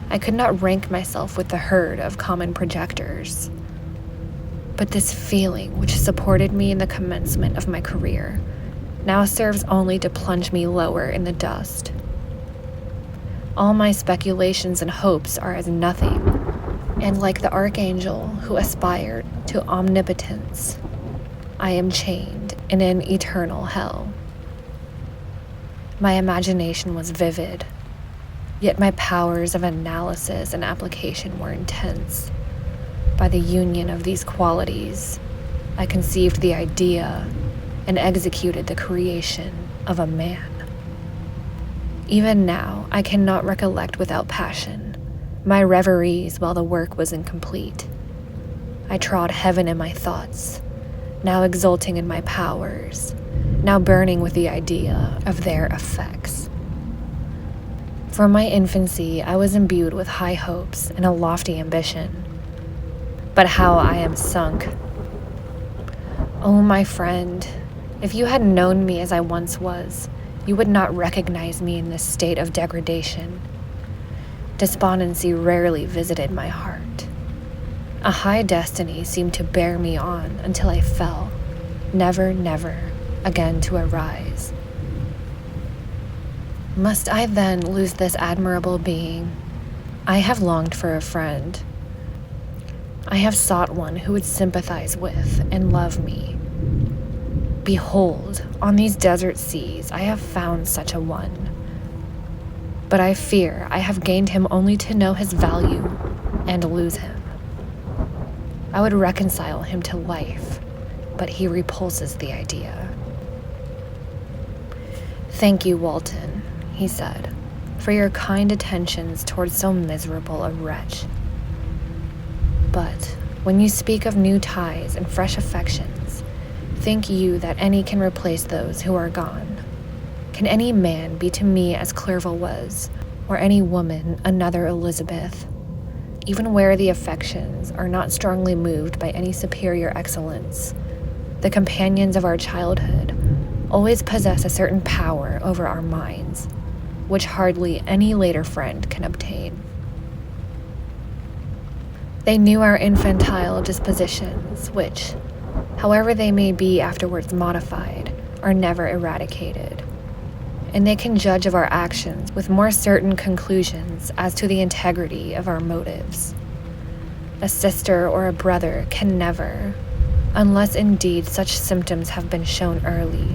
Speaker 1: I could not rank myself with the herd of common projectors. But this feeling which supported me in the commencement of my career now serves only to plunge me lower in the dust. All my speculations and hopes are as nothing, and like the archangel who aspired to omnipotence, I am chained in an eternal hell. My imagination was vivid, yet my powers of analysis and application were intense. By the union of these qualities, I conceived the idea and executed the creation of a man. Even now, I cannot recollect without passion my reveries while the work was incomplete. I trod heaven in my thoughts, now exulting in my powers, now burning with the idea of their effects. From my infancy, I was imbued with high hopes and a lofty ambition. But how I am sunk. Oh, my friend, if you had known me as I once was, you would not recognize me in this state of degradation. Despondency rarely visited my heart. A high destiny seemed to bear me on until I fell, never, never again to arise. Must I then lose this admirable being? I have longed for a friend. I have sought one who would sympathize with and love me. Behold, on these desert seas, I have found such a one. But I fear I have gained him only to know his value and lose him. I would reconcile him to life, but he repulses the idea. Thank you, Walton, he said, for your kind attentions towards so miserable a wretch. But when you speak of new ties and fresh affections, think you that any can replace those who are gone? Can any man be to me as Clerval was, or any woman another Elizabeth? Even where the affections are not strongly moved by any superior excellence, the companions of our childhood always possess a certain power over our minds, which hardly any later friend can obtain. They knew our infantile dispositions, which, however they may be afterwards modified, are never eradicated. And they can judge of our actions with more certain conclusions as to the integrity of our motives. A sister or a brother can never, unless indeed such symptoms have been shown early,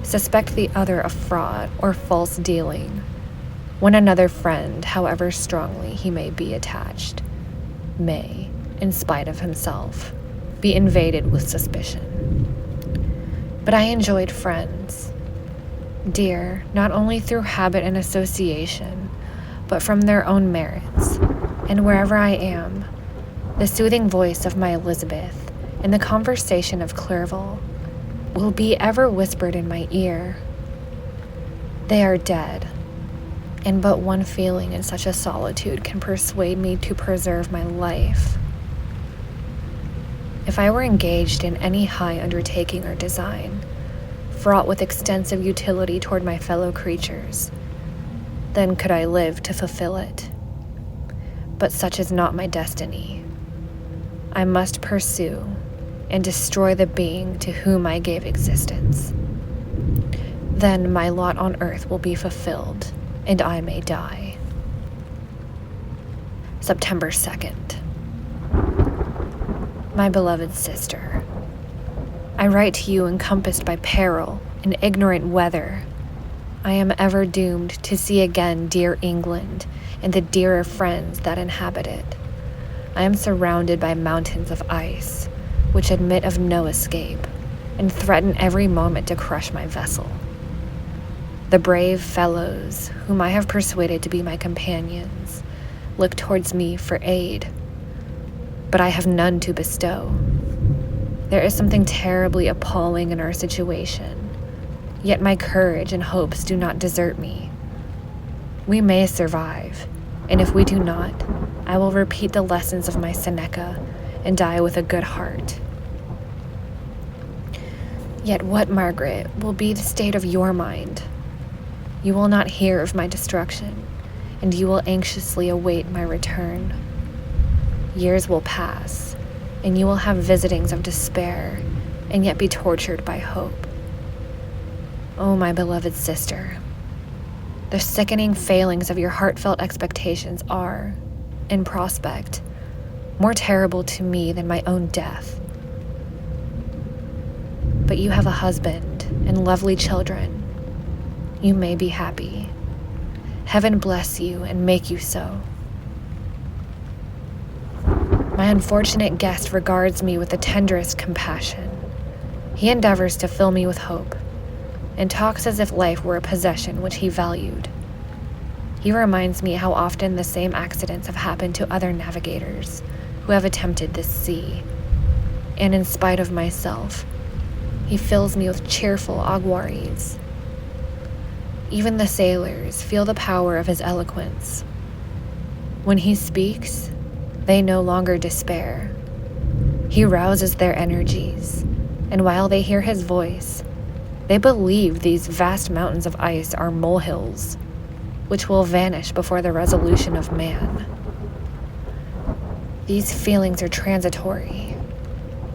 Speaker 1: suspect the other of fraud or false dealing, when another friend, however strongly he may be attached, may, in spite of himself, be invaded with suspicion. But I enjoyed friends, dear not only through habit and association, but from their own merits, and wherever I am, the soothing voice of my Elizabeth and the conversation of Clerval will be ever whispered in my ear. They are dead, and but one feeling in such a solitude can persuade me to preserve my life. If I were engaged in any high undertaking or design, fraught with extensive utility toward my fellow creatures, then could I live to fulfill it. But such is not my destiny. I must pursue and destroy the being to whom I gave existence. Then my lot on earth will be fulfilled, and I may die. September 2nd. My beloved sister, I write to you encompassed by peril and ignorant weather. I am ever doomed to see again dear England and the dearer friends that inhabit it. I am surrounded by mountains of ice, which admit of no escape, and threaten every moment to crush my vessel. The brave fellows whom I have persuaded to be my companions look towards me for aid, but I have none to bestow. There is something terribly appalling in our situation, yet my courage and hopes do not desert me. We may survive, and if we do not, I will repeat the lessons of my Seneca and die with a good heart. Yet what, Margaret, will be the state of your mind? You will not hear of my destruction, and you will anxiously await my return. Years will pass, and you will have visitings of despair, and yet be tortured by hope. Oh, my beloved sister, the sickening failings of your heartfelt expectations are, in prospect, more terrible to me than my own death. But you have a husband and lovely children. You may be happy. Heaven bless you and make you so. My unfortunate guest regards me with the tenderest compassion. He endeavors to fill me with hope, and talks as if life were a possession which he valued. He reminds me how often the same accidents have happened to other navigators who have attempted this sea, and in spite of myself, He fills me with cheerful auguries. Even the sailors feel the power of his eloquence. When he speaks, they no longer despair. He rouses their energies, and while they hear his voice, they believe these vast mountains of ice are molehills, which will vanish before the resolution of man. These feelings are transitory.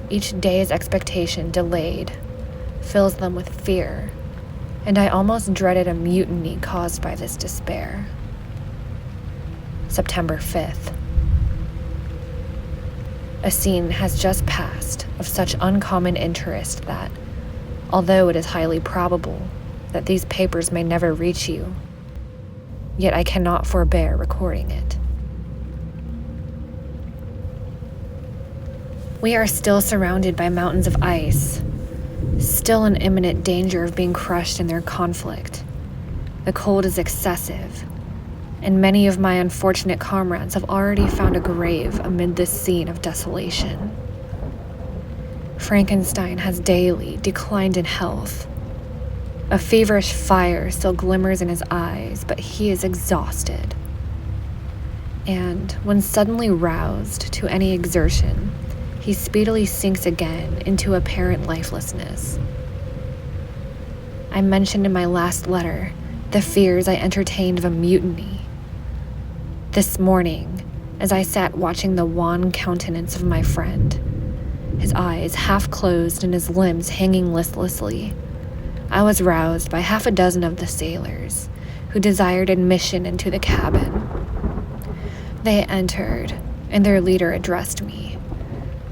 Speaker 1: Each day's expectation delayed fills them with fear, and I almost dreaded a mutiny caused by this despair. September 5th. A scene has just passed of such uncommon interest that, although it is highly probable that these papers may never reach you, yet I cannot forbear recording it. We are still surrounded by mountains of ice, still in imminent danger of being crushed in their conflict. The cold is excessive, and many of my unfortunate comrades have already found a grave amid this scene of desolation. Frankenstein has daily declined in health. A feverish fire still glimmers in his eyes, but he is exhausted. And when suddenly roused to any exertion, he speedily sinks again into apparent lifelessness. I mentioned in my last letter the fears I entertained of a mutiny. This morning, as I sat watching the wan countenance of my friend, his eyes half closed and his limbs hanging listlessly, I was roused by half a dozen of the sailors, who desired admission into the cabin. They entered, and their leader addressed me.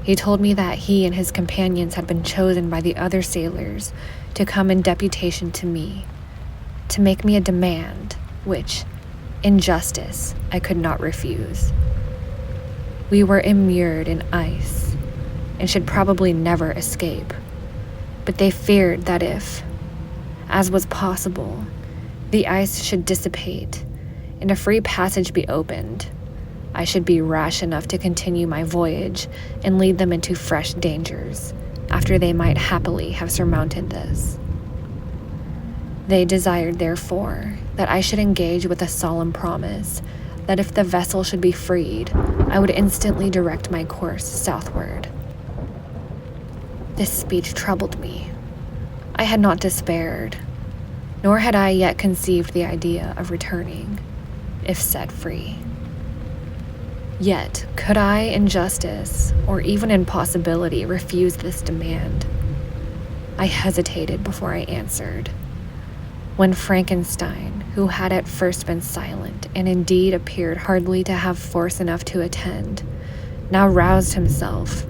Speaker 1: He told me that he and his companions had been chosen by the other sailors to come in deputation to me, to make me a demand, which, in justice, I could not refuse. We were immured in ice, and should probably never escape, but they feared that if, as was possible, the ice should dissipate and a free passage be opened, I should be rash enough to continue my voyage and lead them into fresh dangers after they might happily have surmounted this. They desired, therefore, that I should engage with a solemn promise that if the vessel should be freed, I would instantly direct my course southward. This speech troubled me. I had not despaired, nor had I yet conceived the idea of returning, if set free. Yet, could I, in justice, or even in possibility, refuse this demand? I hesitated before I answered, when Frankenstein, who had at first been silent and indeed appeared hardly to have force enough to attend, now roused himself.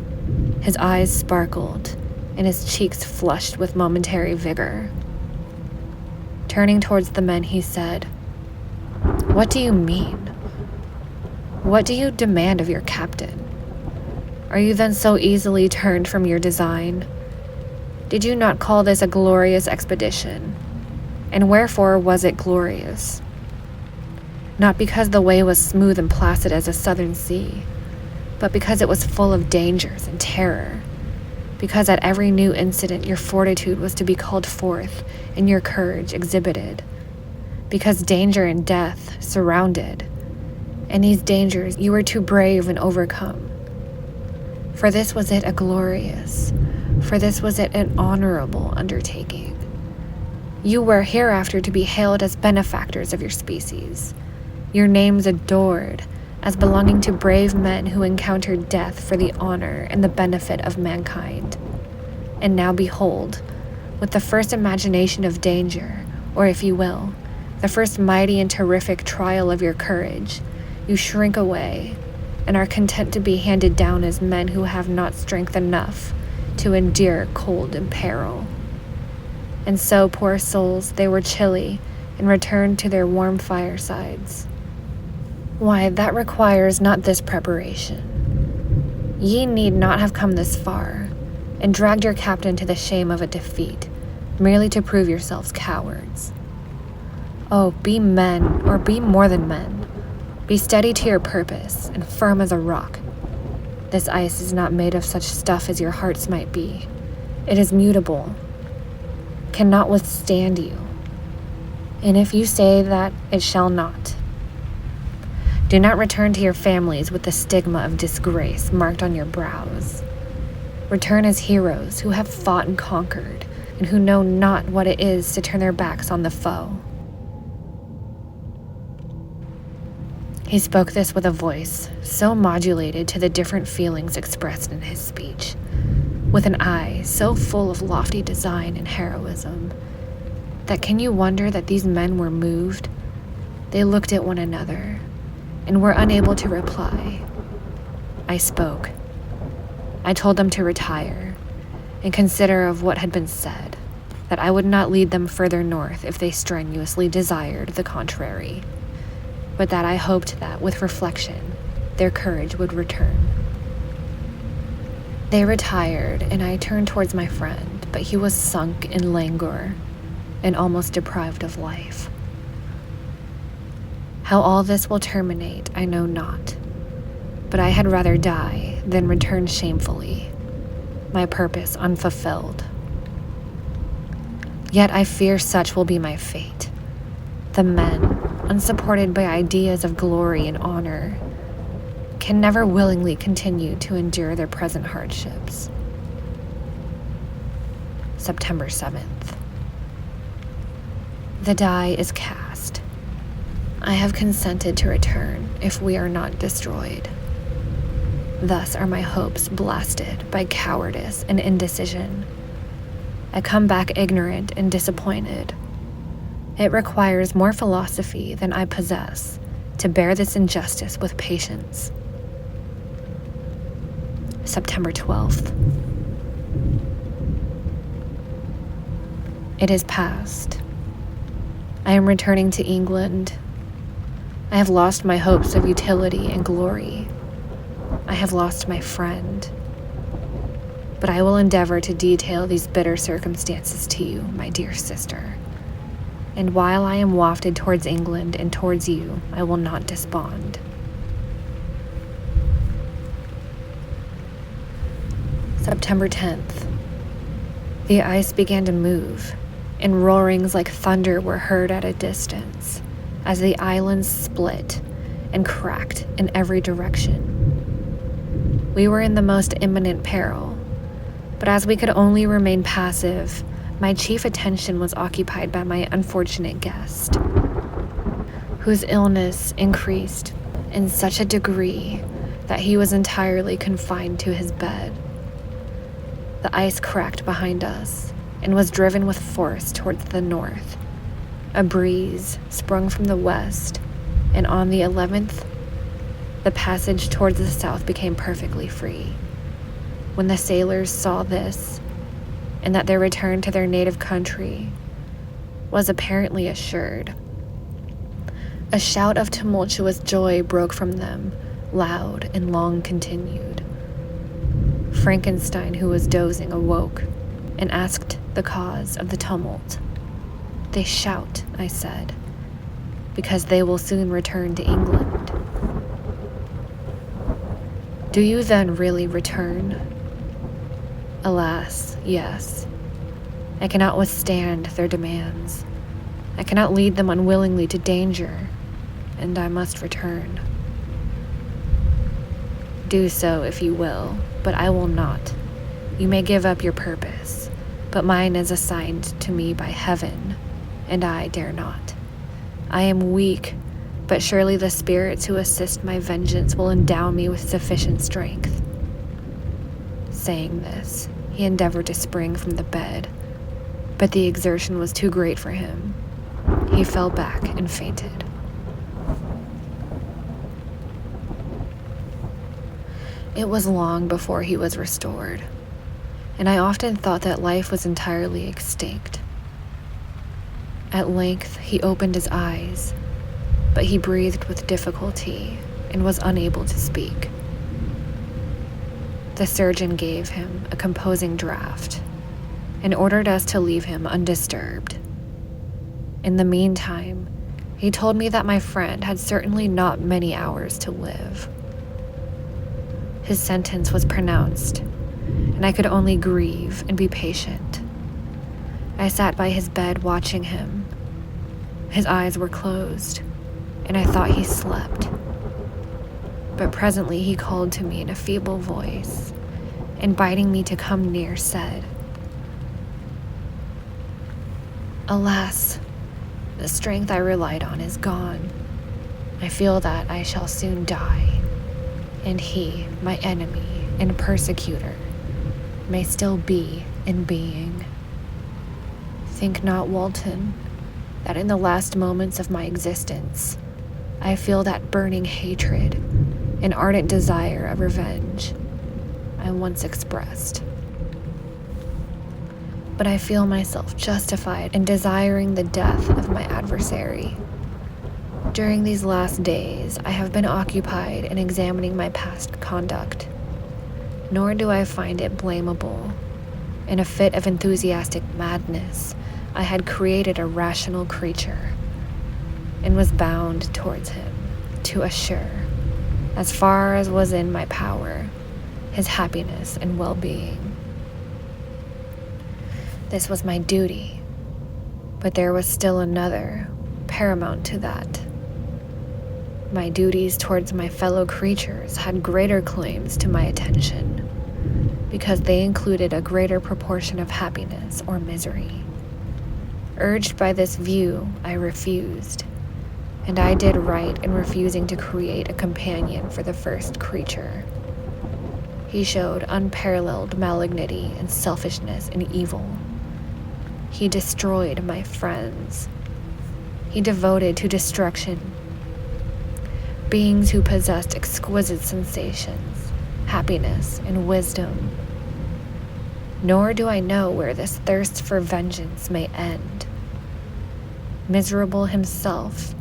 Speaker 1: His eyes sparkled, and his cheeks flushed with momentary vigor. Turning towards the men, he said, "What do you mean? What do you demand of your captain? Are you then so easily turned from your design? Did you not call this a glorious expedition? And wherefore was it glorious? Not because the way was smooth and placid as a southern sea, but because it was full of dangers and terror, because at every new incident your fortitude was to be called forth and your courage exhibited, because danger and death surrounded, and these dangers you were too brave and overcome. For this was it an honorable undertaking. You were hereafter to be hailed as benefactors of your species, your names adored as belonging to brave men who encountered death for the honor and the benefit of mankind. And now behold, with the first imagination of danger, or if you will, the first mighty and terrific trial of your courage, you shrink away and are content to be handed down as men who have not strength enough to endure cold and peril. And so, poor souls, they were chilly and returned to their warm firesides. Why, that requires not this preparation. Ye need not have come this far, and dragged your captain to the shame of a defeat, merely to prove yourselves cowards. Oh, be men, or be more than men. Be steady to your purpose, and firm as a rock. This ice is not made of such stuff as your hearts might be, It is mutable, cannot withstand you. And if you say that, it shall not. Do not return to your families with the stigma of disgrace marked on your brows. Return as heroes who have fought and conquered, and who know not what it is to turn their backs on the foe. He spoke this with a voice so modulated to the different feelings expressed in his speech, with an eye so full of lofty design and heroism, that can you wonder that these men were moved? They looked at one another and were unable to reply. I spoke. I told them to retire and consider of what had been said, that I would not lead them further north if they strenuously desired the contrary, but that I hoped that, with reflection, their courage would return. They retired, and I turned towards my friend, but he was sunk in languor and almost deprived of life. How all this will terminate, I know not, but I had rather die than return shamefully, my purpose unfulfilled. Yet I fear such will be my fate. The men, unsupported by ideas of glory and honor, can never willingly continue to endure their present hardships. September 7th. The die is cast. I have consented to return if we are not destroyed. Thus are my hopes blasted by cowardice and indecision. I come back ignorant and disappointed. It requires more philosophy than I possess to bear this injustice with patience. September 12th. It is past. I am returning to England. I have lost my hopes of utility and glory. I have lost my friend. But I will endeavor to detail these bitter circumstances to you, my dear sister. And while I am wafted towards England and towards you, I will not despond. September 10th. The ice began to move, and roarings like thunder were heard at a distance, as the islands split and cracked in every direction. We were in the most imminent peril, but as we could only remain passive, my chief attention was occupied by my unfortunate guest, whose illness increased in such a degree that he was entirely confined to his bed. The ice cracked behind us and was driven with force towards the north. A breeze sprung from the west, and on the 11th, the passage towards the south became perfectly free. When the sailors saw this, and that their return to their native country was apparently assured, a shout of tumultuous joy broke from them, loud and long continued. Frankenstein, who was dozing, awoke and asked the cause of the tumult. "They shout," I said, "because they will soon return to England." "Do you then really return?" "Alas, yes. I cannot withstand their demands. I cannot lead them unwillingly to danger, and I must return." "Do so if you will, but I will not. You may give up your purpose, but mine is assigned to me by heaven, and I dare not. I am weak, but surely the spirits who assist my vengeance will endow me with sufficient strength." Saying this, he endeavored to spring from the bed, but the exertion was too great for him. He fell back and fainted. It was long before he was restored, and I often thought that life was entirely extinct. At length, he opened his eyes, but he breathed with difficulty and was unable to speak. The surgeon gave him a composing draught and ordered us to leave him undisturbed. In the meantime, he told me that my friend had certainly not many hours to live. His sentence was pronounced, and I could only grieve and be patient. I sat by his bed watching him. His eyes were closed, and I thought he slept. But presently he called to me in a feeble voice, inviting me to come near, said, "Alas, the strength I relied on is gone. I feel that I shall soon die, and he, my enemy and persecutor, may still be in being. Think not, Walton, that in the last moments of my existence, I feel that burning hatred and ardent desire of revenge I once expressed. But I feel myself justified in desiring the death of my adversary. During these last days, I have been occupied in examining my past conduct, nor do I find it blamable. In a fit of enthusiastic madness, I had created a rational creature and was bound towards him to assure, as far as was in my power, his happiness and well-being. This was my duty, but there was still another, paramount to that. My duties towards my fellow creatures had greater claims to my attention, because they included a greater proportion of happiness or misery. Urged by this view, I refused, and I did right in refusing to create a companion for the first creature. He showed unparalleled malignity and selfishness and evil. He destroyed my friends. He devoted to destruction beings who possessed exquisite sensations, happiness, and wisdom. Nor do I know where this thirst for vengeance may end. Miserable himself,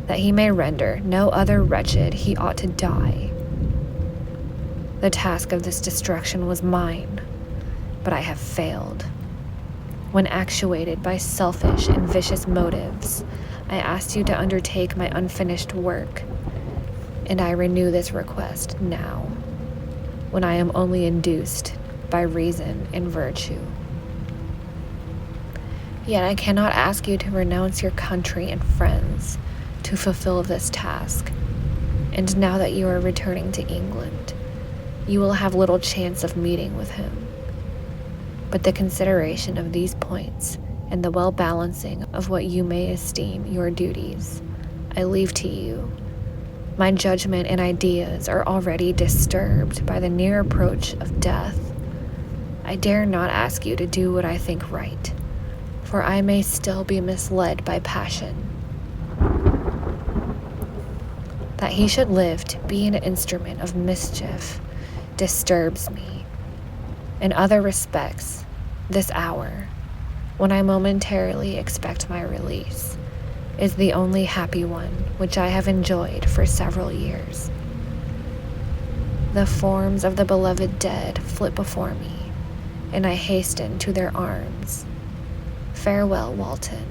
Speaker 1: that he may render no other wretched, he ought to die. The task of this destruction was mine, but I have failed. When actuated by selfish and vicious motives, I asked you to undertake my unfinished work, and I renew this request now, when I am only induced by reason and virtue. Yet I cannot ask you to renounce your country and friends to fulfill this task, and now that you are returning to England, you will have little chance of meeting with him. But the consideration of these points and the well-balancing of what you may esteem your duties, I leave to you. My judgment and ideas are already disturbed by the near approach of death. I dare not ask you to do what I think right, for I may still be misled by passion. That he should live to be an instrument of mischief disturbs me. In other respects, this hour, when I momentarily expect my release, is the only happy one which I have enjoyed for several years. The forms of the beloved dead flit before me, and I hasten to their arms. Farewell, Walton.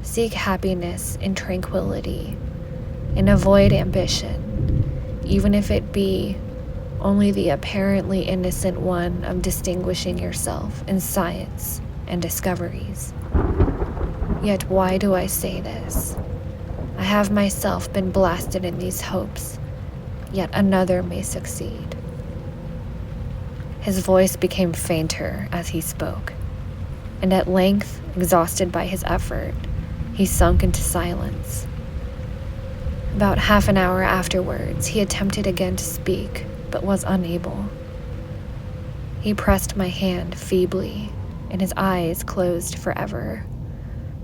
Speaker 1: Seek happiness in tranquility, and avoid ambition, even if it be only the apparently innocent one of distinguishing yourself in science and discoveries. Yet why do I say this? I have myself been blasted in these hopes, yet another may succeed. His voice became fainter as he spoke, and at length, exhausted by his effort, he sunk into silence. About half an hour afterwards, he attempted again to speak, but was unable. He pressed my hand feebly, and his eyes closed forever,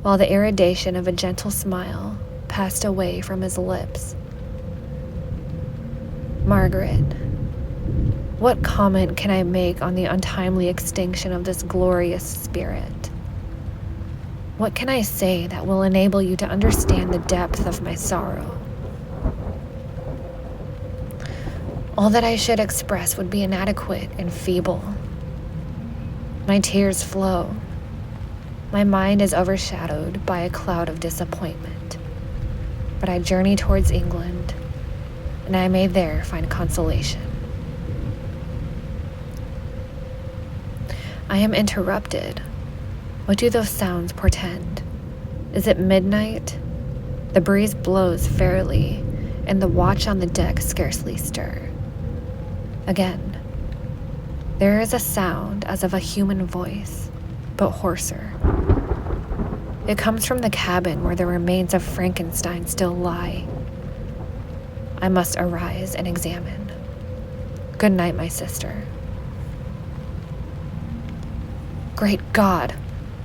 Speaker 1: while the irradiation of a gentle smile passed away from his lips. Margaret, what comment can I make on the untimely extinction of this glorious spirit? What can I say that will enable you to understand the depth of my sorrow? All that I should express would be inadequate and feeble. My tears flow. My mind is overshadowed by a cloud of disappointment. But I journey towards England, and I may there find consolation. I am interrupted. What do those sounds portend? Is it midnight? The breeze blows fairly, and the watch on the deck scarcely stir. Again, there is a sound as of a human voice, but hoarser. It comes from the cabin where the remains of Frankenstein still lie. I must arise and examine. Good night, my sister. Great God,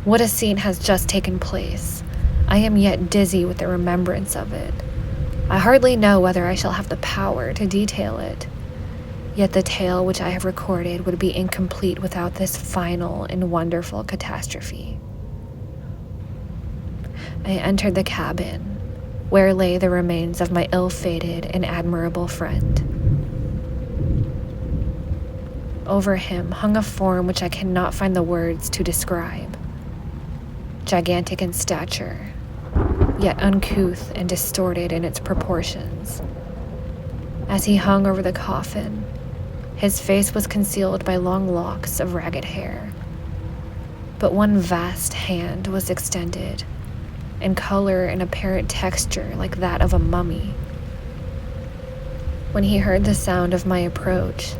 Speaker 1: what a scene has just taken place. I am yet dizzy with the remembrance of it. I hardly know whether I shall have the power to detail it. Yet the tale which I have recorded would be incomplete without this final and wonderful catastrophe. I entered the cabin, where lay the remains of my ill-fated and admirable friend. Over him hung a form which I cannot find the words to describe. Gigantic in stature, yet uncouth and distorted in its proportions. As he hung over the coffin, his face was concealed by long locks of ragged hair. But one vast hand was extended, in color and apparent texture like that of a mummy. When he heard the sound of my approach,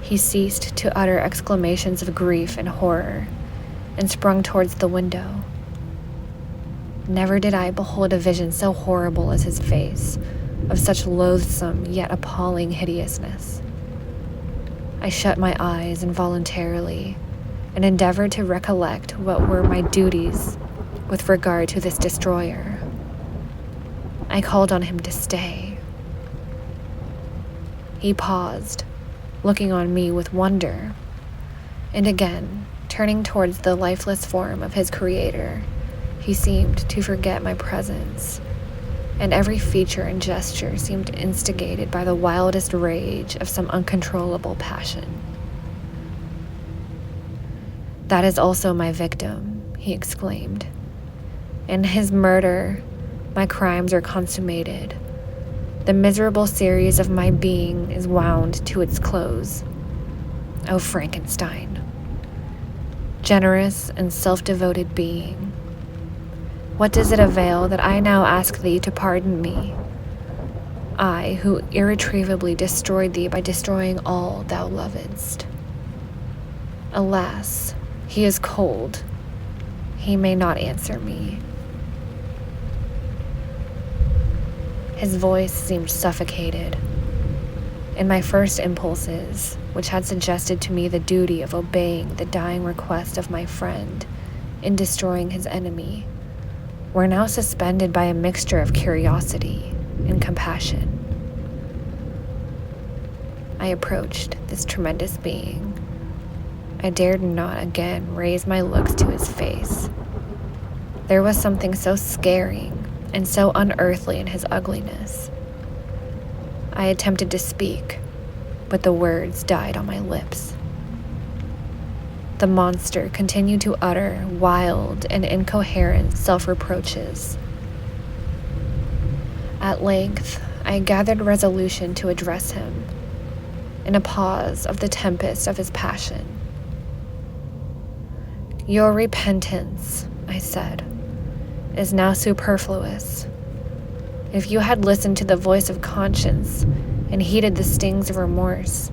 Speaker 1: he ceased to utter exclamations of grief and horror, and sprung towards the window. Never did I behold a vision so horrible as his face, of such loathsome yet appalling hideousness. I shut my eyes involuntarily, and endeavored to recollect what were my duties with regard to this destroyer. I called on him to stay. He paused, looking on me with wonder, and again, turning towards the lifeless form of his creator, he seemed to forget my presence, and every feature and gesture seemed instigated by the wildest rage of some uncontrollable passion. "That is also my victim," he exclaimed. "In his murder, my crimes are consummated. The miserable series of my being is wound to its close. O Frankenstein, generous and self-devoted being, what does it avail that I now ask thee to pardon me? I, who irretrievably destroyed thee by destroying all thou lovedst. Alas, he is cold. He may not answer me." His voice seemed suffocated, and my first impulses, which had suggested to me the duty of obeying the dying request of my friend in destroying his enemy, were now suspended by a mixture of curiosity and compassion. I approached this tremendous being. I dared not again raise my looks to his face. There was something so scaring and so unearthly in his ugliness. I attempted to speak, but the words died on my lips. The monster continued to utter wild and incoherent self-reproaches. At length, I gathered resolution to address him, in a pause of the tempest of his passion. "Your repentance," I said, "is now superfluous. If you had listened to the voice of conscience and heeded the stings of remorse,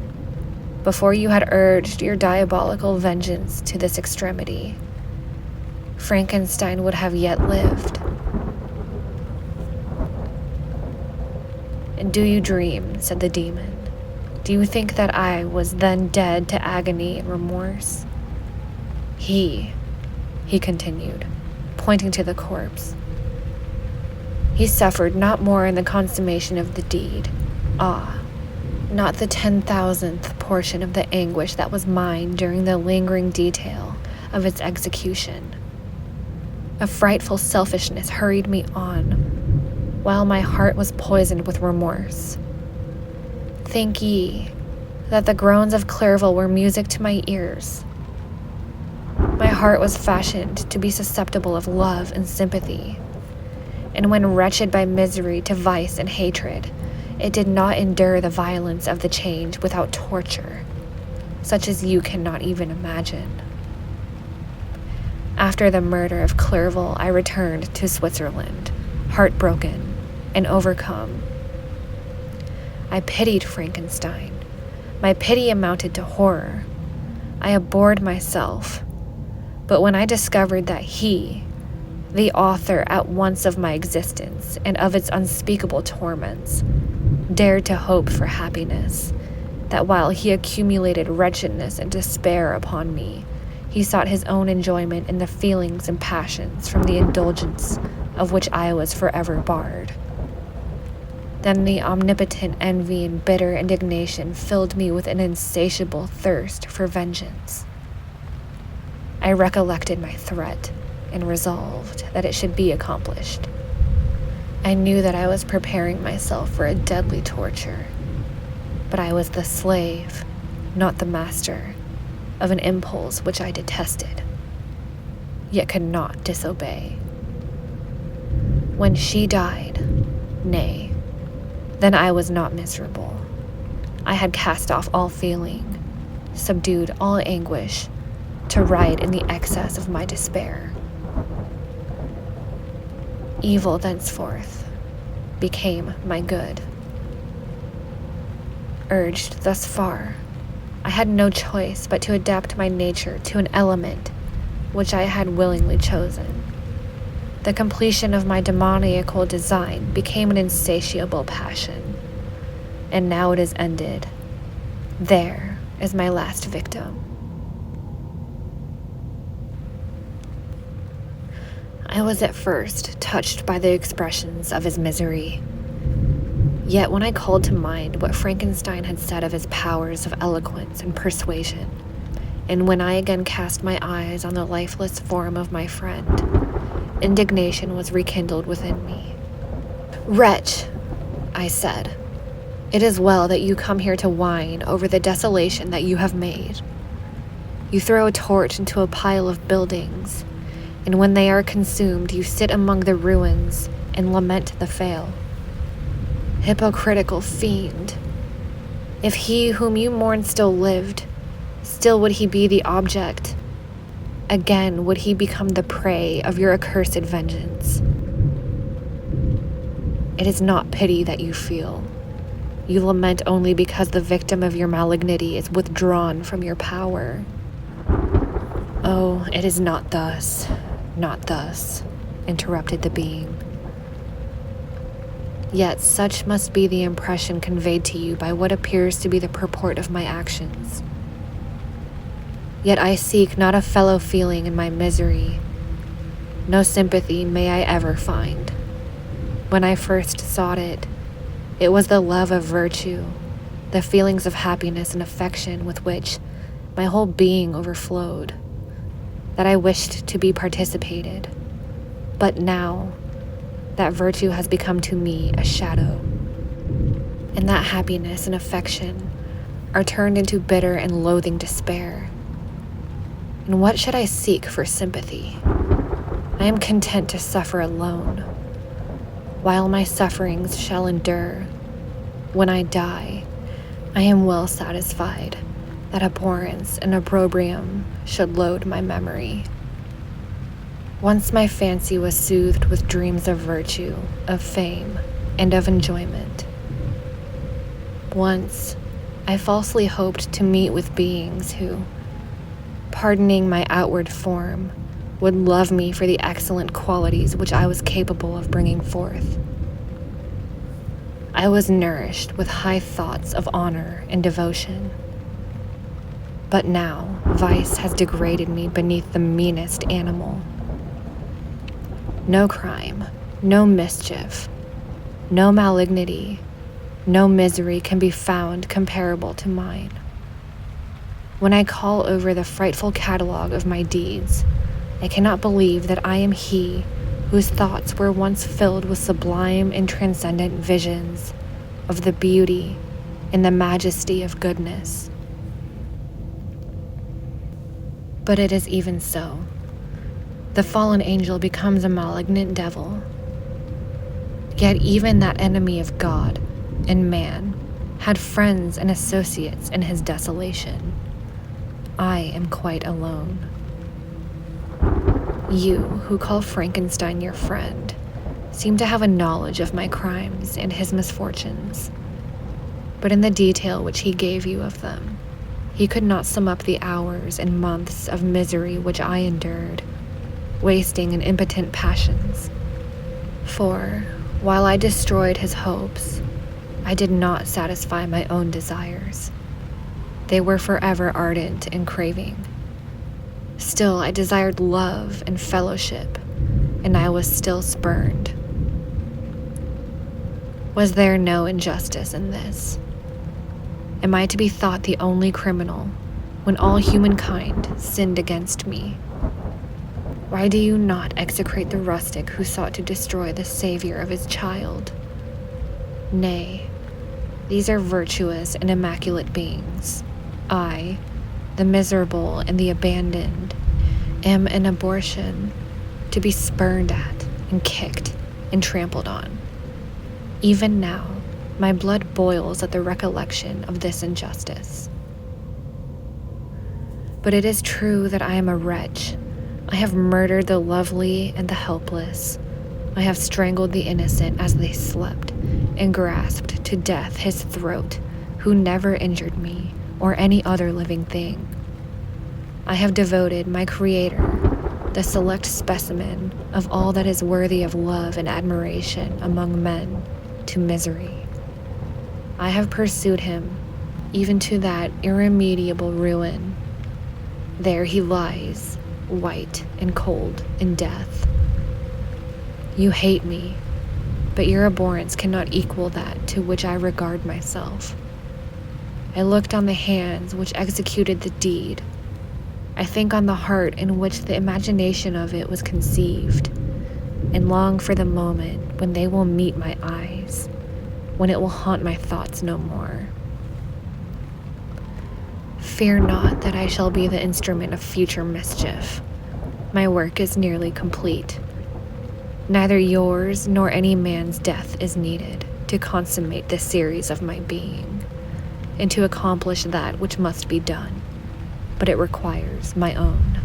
Speaker 1: before you had urged your diabolical vengeance to this extremity, Frankenstein would have yet lived. And do you dream," said the demon, "do you think that I was then dead to agony and remorse? He continued, pointing to the corpse, "he suffered not more in the consummation of the deed. Ah, not the 10,000th portion of the anguish that was mine during the lingering detail of its execution. A frightful selfishness hurried me on, while my heart was poisoned with remorse. Think ye that the groans of Clerval were music to my ears? My heart was fashioned to be susceptible of love and sympathy, and when wretched by misery to vice and hatred, it did not endure the violence of the change without torture, such as you cannot even imagine. After the murder of Clerval, I returned to Switzerland, heartbroken and overcome. I pitied Frankenstein. My pity amounted to horror. I abhorred myself. But when I discovered that he, the author at once of my existence and of its unspeakable torments, dared to hope for happiness, that while he accumulated wretchedness and despair upon me, he sought his own enjoyment in the feelings and passions from the indulgence of which I was forever barred. Then the omnipotent envy and bitter indignation filled me with an insatiable thirst for vengeance. I recollected my threat and resolved that it should be accomplished. I knew that I was preparing myself for a deadly torture, but I was the slave, not the master, of an impulse which I detested, yet could not disobey. When she died, nay, then I was not miserable. I had cast off all feeling, subdued all anguish, to ride in the excess of my despair. Evil thenceforth became my good. Urged thus far, I had no choice but to adapt my nature to an element which I had willingly chosen. The completion of my demoniacal design became an insatiable passion, and now it is ended. There is my last victim. I was at first touched by the expressions of his misery. Yet when I called to mind what Frankenstein had said of his powers of eloquence and persuasion, and when I again cast my eyes on the lifeless form of my friend, indignation was rekindled within me. "Wretch," I said, "it is well that you come here to whine over the desolation that you have made. You throw a torch into a pile of buildings, and when they are consumed, you sit among the ruins and lament the fail. Hypocritical fiend! If he whom you mourn still lived, still would he be the object. Again would he become the prey of your accursed vengeance. It is not pity that you feel. You lament only because the victim of your malignity is withdrawn from your power. Oh, it is not thus, interrupted the being. Yet such must be the impression conveyed to you by what appears to be the purport of my actions. Yet I seek not a fellow feeling in my misery. No sympathy may I ever find. When I first sought it, it was the love of virtue, the feelings of happiness and affection with which my whole being overflowed, that I wished to be participated. But now, that virtue has become to me a shadow, and that happiness and affection are turned into bitter and loathing despair. And what should I seek for sympathy? I am content to suffer alone. While my sufferings shall endure, when I die, I am well satisfied that abhorrence and opprobrium should load my memory. Once my fancy was soothed with dreams of virtue, of fame, and of enjoyment. Once, I falsely hoped to meet with beings who, pardoning my outward form, would love me for the excellent qualities which I was capable of bringing forth. I was nourished with high thoughts of honor and devotion. But now, vice has degraded me beneath the meanest animal. No crime, no mischief, no malignity, no misery can be found comparable to mine. When I call over the frightful catalogue of my deeds, I cannot believe that I am he whose thoughts were once filled with sublime and transcendent visions of the beauty and the majesty of goodness. But it is even so. The fallen angel becomes a malignant devil. Yet even that enemy of God and man had friends and associates in his desolation. I am quite alone. You, who call Frankenstein your friend, seem to have a knowledge of my crimes and his misfortunes. But in the detail which he gave you of them, he could not sum up the hours and months of misery which I endured, wasting in impotent passions. For, while I destroyed his hopes, I did not satisfy my own desires. They were forever ardent and craving. Still, I desired love and fellowship, and I was still spurned. Was there no injustice in this? Am I to be thought the only criminal when all humankind sinned against me? Why do you not execrate the rustic who sought to destroy the savior of his child? Nay, these are virtuous and immaculate beings. I, the miserable and the abandoned, am an abortion, to be spurned at and kicked and trampled on. Even now, my blood boils at the recollection of this injustice. But it is true that I am a wretch. I have murdered the lovely and the helpless. I have strangled the innocent as they slept, and grasped to death his throat, who never injured me or any other living thing. I have devoted my Creator, the select specimen of all that is worthy of love and admiration among men, to misery. I have pursued him, even to that irremediable ruin. There he lies, white and cold in death. You hate me, but your abhorrence cannot equal that to which I regard myself. I looked on the hands which executed the deed. I think on the heart in which the imagination of it was conceived, and long for the moment when they will meet my eyes, when it will haunt my thoughts no more. Fear not that I shall be the instrument of future mischief. My work is nearly complete. Neither yours nor any man's death is needed to consummate this series of my being, and to accomplish that which must be done, but it requires my own.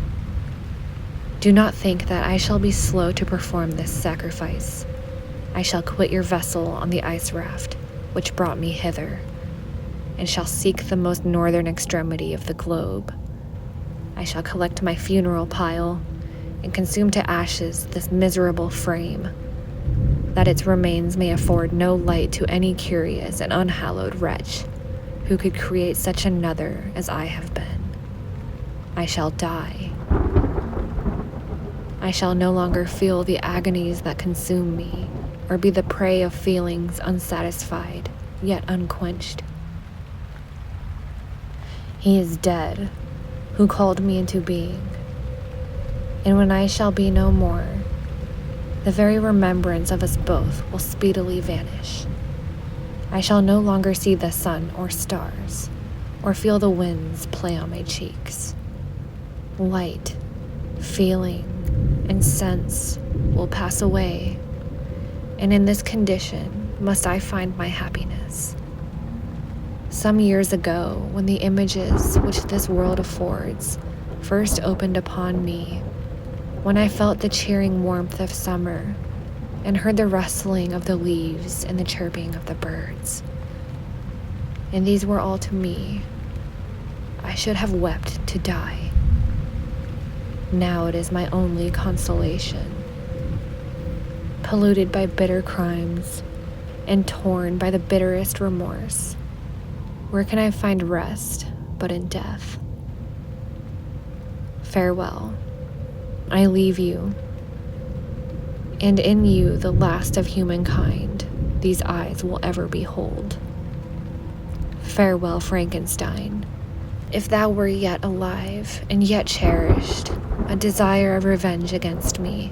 Speaker 1: Do not think that I shall be slow to perform this sacrifice. I shall quit your vessel on the ice raft which brought me hither, and shall seek the most northern extremity of the globe. I shall collect my funeral pile and consume to ashes this miserable frame, that its remains may afford no light to any curious and unhallowed wretch who could create such another as I have been. I shall die. I shall no longer feel the agonies that consume me, or be the prey of feelings unsatisfied, yet unquenched. He is dead, who called me into being. And when I shall be no more, the very remembrance of us both will speedily vanish. I shall no longer see the sun or stars, or feel the winds play on my cheeks. Light, feeling, and sense will pass away, and in this condition must I find my happiness. Some years ago, when the images which this world affords first opened upon me, when I felt the cheering warmth of summer and heard the rustling of the leaves and the chirping of the birds, and these were all to me, I should have wept to die. Now it is my only consolation. Polluted by bitter crimes and torn by the bitterest remorse, where can I find rest but in death? Farewell. I leave you, and in you the last of humankind these eyes will ever behold. Farewell, Frankenstein. If thou were yet alive and yet cherished a desire of revenge against me,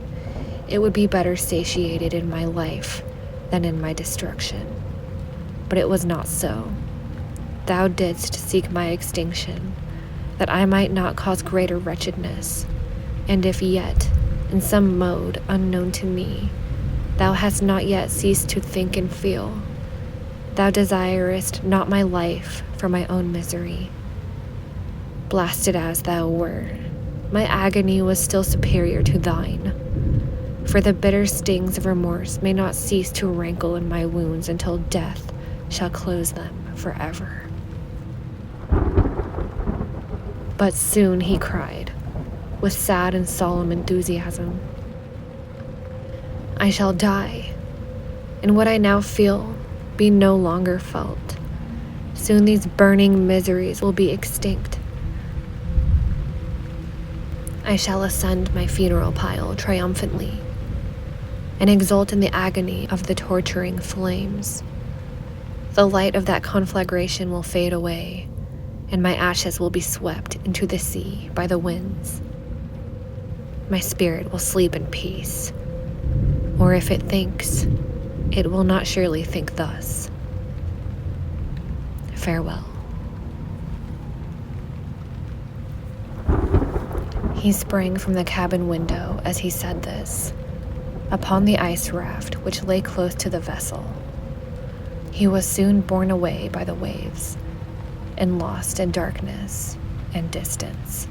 Speaker 1: it would be better satiated in my life than in my destruction. But it was not so. Thou didst seek my extinction, that I might not cause greater wretchedness. And if yet, in some mode unknown to me, thou hast not yet ceased to think and feel, thou desirest not my life for my own misery. Blasted as thou were, my agony was still superior to thine, for the bitter stings of remorse may not cease to rankle in my wounds until death shall close them forever. But soon, he cried, with sad and solemn enthusiasm, I shall die, and what I now feel be no longer felt. Soon these burning miseries will be extinct. I shall ascend my funeral pile triumphantly and exult in the agony of the torturing flames. The light of that conflagration will fade away, and my ashes will be swept into the sea by the winds. My spirit will sleep in peace, or if it thinks, it will not surely think thus. Farewell. He sprang from the cabin window as he said this, upon the ice raft which lay close to the vessel. He was soon borne away by the waves and lost in darkness and distance.